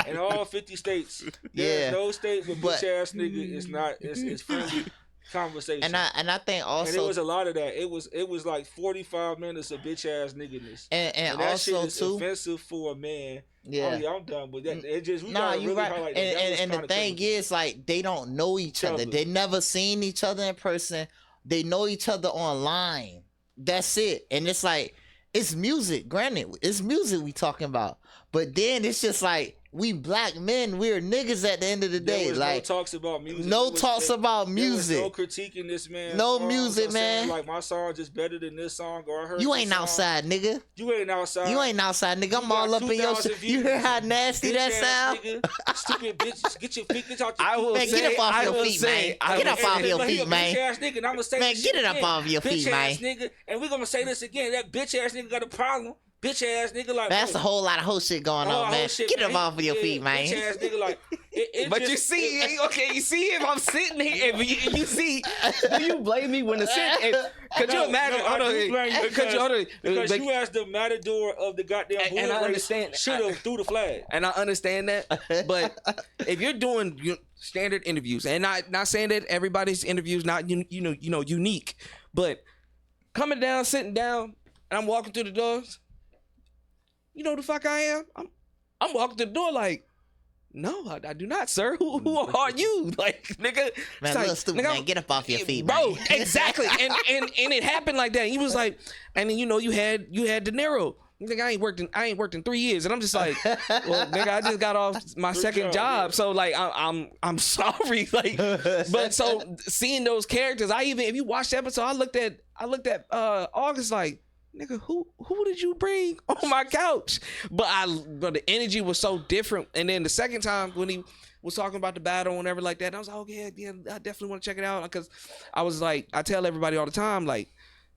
Speaker 3: in all 50 states. There's
Speaker 5: Yeah.
Speaker 3: no state where
Speaker 5: But-
Speaker 3: bitch ass nigga is not. It's friendly conversation.
Speaker 5: and I think
Speaker 3: And it
Speaker 5: also
Speaker 3: was a lot of that. It was like 45 minutes of bitch ass nigginess.
Speaker 5: and
Speaker 3: that
Speaker 5: also
Speaker 3: shit is
Speaker 5: too.
Speaker 3: offensive for a man.
Speaker 5: Yeah.
Speaker 3: Oh yeah, I'm done with that. It just we
Speaker 5: Nah,
Speaker 3: gotta
Speaker 5: you
Speaker 3: really
Speaker 5: right.
Speaker 3: highlight
Speaker 5: And
Speaker 3: that
Speaker 5: the thing is, like, they don't know each other. They never seen each other in person. They know each other online. That's it. And it's like, it's music. Granted, it's music we talking about. But then it's just like, we black men, we're niggas at the end of the day.
Speaker 3: There was
Speaker 5: Like,
Speaker 3: no talks about music.
Speaker 5: no
Speaker 3: There was-
Speaker 5: talks about
Speaker 3: there
Speaker 5: music.
Speaker 3: was no critiquing this man.
Speaker 5: No
Speaker 3: songs
Speaker 5: music,
Speaker 3: or saying,
Speaker 5: man.
Speaker 3: Like my song just better than this song, or I heard
Speaker 5: You
Speaker 3: this
Speaker 5: ain't
Speaker 3: song.
Speaker 5: outside, nigga.
Speaker 3: You ain't outside.
Speaker 5: You ain't outside, nigga. I'm
Speaker 3: You
Speaker 5: all
Speaker 3: got
Speaker 5: up in your
Speaker 3: 2,000
Speaker 5: shit. You hear how nasty
Speaker 3: Bitch
Speaker 5: that
Speaker 3: ass
Speaker 5: sound?
Speaker 3: Nigga, stupid bitch. Get your feet out your
Speaker 1: I will
Speaker 5: Man,
Speaker 1: say,
Speaker 5: get up off
Speaker 1: I
Speaker 5: your
Speaker 1: will
Speaker 5: feet,
Speaker 1: say,
Speaker 5: man.
Speaker 1: I
Speaker 5: Get
Speaker 1: will
Speaker 5: up
Speaker 1: say-
Speaker 5: off your
Speaker 3: But he a
Speaker 5: feet, man.
Speaker 3: Bitch ass nigga, and I'm gonna say
Speaker 5: Man,
Speaker 3: this
Speaker 5: get
Speaker 3: shit
Speaker 5: it up
Speaker 3: again.
Speaker 5: off your feet,
Speaker 3: Bitch ass
Speaker 5: man.
Speaker 3: nigga, and we gonna say this again. That bitch ass nigga got a problem. Bitch ass nigga, like
Speaker 5: That's a
Speaker 3: bro,
Speaker 5: whole lot of whole shit going
Speaker 3: all
Speaker 5: on, man.
Speaker 3: whole shit,
Speaker 5: Get
Speaker 3: man.
Speaker 5: up off of your
Speaker 3: Yeah,
Speaker 5: feet, man.
Speaker 3: Bitch ass nigga, like it
Speaker 1: But
Speaker 3: just,
Speaker 1: you see, okay, you see if I'm sitting here, if you see, do you blame me when the sit? Could you imagine? Hold on, could you hold on?
Speaker 3: because
Speaker 1: Like,
Speaker 3: you as the matador of the goddamn bull
Speaker 1: and I
Speaker 3: race
Speaker 1: understand-
Speaker 3: should have threw the flag.
Speaker 1: and I understand that, but if you're doing standard interviews, and not saying that everybody's interviews not unique, but coming down, sitting down, and I'm walking through the doors, you know who the fuck I am? I'm walking through the door like, no, I do not, sir. Who are you? Like, nigga.
Speaker 5: Man,
Speaker 1: it's like,
Speaker 5: little stupid,
Speaker 1: nigga,
Speaker 5: man. Get up off your feet,
Speaker 1: bro.
Speaker 5: man.
Speaker 1: Exactly. And it happened like that. He was like, and then you had De Niro. Nigga, I ain't worked in 3 years, and I'm just like, well, nigga, I just got off my second job, so like, I'm sorry, like, but so seeing those characters, if you watch the episode, I looked at August like, nigga, who did you bring on my couch? But the energy was so different, and then the second time when he was talking about the battle and whatever like that, I was like, oh yeah, I definitely want to check it out, because I was like, I tell everybody all the time, like,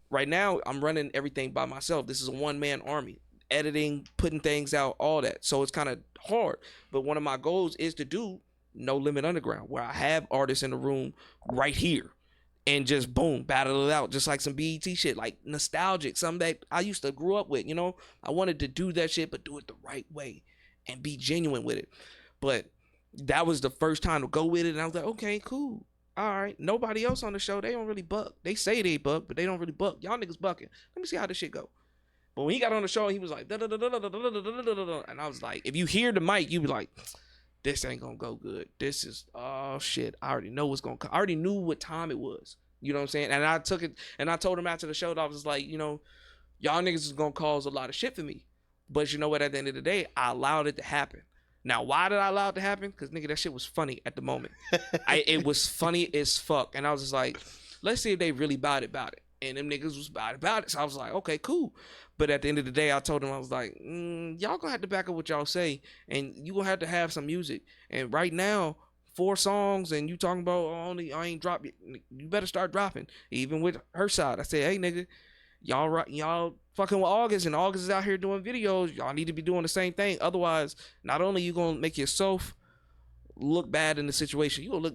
Speaker 1: right now, I'm running everything by myself. This is a one-man army. Editing, putting things out, all that. So it's kind of hard. But one of my goals is to do No Limit Underground, where I have artists in the room right here and just boom, battle it out, just like some BET shit, like nostalgic, something that I used to grow up with, you know? I wanted to do that shit, but do it the right way and be genuine with it. But that was the first time to go with it, and I was like, okay, cool. All right, nobody else on the show, they don't really buck. They say they buck, but they don't really buck. Y'all niggas bucking. Let me see how this shit go. But when he got on the show, he was like, and I was like, if you hear the mic, you be like, this ain't gonna go good. This is, oh shit, I already know what's gonna come. I already knew what time it was. You know what I'm saying? And I took it, and I told him after the show, I was like, you know, y'all niggas is gonna cause a lot of shit for me. But you know what, at the end of the day, I allowed it to happen. Now, why did I allow it to happen? Because, nigga, that shit was funny at the moment. It was funny as fuck. And I was just like, let's see if they really about it. And them niggas was about it. So I was like, okay, cool. But at the end of the day, I told them, I was like, y'all gonna have to back up what y'all say. And you gonna have to have some music. And right now, 4 songs, and you talking about, I ain't dropped yet. You better start dropping. Even with her side, I said, hey, nigga, y'all fucking with August, and August is out here doing videos. Y'all need to be doing the same thing. Otherwise, not only you gonna make yourself look bad in the situation, you gonna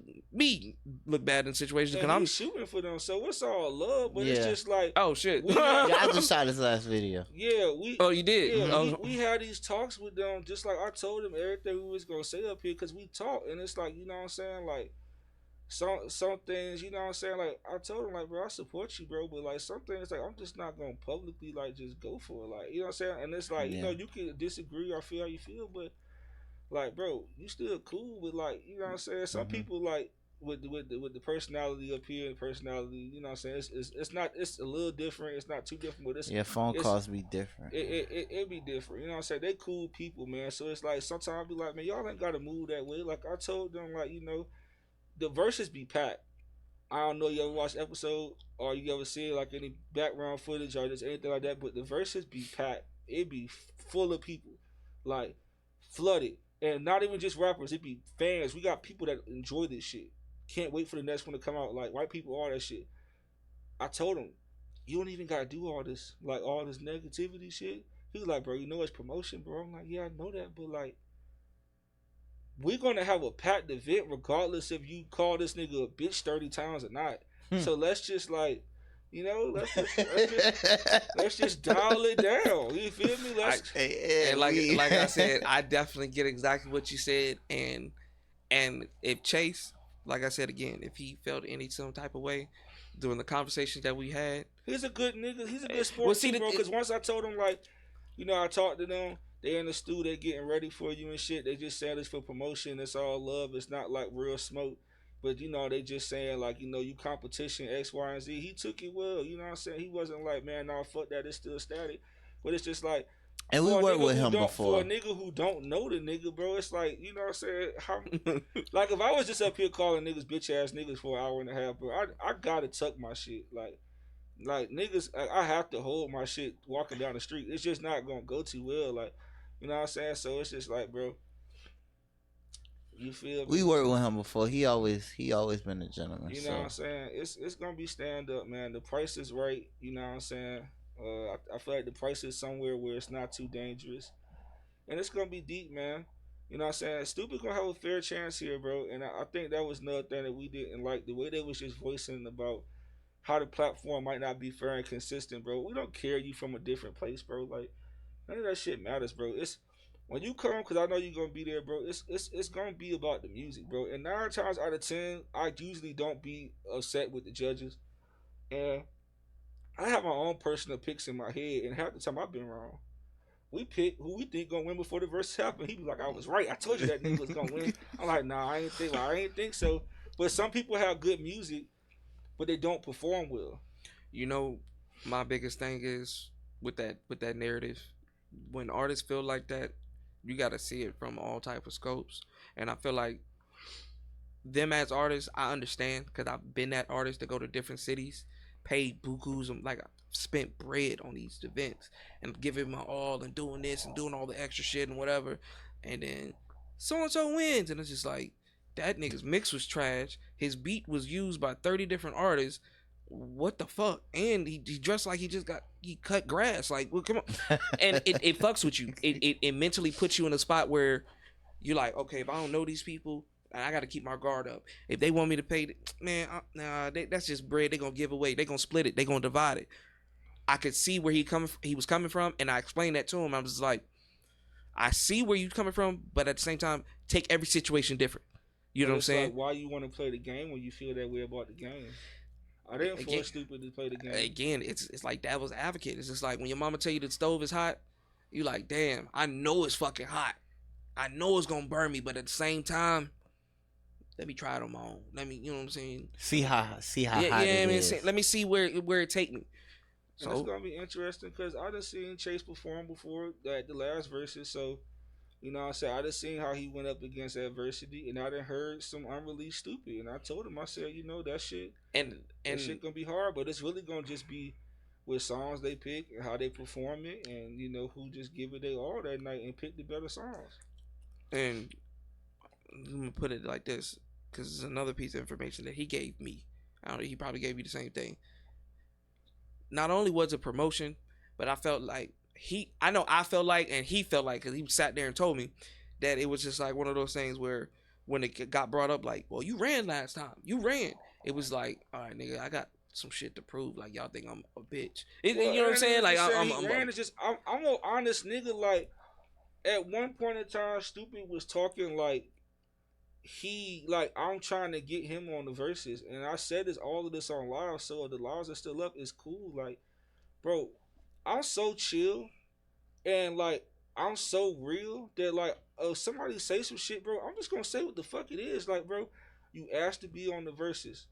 Speaker 1: look bad in the situation. Because
Speaker 3: And
Speaker 1: I'm
Speaker 3: he's shooting for them, so it's all love. But
Speaker 5: Yeah.
Speaker 3: it's just like,
Speaker 1: oh shit.
Speaker 3: We-
Speaker 5: Yeah, I just shot his last video.
Speaker 3: yeah, we.
Speaker 1: Oh, you did.
Speaker 3: Yeah,
Speaker 1: Oh.
Speaker 3: we had these talks with them, just like I told them everything we was gonna say up here, because we talked, and it's like, you know what I'm saying, like some things, you know what I'm saying, like I told them, like, bro, I support you, bro, but like some things, like I'm just not gonna publicly like just go for it, like, you know what I'm saying, and it's like, you know, you can disagree or feel how you feel, but like, bro, you still cool with, like, you know what I'm saying, some people like with the personality up here and personality, you know what I'm saying, it's not, it's a little different, it's not too different, but it's
Speaker 5: Phone calls be different.
Speaker 3: it be different, you know what I'm saying, they cool people, man, so it's like sometimes I be like, man, y'all ain't gotta move that way. Like I told them, like, you know, the verses be packed. I don't know, you ever watched episode or you ever see like any background footage or just anything like that, but the verses be packed. It be full of people, like flooded, and not even just rappers. It be fans. We got people that enjoy this shit. can't wait for the next one to come out. Like white people, all that shit. I told him, you don't even gotta do all this, like all this negativity shit. He was like, bro, you know it's promotion, bro. I'm like, yeah, I know that, but like, we're gonna have a packed event regardless if you call this nigga a bitch 30 times or not. So let's just like, you know, let's just dial it down. You feel me?
Speaker 1: And like I said, I definitely get exactly what you said, and if Chase, like I said again, if he felt any some type of way during the conversations that we had,
Speaker 3: he's a good nigga. He's a good sports bro. Because once I told him, like, you know, I talked to them. They in the studio, they getting ready for you and shit. They just saying it's for promotion. It's all love. It's not like real smoke. But, you know, they just saying, like, you know, you competition, X, Y, and Z. He took it well. You know what I'm saying? He wasn't like, man, nah, fuck that. It's still static. But it's just like,
Speaker 5: and we worked with him before.
Speaker 3: For a nigga who don't know the nigga, bro, it's like, you know what I'm saying? Like, if I was just up here calling niggas bitch-ass niggas for an hour and a half, bro, I gotta tuck my shit. Like niggas, I have to hold my shit walking down the street. It's just not gonna go too well. Like, you know what I'm saying? So it's just like, bro, you feel me?
Speaker 5: We worked with him before. He always been a gentleman.
Speaker 3: You know what I'm saying? It's gonna be stand up, man. The price is right. You know what I'm saying? I feel like the price is somewhere where it's not too dangerous, and it's gonna be deep, man. You know what I'm saying? Stupid gonna have a fair chance here, bro. And I think that was another thing that we didn't like, the way they was just voicing about how the platform might not be fair and consistent, bro. We don't care you from a different place, bro. Like, none of that shit matters, bro. It's when you come, because I know you're gonna be there, bro. It's gonna be about the music, bro. And 9 times out of 10, I usually don't be upset with the judges, and I have my own personal picks in my head, and half the time I've been wrong. We pick who we think gonna win before the verse happen. He be like, I was right. I told you that nigga was gonna win. I'm like, nah, I ain't think so. But some people have good music, but they don't perform well.
Speaker 1: You know, my biggest thing is with that narrative. When artists feel like that, you got to see it from all type of scopes. And I feel like them as artists, I understand, because I've been that artist to go to different cities, paid bukus, and like I spent bread on these events and giving my all and doing this and doing all the extra shit and whatever. And then so and so wins, and it's just like, that nigga's mix was trash. His beat was used by 30 different artists. What the fuck? And he dressed like he cut grass. Like, well, come on. And it fucks with you. It mentally puts you in a spot where you're like, okay, if I don't know these people, I got to keep my guard up. If they want me to pay, man, that's just bread. They gonna give away. They gonna split it. They gonna divide it. I could see where he was coming from, and I explained that to him. I was like, I see where you coming from, but at the same time, take every situation different. You know what I'm saying?
Speaker 3: Like, why you want to play the game when you feel that way about the game? I didn't feel stupid to play the game.
Speaker 1: Again, it's like devil's advocate. It's just like when your mama tell you the stove is hot, you like, damn, I know it's fucking hot. I know it's gonna burn me, but at the same time, let me try it on my own. Let me, you know what I'm saying?
Speaker 5: See how hot
Speaker 1: it is. Let me see where it take me.
Speaker 3: So it's gonna be interesting because I done seen Chase perform before at the last verses. So, you know what I'm saying? I just seen how he went up against adversity, and I done heard some unreleased stupid. And I told him, I said, you know, that shit gonna be hard, but it's really gonna just be with songs they pick and how they perform it, and you know who just give it their all that night and pick the better songs.
Speaker 1: And I'm gonna put it like this, because it's another piece of information that he gave me. I don't know, he probably gave you the same thing. Not only was it promotion, but I felt like I felt like, and he felt like, because he sat there and told me that it was just like one of those things where when it got brought up, like, well, you ran last time. You ran. It was like, all right, nigga, I got some shit to prove. Like, y'all think I'm a bitch. You know what I'm saying? Like, I'm
Speaker 3: an honest nigga. Like, at one point in time, Stupid was talking like I'm trying to get him on the verses, and I said all of this on live, so if the lives are still up, it's cool. Like, bro, I'm so chill, and like I'm so real that like if somebody say some shit, bro, I'm just gonna say what the fuck it is. Like, bro, you asked to be on the verses,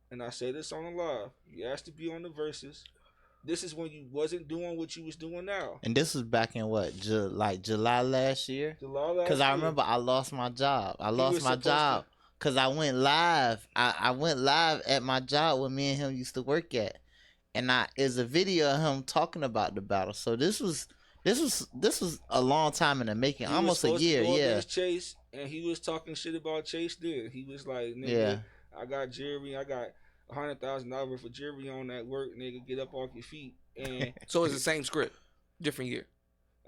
Speaker 3: and I say this on the live. You asked to be on the verses. This is when you wasn't doing what you was doing now.
Speaker 5: And this was back in what, July last year? Because I remember I lost my job. I lost my job because I went live. I went live at my job where me and him used to work at, and there's a video of him talking about the battle. So this was a long time in the making, almost a year. Yeah.
Speaker 3: Chase, and he was talking shit about Chase. Did he was like, nigga,
Speaker 5: Yeah.
Speaker 3: I got jewelry, I got $100,000 worth of jewelry on that work, nigga. Get up off your feet. And
Speaker 1: So it's the same script, different year.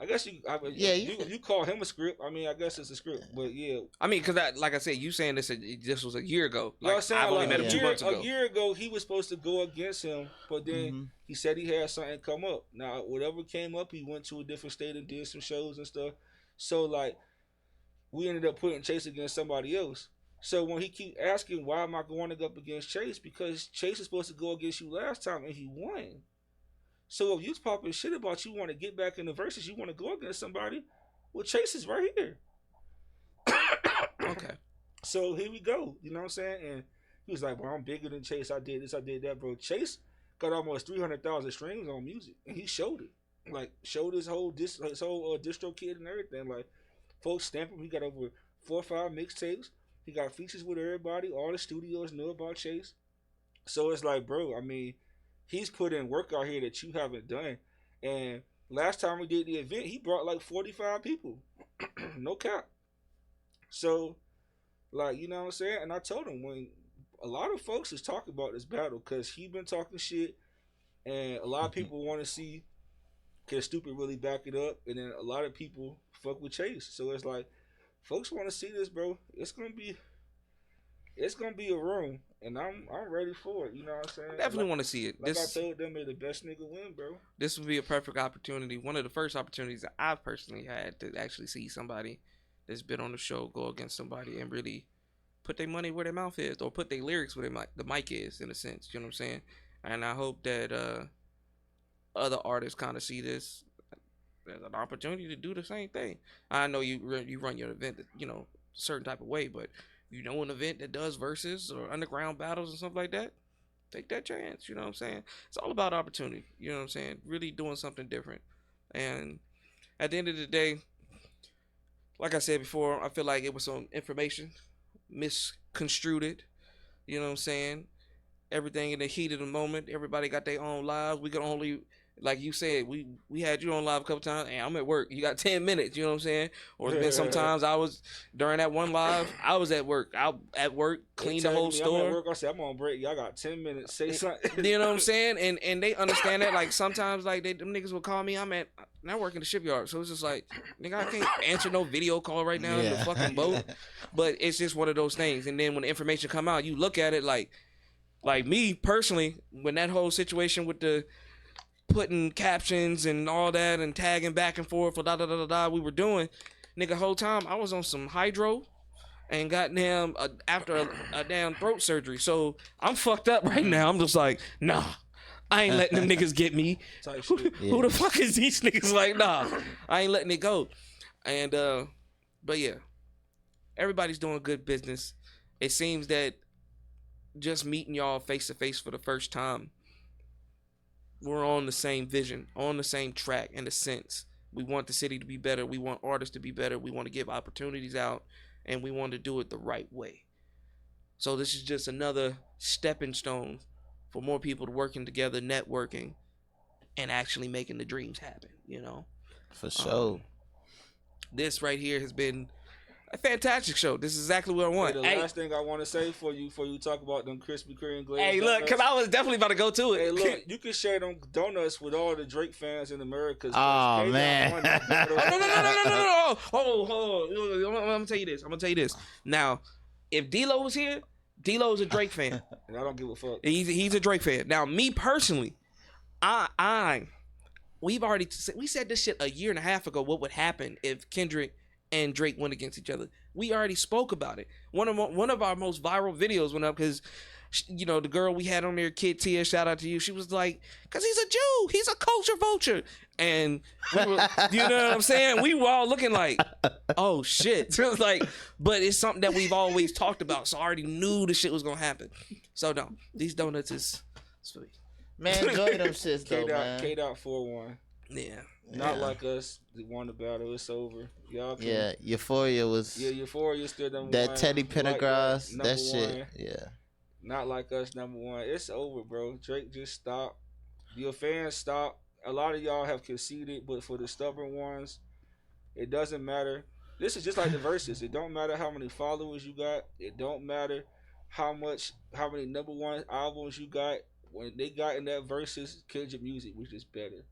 Speaker 3: I guess you call him a script. I mean, I guess it's a script, but yeah.
Speaker 1: I mean, because like I said, you saying this was a year ago.
Speaker 3: Like,
Speaker 1: Like, I've only met him 2 months ago.
Speaker 3: A year ago, he was supposed to go against him, but then he said he had something come up. Now, whatever came up, he went to a different state and did some shows and stuff. So, like, we ended up putting Chase against somebody else. So when he keep asking, why am I going up against Chase? Because Chase is supposed to go against you last time, and he won. So if you popping shit about you want to get back in the verses, you want to go against somebody, well, Chase is right here.
Speaker 1: Okay.
Speaker 3: So here we go. You know what I'm saying? And he was like, well, I'm bigger than Chase. I did this, I did that, bro. Chase got almost 300,000 streams on music, and he showed it. Like, showed his whole distro kit and everything. Like, folks stamp him. He got over 4 or 5 mixtapes. He got features with everybody. All the studios know about Chase. So it's like, bro, I mean, he's put in work out here that you haven't done. And last time we did the event, he brought like 45 people. No cap. So, like, you know what I'm saying? And I told him, when a lot of folks is talking about this battle, because he been talking shit, and a lot of people want to see, can Stupid really back it up? And then a lot of people fuck with Chase. So it's like, folks want to see this, bro. It's gonna be a room, and I'm ready for it. You know what I'm saying?
Speaker 1: I definitely want to see it.
Speaker 3: Like I told them, may the best nigga win, bro.
Speaker 1: This would be a perfect opportunity. One of the first opportunities that I've personally had to actually see somebody that's been on the show go against somebody and really put their money where their mouth is, or put their lyrics where the mic is, in a sense. You know what I'm saying? And I hope that other artists kind of see this as an opportunity to do the same thing. I know you run your event, you know, a certain type of way, but you know, an event that does verses or underground battles and stuff like that, take that chance. You know what I'm saying? It's all about opportunity. You know what I'm saying? Really doing something different. And at the end of the day, like I said before, I feel like it was some information misconstrued it. You know what I'm saying? Everything in the heat of the moment. Everybody got their own lives. We could only, like you said, we had you on live a couple times. Hey, I'm at work. You got 10 minutes. You know what I'm saying? Or it's been sometimes I was, during that one live, I was at work. Cleaned the whole store.
Speaker 3: I'm at work. I said, I'm on break. Y'all got 10 minutes. Say something.
Speaker 1: You know what I'm saying? And they understand that. Like, sometimes, like, them niggas will call me. I'm working in the shipyard. So it's just like, nigga, I can't answer no video call right now in the fucking boat. But it's just one of those things. And then when the information come out, you look at it like me personally, when that whole situation with the putting captions and all that and tagging back and forth for we were doing, nigga, whole time I was on some hydro and goddamn after a damn throat surgery. So I'm fucked up right now. I'm just like, nah, I ain't letting them niggas get me. Who the fuck is these niggas? Like, nah, I ain't letting it go. And but yeah, everybody's doing good business. It seems that just meeting y'all face to face for the first time, we're on the same vision, on the same track in a sense. We want the city to be better. We want artists to be better. We want to give opportunities out, and we want to do it the right way. So this is just another stepping stone for more people to working together, networking, and actually making the dreams happen, you know?
Speaker 5: For sure.
Speaker 1: This right here has been a fantastic show. This is exactly what I want.
Speaker 3: Hey, the last thing I want to say for you talk about them Krispy Kreme glazed
Speaker 1: Hey, look, because I was definitely about to go to it.
Speaker 3: Hey, look, you can share them donuts with all the Drake fans in America.
Speaker 5: Oh, man.
Speaker 1: No. Hold on. I'm going to tell you this. Now, if D-Lo was here, D-Lo's a Drake fan.
Speaker 3: And I don't give a fuck.
Speaker 1: He's a Drake fan. Now, me personally, we said this shit a year and a half ago, what would happen if Kendrick and Drake went against each other. We already spoke about it. One of our most viral videos went up because, you know, the girl we had on there, Kid Tia, shout out to you. She was like, because he's a Jew. He's a culture vulture. And we were, you know what I'm saying? We were all looking like, oh, shit. So it's like, but it's something that we've always talked about. So I already knew the shit was going to happen. So no, these donuts is sweet.
Speaker 5: Man, enjoy them shits, though, man.
Speaker 3: K.4-1.
Speaker 1: Yeah.
Speaker 3: Not like us. They won the battle. It's over. Y'all can,
Speaker 5: yeah, Euphoria was.
Speaker 3: Yeah, Euphoria still number
Speaker 5: that
Speaker 3: one.
Speaker 5: Teddy Pendergrass,
Speaker 3: like
Speaker 5: that shit.
Speaker 3: One.
Speaker 5: Yeah.
Speaker 3: Not like us, number one. It's over, bro. Drake just stopped. Your fans stopped. A lot of y'all have conceded, but for the stubborn ones, it doesn't matter. This is just like the verses. It don't matter how many followers you got. It don't matter how many number one albums you got. When they got in that verses, Kendrick music was just better.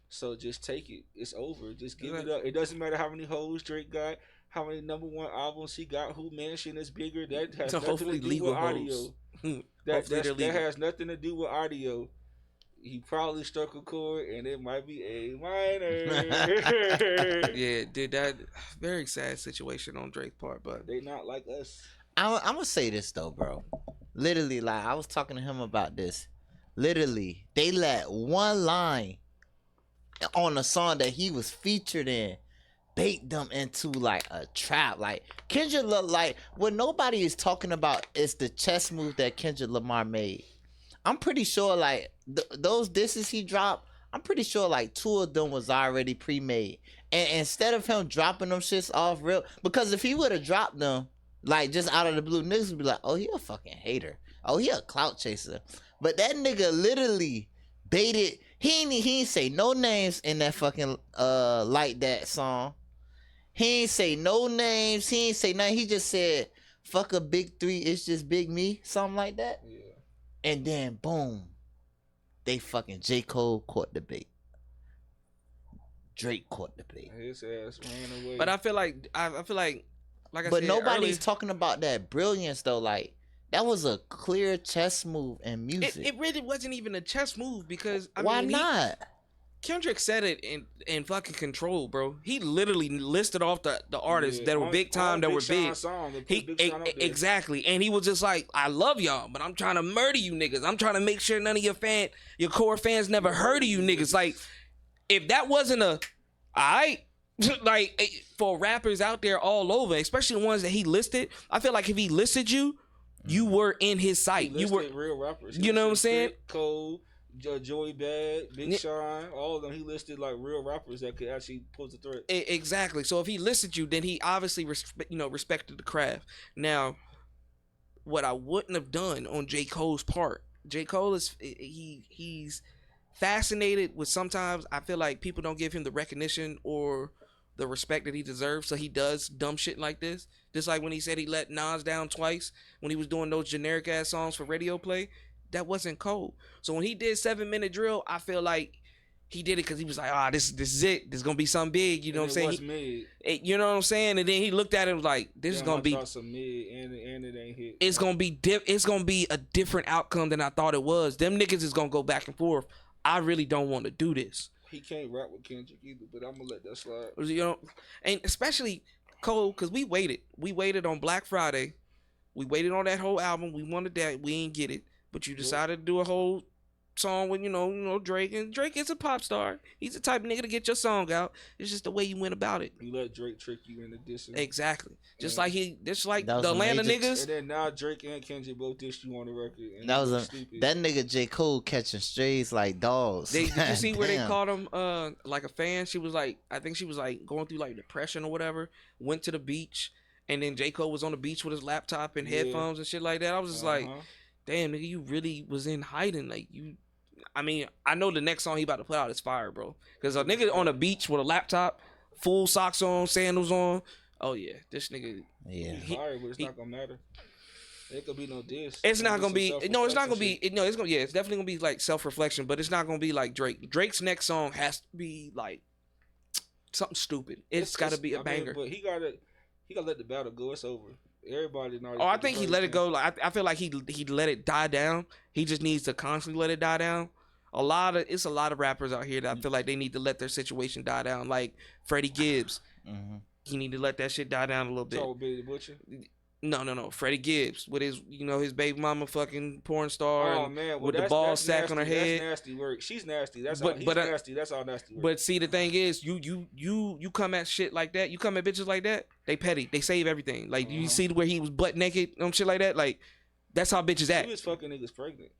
Speaker 3: So just take it. It's over. Just give it up. It doesn't matter how many hoes Drake got, how many number one albums he got, who mansion is bigger. That has nothing to do with audio. That has nothing to do with audio. He probably struck a chord, and it might be A minor.
Speaker 1: Yeah, dude, that very sad situation on Drake's part, but
Speaker 3: they not like us.
Speaker 5: I'm gonna say this though, bro. Literally, like I was talking to him about this. Literally, they let one line on a song that he was featured in bait them into like a trap. Like Kendrick look like what nobody is talking about is the chess move that Kendrick Lamar made. I'm pretty sure like those disses he dropped, I'm pretty sure like 2 of them was already pre-made. And instead of him dropping them shits off real, because if he would have dropped them like just out of the blue, niggas would be like, oh, he a fucking hater. Oh, he a clout chaser. But that nigga literally baited. He ain't say no names in that fucking Like That song. He ain't say no names. He ain't say nothing. He just said, fuck a big 3, it's just big me. Something like that.
Speaker 3: Yeah.
Speaker 5: And then boom, they fucking J. Cole caught the bait. Drake caught the bait.
Speaker 3: His ass ran away.
Speaker 1: But I feel like like I
Speaker 5: but
Speaker 1: said
Speaker 5: nobody's
Speaker 1: earlier,
Speaker 5: talking about that brilliance though. Like that was a clear chess move in music.
Speaker 1: it really wasn't even a chess move because
Speaker 5: Why not?
Speaker 1: Kendrick said it in fucking Control, bro. He literally listed off the artists that were big time, that were big. Exactly, and he was just like, "I love y'all, but I'm trying to murder you niggas. I'm trying to make sure none of your core fans never heard of you niggas." Like, if that wasn't alright, like for rappers out there all over, especially the ones that he listed, I feel like if he listed you, you were in his sight. You were
Speaker 3: real rappers.
Speaker 1: You know what I'm saying?
Speaker 3: Cole, Joey Bad, Big Sean, all of them. He listed like real rappers that could actually pull the threat.
Speaker 1: Exactly. So if he listed you, then he obviously respected the craft. Now, what I wouldn't have done on J. Cole's part, J. Cole is he's fascinated with, sometimes I feel like people don't give him the recognition or the respect that he deserves, so he does dumb shit like this. Just like when he said he let Nas down twice when he was doing those generic ass songs for radio play. That wasn't Cole. So when he did 7 Minute Drill, I feel like he did it because he was like, this is it. This is gonna be something big. You know what I'm saying? You know what I'm saying? And then he looked at it and was like, this is gonna be
Speaker 3: some mid and it ain't hit.
Speaker 1: It's gonna be it's gonna be a different outcome than I thought it was. Them niggas is gonna go back and forth. I really don't want to do this.
Speaker 3: He can't rap with Kendrick either, but I'm gonna let that slide.
Speaker 1: You know, and especially Cole, because we waited on Black Friday. We waited on that whole album. We wanted that. We ain't get it. But you decided to do a whole song with, you know, Drake. And Drake is a pop star. He's the type of nigga to get your song out. It's just the way you went about it.
Speaker 3: You let Drake trick you into dissing.
Speaker 1: Exactly. Just like the Atlanta niggas.
Speaker 3: And then now Drake and Kendrick both dissed you on the record. And
Speaker 5: that nigga J. Cole catching strays like dogs.
Speaker 1: Did you see where they called him like a fan? She was like, I think she was like going through like depression or whatever. Went to the beach. And then J. Cole was on the beach with his laptop and headphones and shit like that. I was just like, damn, nigga, you really was in hiding. Like, I mean, I know the next song he about to put out is fire, bro. Because a nigga on the beach with a laptop, full socks on, sandals on. Oh, yeah, this nigga.
Speaker 3: Yeah. He's fire, but it's not going to matter. There could be no diss.
Speaker 1: It's not going to be. No, it's not going to be. No, it's going to. Yeah, it's definitely going to be like self-reflection, but it's not going to be like Drake. Drake's next song has to be like something stupid. It's got to be a banger.
Speaker 3: But he got to let the battle go. It's over. Everybody knows.
Speaker 1: I think he let it go. Like I feel like he let it die down. He just needs to constantly let it die down. It's a lot of rappers out here that I feel like they need to let their situation die down. Like Freddie Gibbs, he need to let that shit die down a little bit.
Speaker 3: Talk Billy the Butcher.
Speaker 1: No. Freddie Gibbs with his baby mama fucking porn star.
Speaker 3: Oh man,
Speaker 1: with the ball sack on her head.
Speaker 3: That's nasty work. She's nasty. That's all. He's nasty. That's all nasty work.
Speaker 1: But see, the thing is, you come at shit like that. You come at bitches like that. They petty. They save everything. Like you see where he was butt naked on shit like that. Like that's how bitches act.
Speaker 3: He was fucking niggas pregnant.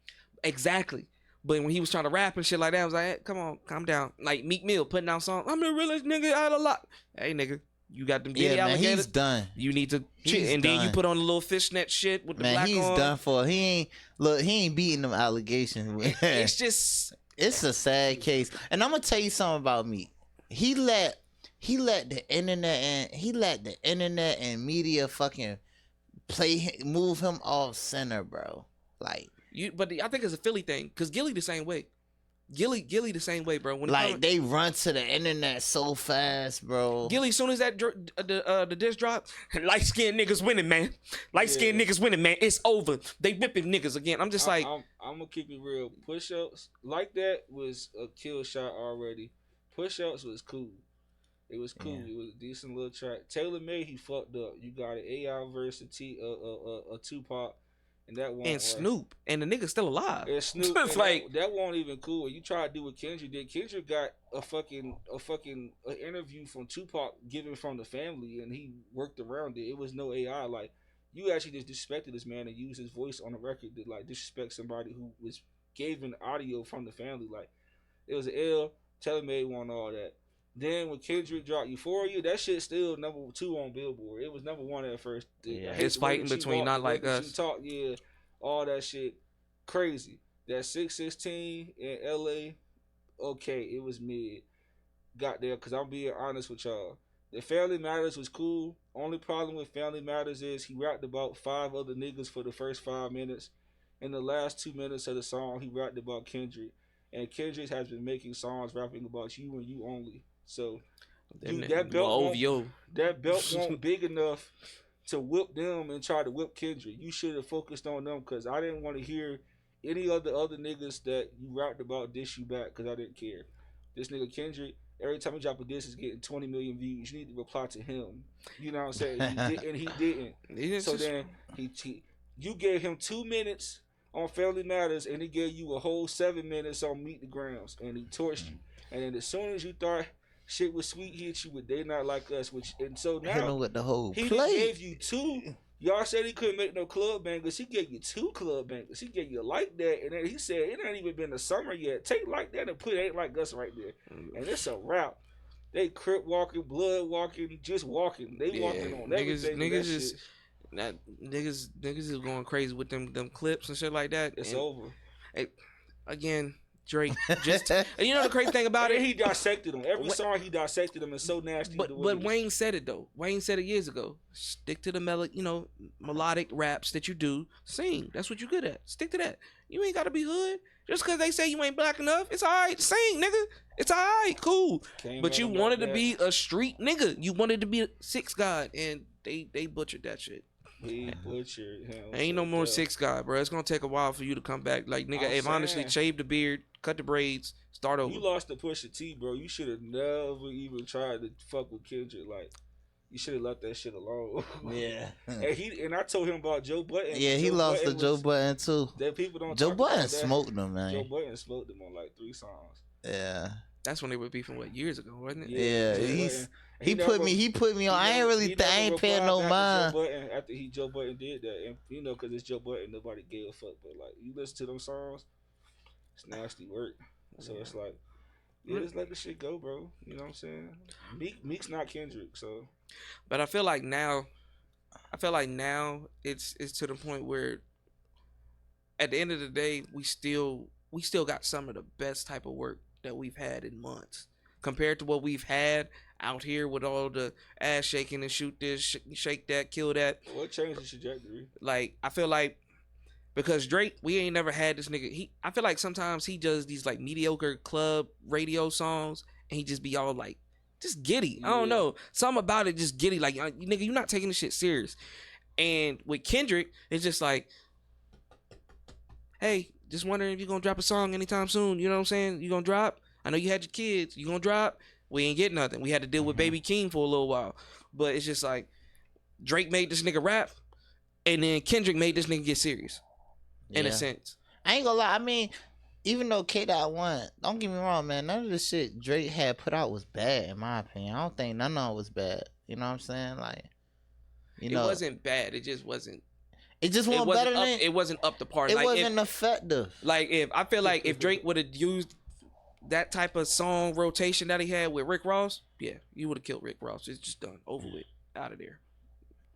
Speaker 1: Exactly. But when he was trying to rap and shit like that, I was like, hey, come on, calm down. Like Meek Mill putting out songs. I'm the realest nigga out of lot. Hey nigga. You got them giddy alligators.
Speaker 5: He's done.
Speaker 1: You need to chill. And then you put on the little fishnet shit with the black on.
Speaker 5: He's done for. He ain't beating them allegations.
Speaker 1: It's just.
Speaker 5: It's a sad case. And I'm gonna tell you something about Meek. He let he let the internet and media fucking move him off center, bro. Like
Speaker 1: But I think it's a Philly thing, cause Gilly the same way. Gilly the same way, bro. When
Speaker 5: like they run to the internet so fast, bro.
Speaker 1: Gilly, as soon as that the disc drop, light skinned niggas winning, man. Light skinned niggas winning, man. It's over. They whipping niggas again. I'm just like,
Speaker 3: I'm gonna keep it real. Push ups like that was a kill shot already. Push ups was cool. It was cool.
Speaker 5: Yeah.
Speaker 3: It was a decent little track. Taylor May, he fucked up. You got an AI versus a Tupac. And that one,
Speaker 1: and Snoop, and the nigga's still alive.
Speaker 3: And Snoop,
Speaker 1: it's like
Speaker 3: that won't even cool. You try to do what Kendrick did. Kendrick got a fucking interview from Tupac given from the family, and he worked around it. It was no AI. Like, you actually just disrespected this man and used his voice on the record to like disrespect somebody who was gave an audio from the family. Like, it was an L. Taylor Made won all that. Then when Kendrick dropped Euphoria, that shit still number 2 on Billboard. It was number 1 at first.
Speaker 1: Yeah, it's fighting between Not Like Us.
Speaker 3: Talk, yeah, all that shit, crazy. That 616 in LA, okay, it was mid. Got there, cause I'm being honest with y'all. The Family Matters was cool. Only problem with Family Matters is he rapped about 5 other niggas for the first 5 minutes. In the last 2 minutes of the song, he rapped about Kendrick. And Kendrick has been making songs rapping about you and you only. So that belt won't big enough to whip them and try to whip Kendrick. You should have focused on them, because I didn't want to hear any of the other niggas that you rapped about diss you back, because I didn't care. This nigga Kendrick, every time he drop a diss, is getting 20 million views. You need to reply to him. You know what I'm saying? He didn't. So then you gave him 2 minutes on Family Matters, and he gave you a whole 7 minutes on Meet the Grams, and he torched you. And then as soon as you thought shit was sweet, he hit you with They Not Like Us, and so now
Speaker 5: with the whole
Speaker 3: he
Speaker 5: play.
Speaker 3: gave you 2. Y'all said he couldn't make no club bangers. He gave you 2 club bangers. He gave you Like That, and then he said it ain't even been the summer yet. Take Like That and put Ain't Like Us right there, and it's a wrap. They crip walking, blood walking, just walking. They walking on everything.
Speaker 1: Niggas is going crazy with them clips and shit like that.
Speaker 3: It's over.
Speaker 1: Again, Drake just you know the crazy thing about it,
Speaker 3: he dissected them. Every song he dissected them is so nasty.
Speaker 1: But Wayne said it though. Wayne said it years ago. Stick to the melodic raps that you do. Sing. That's what you're good at. Stick to that. You ain't gotta be hood. Just cause they say you ain't black enough, it's alright. Sing, nigga. It's alright, cool. But you wanted to be a street nigga. You wanted to be a 6 God, and they butchered that shit.
Speaker 3: He butchered him.
Speaker 1: Ain't no more 6 God, bro. It's gonna take a while for you to come back. Like, nigga, honestly, shave the beard, cut the braids, start over.
Speaker 3: You lost to Pusha T, bro. You should have never even tried to fuck with Kendrick. Like, you should have left that shit alone.
Speaker 5: Yeah.
Speaker 3: and I told him about Joe Budden.
Speaker 5: Yeah, he lost to Joe Budden too.
Speaker 3: That people don't.
Speaker 5: Joe Budden smoked him, man.
Speaker 3: Joe Budden smoked him on like 3 songs.
Speaker 5: Yeah.
Speaker 1: That's when they were beefing years ago, wasn't it?
Speaker 5: Yeah. He put me on. I ain't paying no mind.
Speaker 3: After Joe Budden did that, and because it's Joe Budden, nobody gave a fuck. But like, you listen to them songs, it's nasty work. So it's like, just let the shit go, bro. You know what I'm saying? Meek's not Kendrick, so.
Speaker 1: But I feel like now it's to the point where, at the end of the day, we still got some of the best type of work that we've had in months compared to what we've had out here with all the ass shaking and shoot this, shake that, kill that.
Speaker 3: What changed the trajectory?
Speaker 1: Like, I feel like because Drake, we ain't never had this nigga. I feel like sometimes he does these like mediocre club radio songs and he just be all like, just giddy. I don't know. Something about it just giddy. Like, nigga, you're not taking this shit serious. And with Kendrick, it's just like, hey, just wondering if you're gonna drop a song anytime soon. You know what I'm saying? You gonna drop? I know you had your kids. You gonna drop? We ain't get nothing. We had to deal with Baby King for a little while. But it's just like, Drake made this nigga rap, and then Kendrick made this nigga get serious. In a sense.
Speaker 5: I ain't gonna lie. I mean, even though K.Dot won, don't get me wrong, man. None of the shit Drake had put out was bad, in my opinion. I don't think none of it was bad. You know what I'm saying? Like,
Speaker 1: it wasn't bad. It just wasn't.
Speaker 5: It just wasn't better than it.
Speaker 1: It wasn't up to par.
Speaker 5: It wasn't effective.
Speaker 1: Like, I feel like if Drake would have used that type of song rotation that he had with Rick Ross, yeah, you would have killed Rick Ross. It's just done, over with, out of there.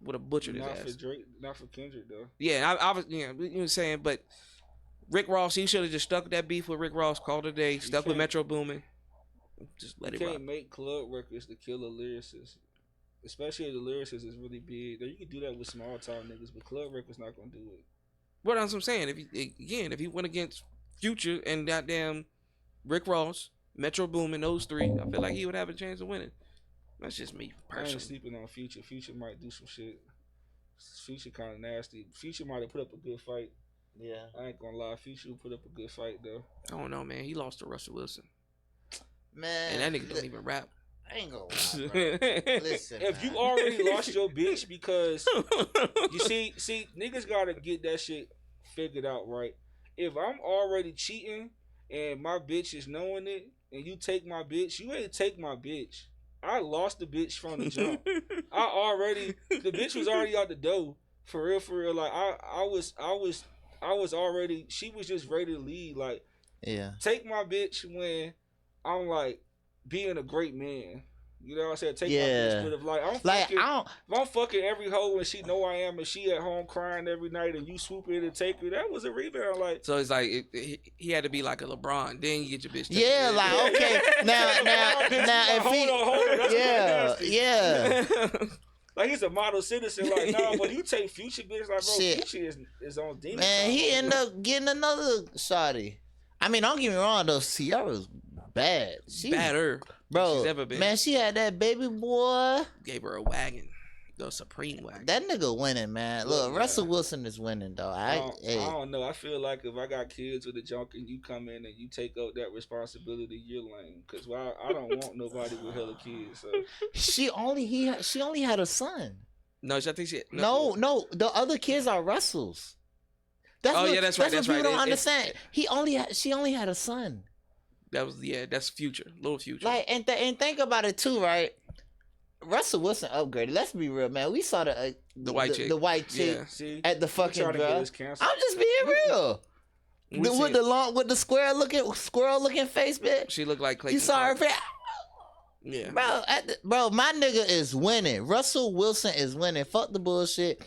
Speaker 1: Would have butchered his ass.
Speaker 3: Not for Drake, not for Kendrick though.
Speaker 1: Yeah, I was, you know what I'm saying, but Rick Ross, he should have just stuck with that beef with Rick Ross, called it a day, stuck with Metro Boomin. Just let
Speaker 3: You
Speaker 1: it rock.
Speaker 3: can't make club records to kill a lyricist. Especially if the lyricist is really big. You can do that with small time niggas, but club records not gonna do it.
Speaker 1: What else I'm saying? If he went against Future and goddamn Rick Ross, Metro Boomin, those three, I feel like he would have a chance of winning. That's just me
Speaker 3: I ain't
Speaker 1: personally.
Speaker 3: sleeping on Future. Future might do some shit. Future kind of nasty. Future might have put up a good fight.
Speaker 5: Yeah.
Speaker 3: I ain't gonna lie. Future put up a good fight though.
Speaker 1: I don't know, man. He lost to Russell Wilson,
Speaker 5: Man.
Speaker 1: and that nigga don't even rap.
Speaker 5: I ain't gonna lie, bro. Listen,
Speaker 3: If
Speaker 5: man.
Speaker 3: you already lost your bitch because you see, niggas gotta get that shit figured out, right? If I'm already cheating and my bitch is knowing it, and you take my bitch, you ain't take my bitch. I lost the bitch from the jump. The bitch was already out the door. For real. Like I was already. She was just ready to leave. Like,
Speaker 5: Yeah.
Speaker 3: take my bitch when I'm like being a great man. You know what I'm saying? Take my
Speaker 5: Yeah.
Speaker 3: bitch, but if like I'm fucking every hoe and she know I am, and she at home crying every night, and you swoop in and take her, that was a rebound. Like,
Speaker 1: So it's like he had to be like a LeBron. Then you get your bitch.
Speaker 5: Yeah, like okay. Now if
Speaker 3: hold
Speaker 5: he, yeah.
Speaker 3: Like, he's a model citizen. Like, no, but you take Future bitch, like, bro,
Speaker 5: Shit.
Speaker 3: Future is on demon.
Speaker 5: Man, he ended up getting another shawty. I mean, don't get me wrong though. Sierra's bad. She
Speaker 1: Badder,
Speaker 5: bro.
Speaker 1: she's ever been.
Speaker 5: Man, she had that baby boy.
Speaker 1: Gave her a wagon, the Supreme wagon.
Speaker 5: That nigga winning, man. Look,
Speaker 3: Yeah.
Speaker 5: Russell Wilson is winning though.
Speaker 3: I don't know. I feel like if I got kids with a junk and you come in and you take up that responsibility, you're lame. Cause I don't want nobody with hella kids. So
Speaker 5: she only had a son.
Speaker 1: No, I think she.
Speaker 5: No, the other kids are Russell's.
Speaker 1: That's right.
Speaker 5: That's
Speaker 1: That's
Speaker 5: what people
Speaker 1: right.
Speaker 5: don't understand. She only had a son.
Speaker 1: That's Future, little Future.
Speaker 5: Like and think about it too, right? Russell Wilson upgraded. Let's be real, man. We saw the
Speaker 1: white chick.
Speaker 5: the white chick
Speaker 1: Yeah.
Speaker 3: see,
Speaker 5: at the fucking
Speaker 3: trying to get
Speaker 5: bro.
Speaker 3: us canceled.
Speaker 5: I'm just being real. With the squirrel looking face, bitch.
Speaker 1: She looked like Clayton.
Speaker 5: You saw her
Speaker 1: Clark.
Speaker 5: face.
Speaker 1: Yeah.
Speaker 5: Bro, my nigga is winning. Russell Wilson is winning. Fuck the bullshit.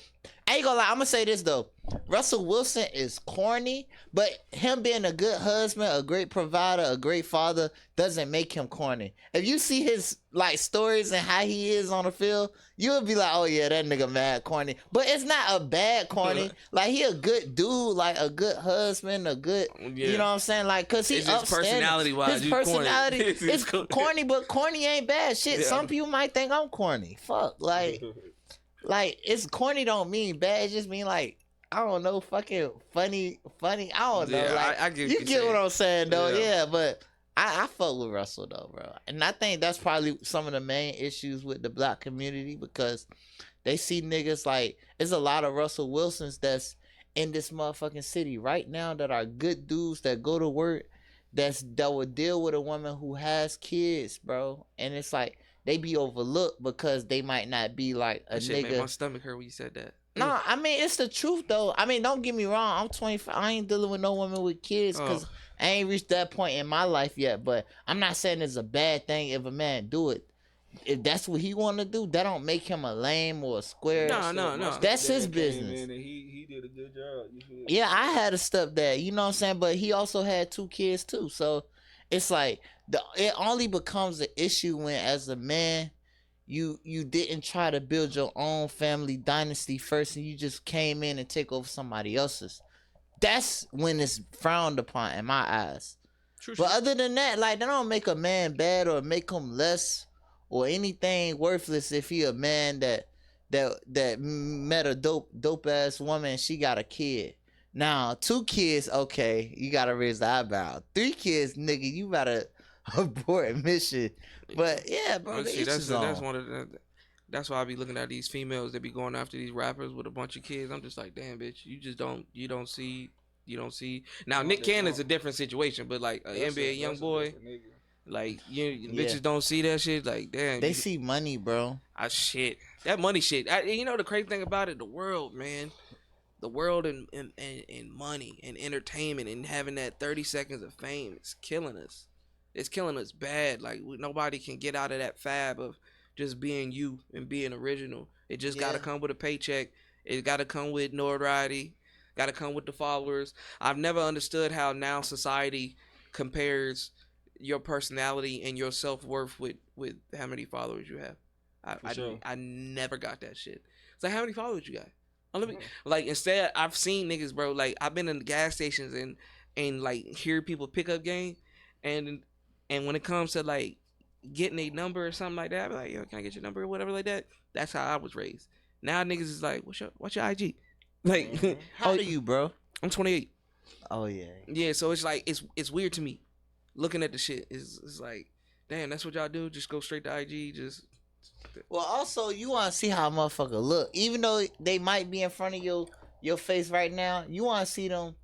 Speaker 5: I ain't gonna lie. I'm gonna say this though. Russell Wilson is corny, but him being a good husband, a great provider, a great father doesn't make him corny. If you see his like stories and how he is on the field, you'll be like, oh yeah, that nigga mad corny. But it's not a bad corny. Like, he a good dude, like a good husband, a good, you know what I'm saying? Like, cause he's upstanding.
Speaker 1: Personality-wise,
Speaker 5: His personality is
Speaker 1: corny.
Speaker 5: corny, but corny ain't bad. Shit,
Speaker 1: Yeah.
Speaker 5: some people might think I'm corny. Fuck, like it's corny don't mean bad. It just mean like, I don't know, fucking funny. I don't know.
Speaker 1: Yeah,
Speaker 5: Like,
Speaker 1: I get what
Speaker 5: you
Speaker 1: you're
Speaker 5: get what
Speaker 1: saying.
Speaker 5: I'm saying though.
Speaker 1: Yeah.
Speaker 5: Yeah, but I fuck with Russell though, bro. And I think that's probably some of the main issues with the black community, because they see niggas like, there's a lot of Russell Wilsons that's in this motherfucking city right now that are good dudes that go to work, that would deal with a woman who has kids, bro. And it's like, they be overlooked because they might not be like a
Speaker 1: That shit made my
Speaker 5: nigga.
Speaker 1: stomach hurt when you said that.
Speaker 5: No, I mean, it's the truth though. I mean, don't get me wrong. I'm 25. I ain't dealing with no woman with kids because I ain't reached that point in my life yet. But I'm not saying it's a bad thing if a man do it. If that's what he want to do, that don't make him a lame or a square.
Speaker 1: No.
Speaker 5: That's his
Speaker 3: Came
Speaker 5: business.
Speaker 3: in and he did a good job. You feel me?
Speaker 5: Yeah, I had a stepdad, you know what I'm saying? But he also had 2 kids too. So it's like, it only becomes an issue when, as a man, you didn't try to build your own family dynasty first and you just came in and take over somebody else's. That's when it's frowned upon in my eyes.
Speaker 1: True.
Speaker 5: But other than that, like, that don't make a man bad or make him less or anything worthless if he a man that met a dope ass woman and she got a kid. Now, 2 kids, okay, you gotta raise the eyebrow. 3 kids, nigga, you gotta abort mission. But yeah, bro,
Speaker 1: See, that's one of the. That's why I be looking at these females that be going after these rappers with a bunch of kids. I'm just like, damn, bitch, you don't see. Now, Nick Cannon's a different situation, but like an NBA young boy, like bitches don't see that shit. Like, damn,
Speaker 5: they see money, bro.
Speaker 1: Shit, that money shit. You know the crazy thing about it, the world, man. The world and money and entertainment and having that 30 seconds of fame, it's killing us. It's killing us bad. Like, nobody can get out of that fab of just being you and being original. It just got to come with a paycheck. It got to come with notoriety. Got to come with the followers. I've never understood how now society compares your personality and your self-worth with how many followers you have. I never got that shit. It's like, how many followers you got? Like, instead, I've seen niggas, bro. Like, I've been in the gas stations and like hear people pick up game, and when it comes to like getting a number or something like that, I be like, yo, can I get your number or whatever like that? That's how I was raised. Now niggas is like, what's your IG? Like,
Speaker 5: how old are you, bro?
Speaker 1: I'm 28.
Speaker 5: Oh yeah.
Speaker 1: Yeah, so it's like it's weird to me looking at the shit. It's like, damn, that's what y'all do? Just go straight to IG, just.
Speaker 5: Well, also, you want to see how a motherfucker look. Even though they might be in front of your face right now, you want to see them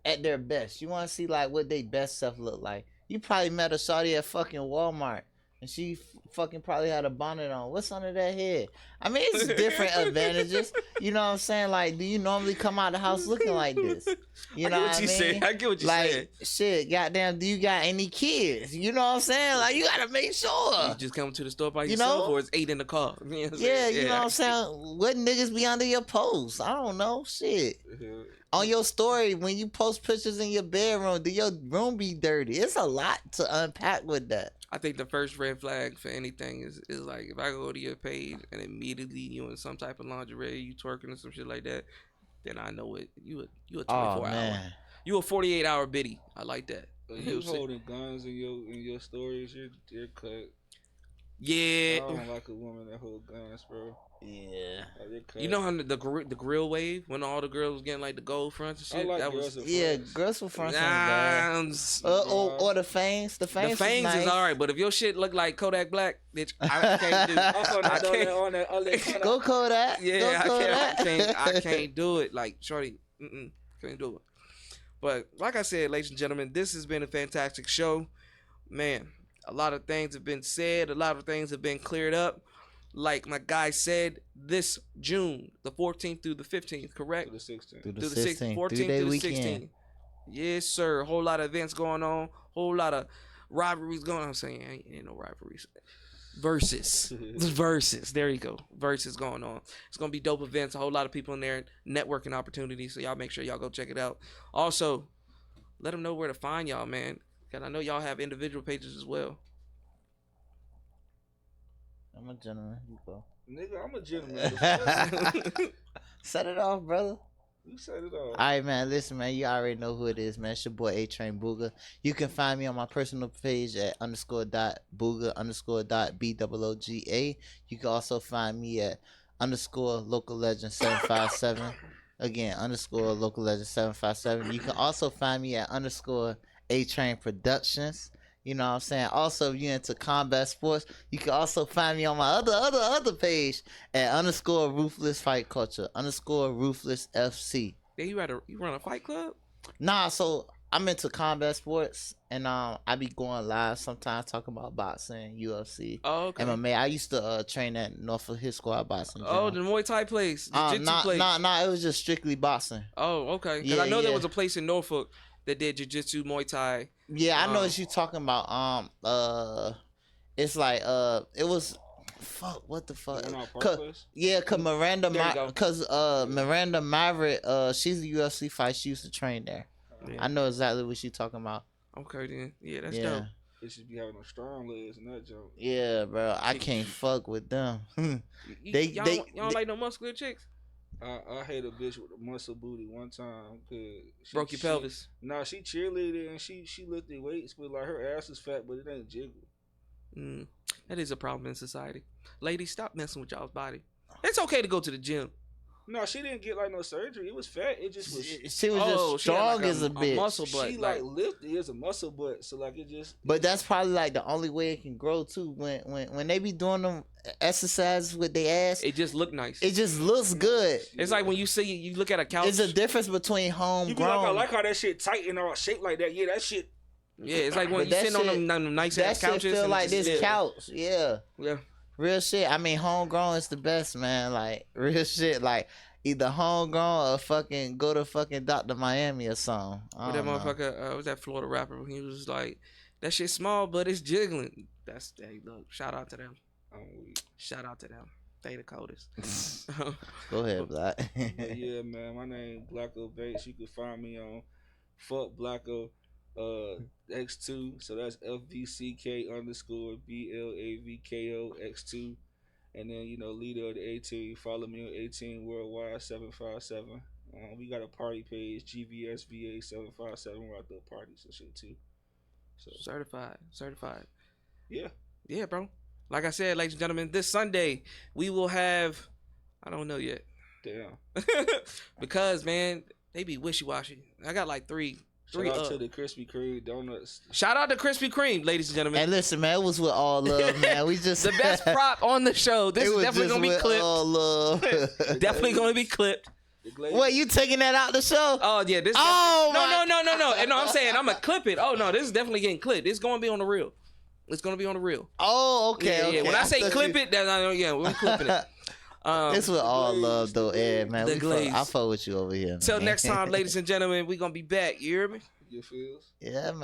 Speaker 5: at their best. You want to see, like, what they best self look like. You probably met a shawty at fucking Walmart, and she fucking probably had a bonnet on. What's under that head? I mean, it's different advantages. You know what I'm saying? Like, do you normally come out the house looking like this? You know what I mean?
Speaker 1: I get what you
Speaker 5: like,
Speaker 1: saying.
Speaker 5: Shit, goddamn, do you got any kids? You know what I'm saying? Like, you gotta make sure.
Speaker 1: You just come to the store by
Speaker 5: You
Speaker 1: yourself,
Speaker 5: know?
Speaker 1: or it's 8 in the car. You know what I'm
Speaker 5: Yeah,
Speaker 1: saying?
Speaker 5: you know what I'm saying? What niggas be under your posts? I don't know. Shit. On your story, when you post pictures in your bedroom, do your room be dirty? It's a lot to unpack with that.
Speaker 1: I think the first red flag for anything is like, if I go to your page and immediately you in some type of lingerie, you twerking or some shit like that, then I know it. You a 24 hour.
Speaker 5: Man.
Speaker 1: You a 48-hour biddy. I like that.
Speaker 3: You holding guns in your stories, you're cut.
Speaker 1: Yeah.
Speaker 3: I don't like a woman that hold guns, bro.
Speaker 5: Yeah.
Speaker 1: You know how the grill wave, when all the girls was getting like the gold fronts and shit?
Speaker 3: I like
Speaker 1: that
Speaker 3: girls
Speaker 1: was
Speaker 3: with
Speaker 5: girls with fronts on
Speaker 1: nah,
Speaker 5: or the fangs. The fangs,
Speaker 1: nice. Is alright, but if your shit look like Kodak Black, bitch, I can't do it.
Speaker 3: I can't.
Speaker 5: Go Kodak.
Speaker 1: Yeah,
Speaker 5: Go Kodak.
Speaker 1: I can't do it. Like, shorty, can't do it. But like I said, ladies and gentlemen, this has been a fantastic show. Man, a lot of things have been said. A lot of things have been cleared up. Like my guy said, this June, the 14th through the 15th, correct?
Speaker 5: Through the
Speaker 1: 16th, 14th through the 16th. Yes, sir. A whole lot of events going on. Whole lot of rivalries going on. I'm saying ain't no rivalries. Versus. There you go. Versus going on. It's going to be dope events. A whole lot of people in there. Networking opportunities. So y'all make sure y'all go check it out. Also, let them know where to find y'all, man. Because I know y'all have individual pages as well.
Speaker 5: I'm a gentleman. You go.
Speaker 3: Nigga, I'm a gentleman.
Speaker 5: Set it off, brother.
Speaker 3: You set it off.
Speaker 5: Alright, man. Listen, man. You already know who it is, man. It's your boy A-Train Booga. You can find me on my personal page at _.booga_.BOOGA. You can also find me at _LocalLegend757. Again, _LocalLegend757. You can also find me at _A-Train Productions. You know what I'm saying? Also, if you're into combat sports, you can also find me on my other page at _Ruthless Fight Culture, _Ruthless FC.
Speaker 1: Yeah, you run a fight club?
Speaker 5: Nah, so I'm into combat sports, and I be going live sometimes talking about boxing, UFC, MMA. I used to train at Norfolk Hit Squad Boxing.
Speaker 1: Oh, the Muay Thai place, jiu-jitsu place.
Speaker 5: Nah, it was just strictly boxing.
Speaker 1: Oh, okay. Because I know there was a place in Norfolk that did jiu-jitsu, Muay Thai.
Speaker 5: Yeah, I know what you talking about. It's like it was, fuck, what the fuck? Cause Miranda Maverick, she's a UFC fight. She used to train there. Yeah. I know exactly what you talking about.
Speaker 1: Okay then, yeah, that's dope.
Speaker 3: They should be having no strong legs in that joke.
Speaker 5: Yeah, bro, I can't fuck with them.
Speaker 1: Y'all don't like no muscular chicks?
Speaker 3: I hate a bitch with a muscle booty one time.
Speaker 1: Broke your pelvis.
Speaker 3: Nah, she cheerleaded and she lifted weights, but like her ass is fat, but it ain't jiggle.
Speaker 1: That is a problem in society. Ladies, stop messing with y'all's body. It's okay to go to the gym.
Speaker 3: No, she didn't get like no surgery. It was fat. It just was.
Speaker 5: She was just strong like as a bitch.
Speaker 1: Muscle butt.
Speaker 3: She like lifted as a muscle butt, so like it just.
Speaker 5: But that's probably like the only way it can grow too. When they be doing them exercises with their ass,
Speaker 1: it just look nice.
Speaker 5: It just looks good.
Speaker 1: It's like when you look at a couch.
Speaker 5: There's a difference between homegrown.
Speaker 3: I like how that shit tight and all shaped like that. Yeah, that shit.
Speaker 1: Yeah, it's like when you sitting on them nice ass couches.
Speaker 5: That shit feel like this couch. Yeah.
Speaker 1: Yeah.
Speaker 5: Real shit. I mean, homegrown is the best, man. Like real shit. Like. Either homegrown or fucking go to fucking Dr. Miami or something.
Speaker 1: That motherfucker, was that Florida rapper? He was like, that shit small, but it's jiggling. Look, shout out to them. Shout out to them. They the coldest.
Speaker 5: Go ahead, Black.
Speaker 3: Yeah, man. My name Blacko Bates. You can find me on Fuck Blacko X2. So that's FVCK_BLAVKO X2. And then, leader of the A-Team. Follow me on AteamWorldWide757. We got a party page, GVSVA757. We're out there parties and shit too. So
Speaker 1: Certified.
Speaker 3: Yeah,
Speaker 1: bro. Like I said, ladies and gentlemen, this Sunday we will have. I don't know yet.
Speaker 3: damn.
Speaker 1: Because man, they be wishy washy. I got like three.
Speaker 3: Shout out to the Krispy Kreme donuts.
Speaker 1: Shout out to Krispy Kreme, ladies and gentlemen.
Speaker 5: And listen, man, it was with all love, man. We just
Speaker 1: the best prop on the show. This is definitely gonna be clipped.
Speaker 5: All love.
Speaker 1: Definitely gonna be clipped.
Speaker 5: What, you taking that out the show?
Speaker 1: Oh yeah, this.
Speaker 5: Oh
Speaker 1: no. I'm saying I'm gonna clip it. Oh no, this is definitely getting clipped. It's gonna be on the reel. It's gonna be on the reel.
Speaker 5: Oh, okay.
Speaker 1: Yeah,
Speaker 5: okay.
Speaker 1: yeah. When I say clip it, that's we're clipping it.
Speaker 5: It's with all love though, Ed, man. I fuck with you over here.
Speaker 1: Till next time, ladies and gentlemen, we gonna be back. You hear me?
Speaker 3: Your feels?
Speaker 5: Yeah, man.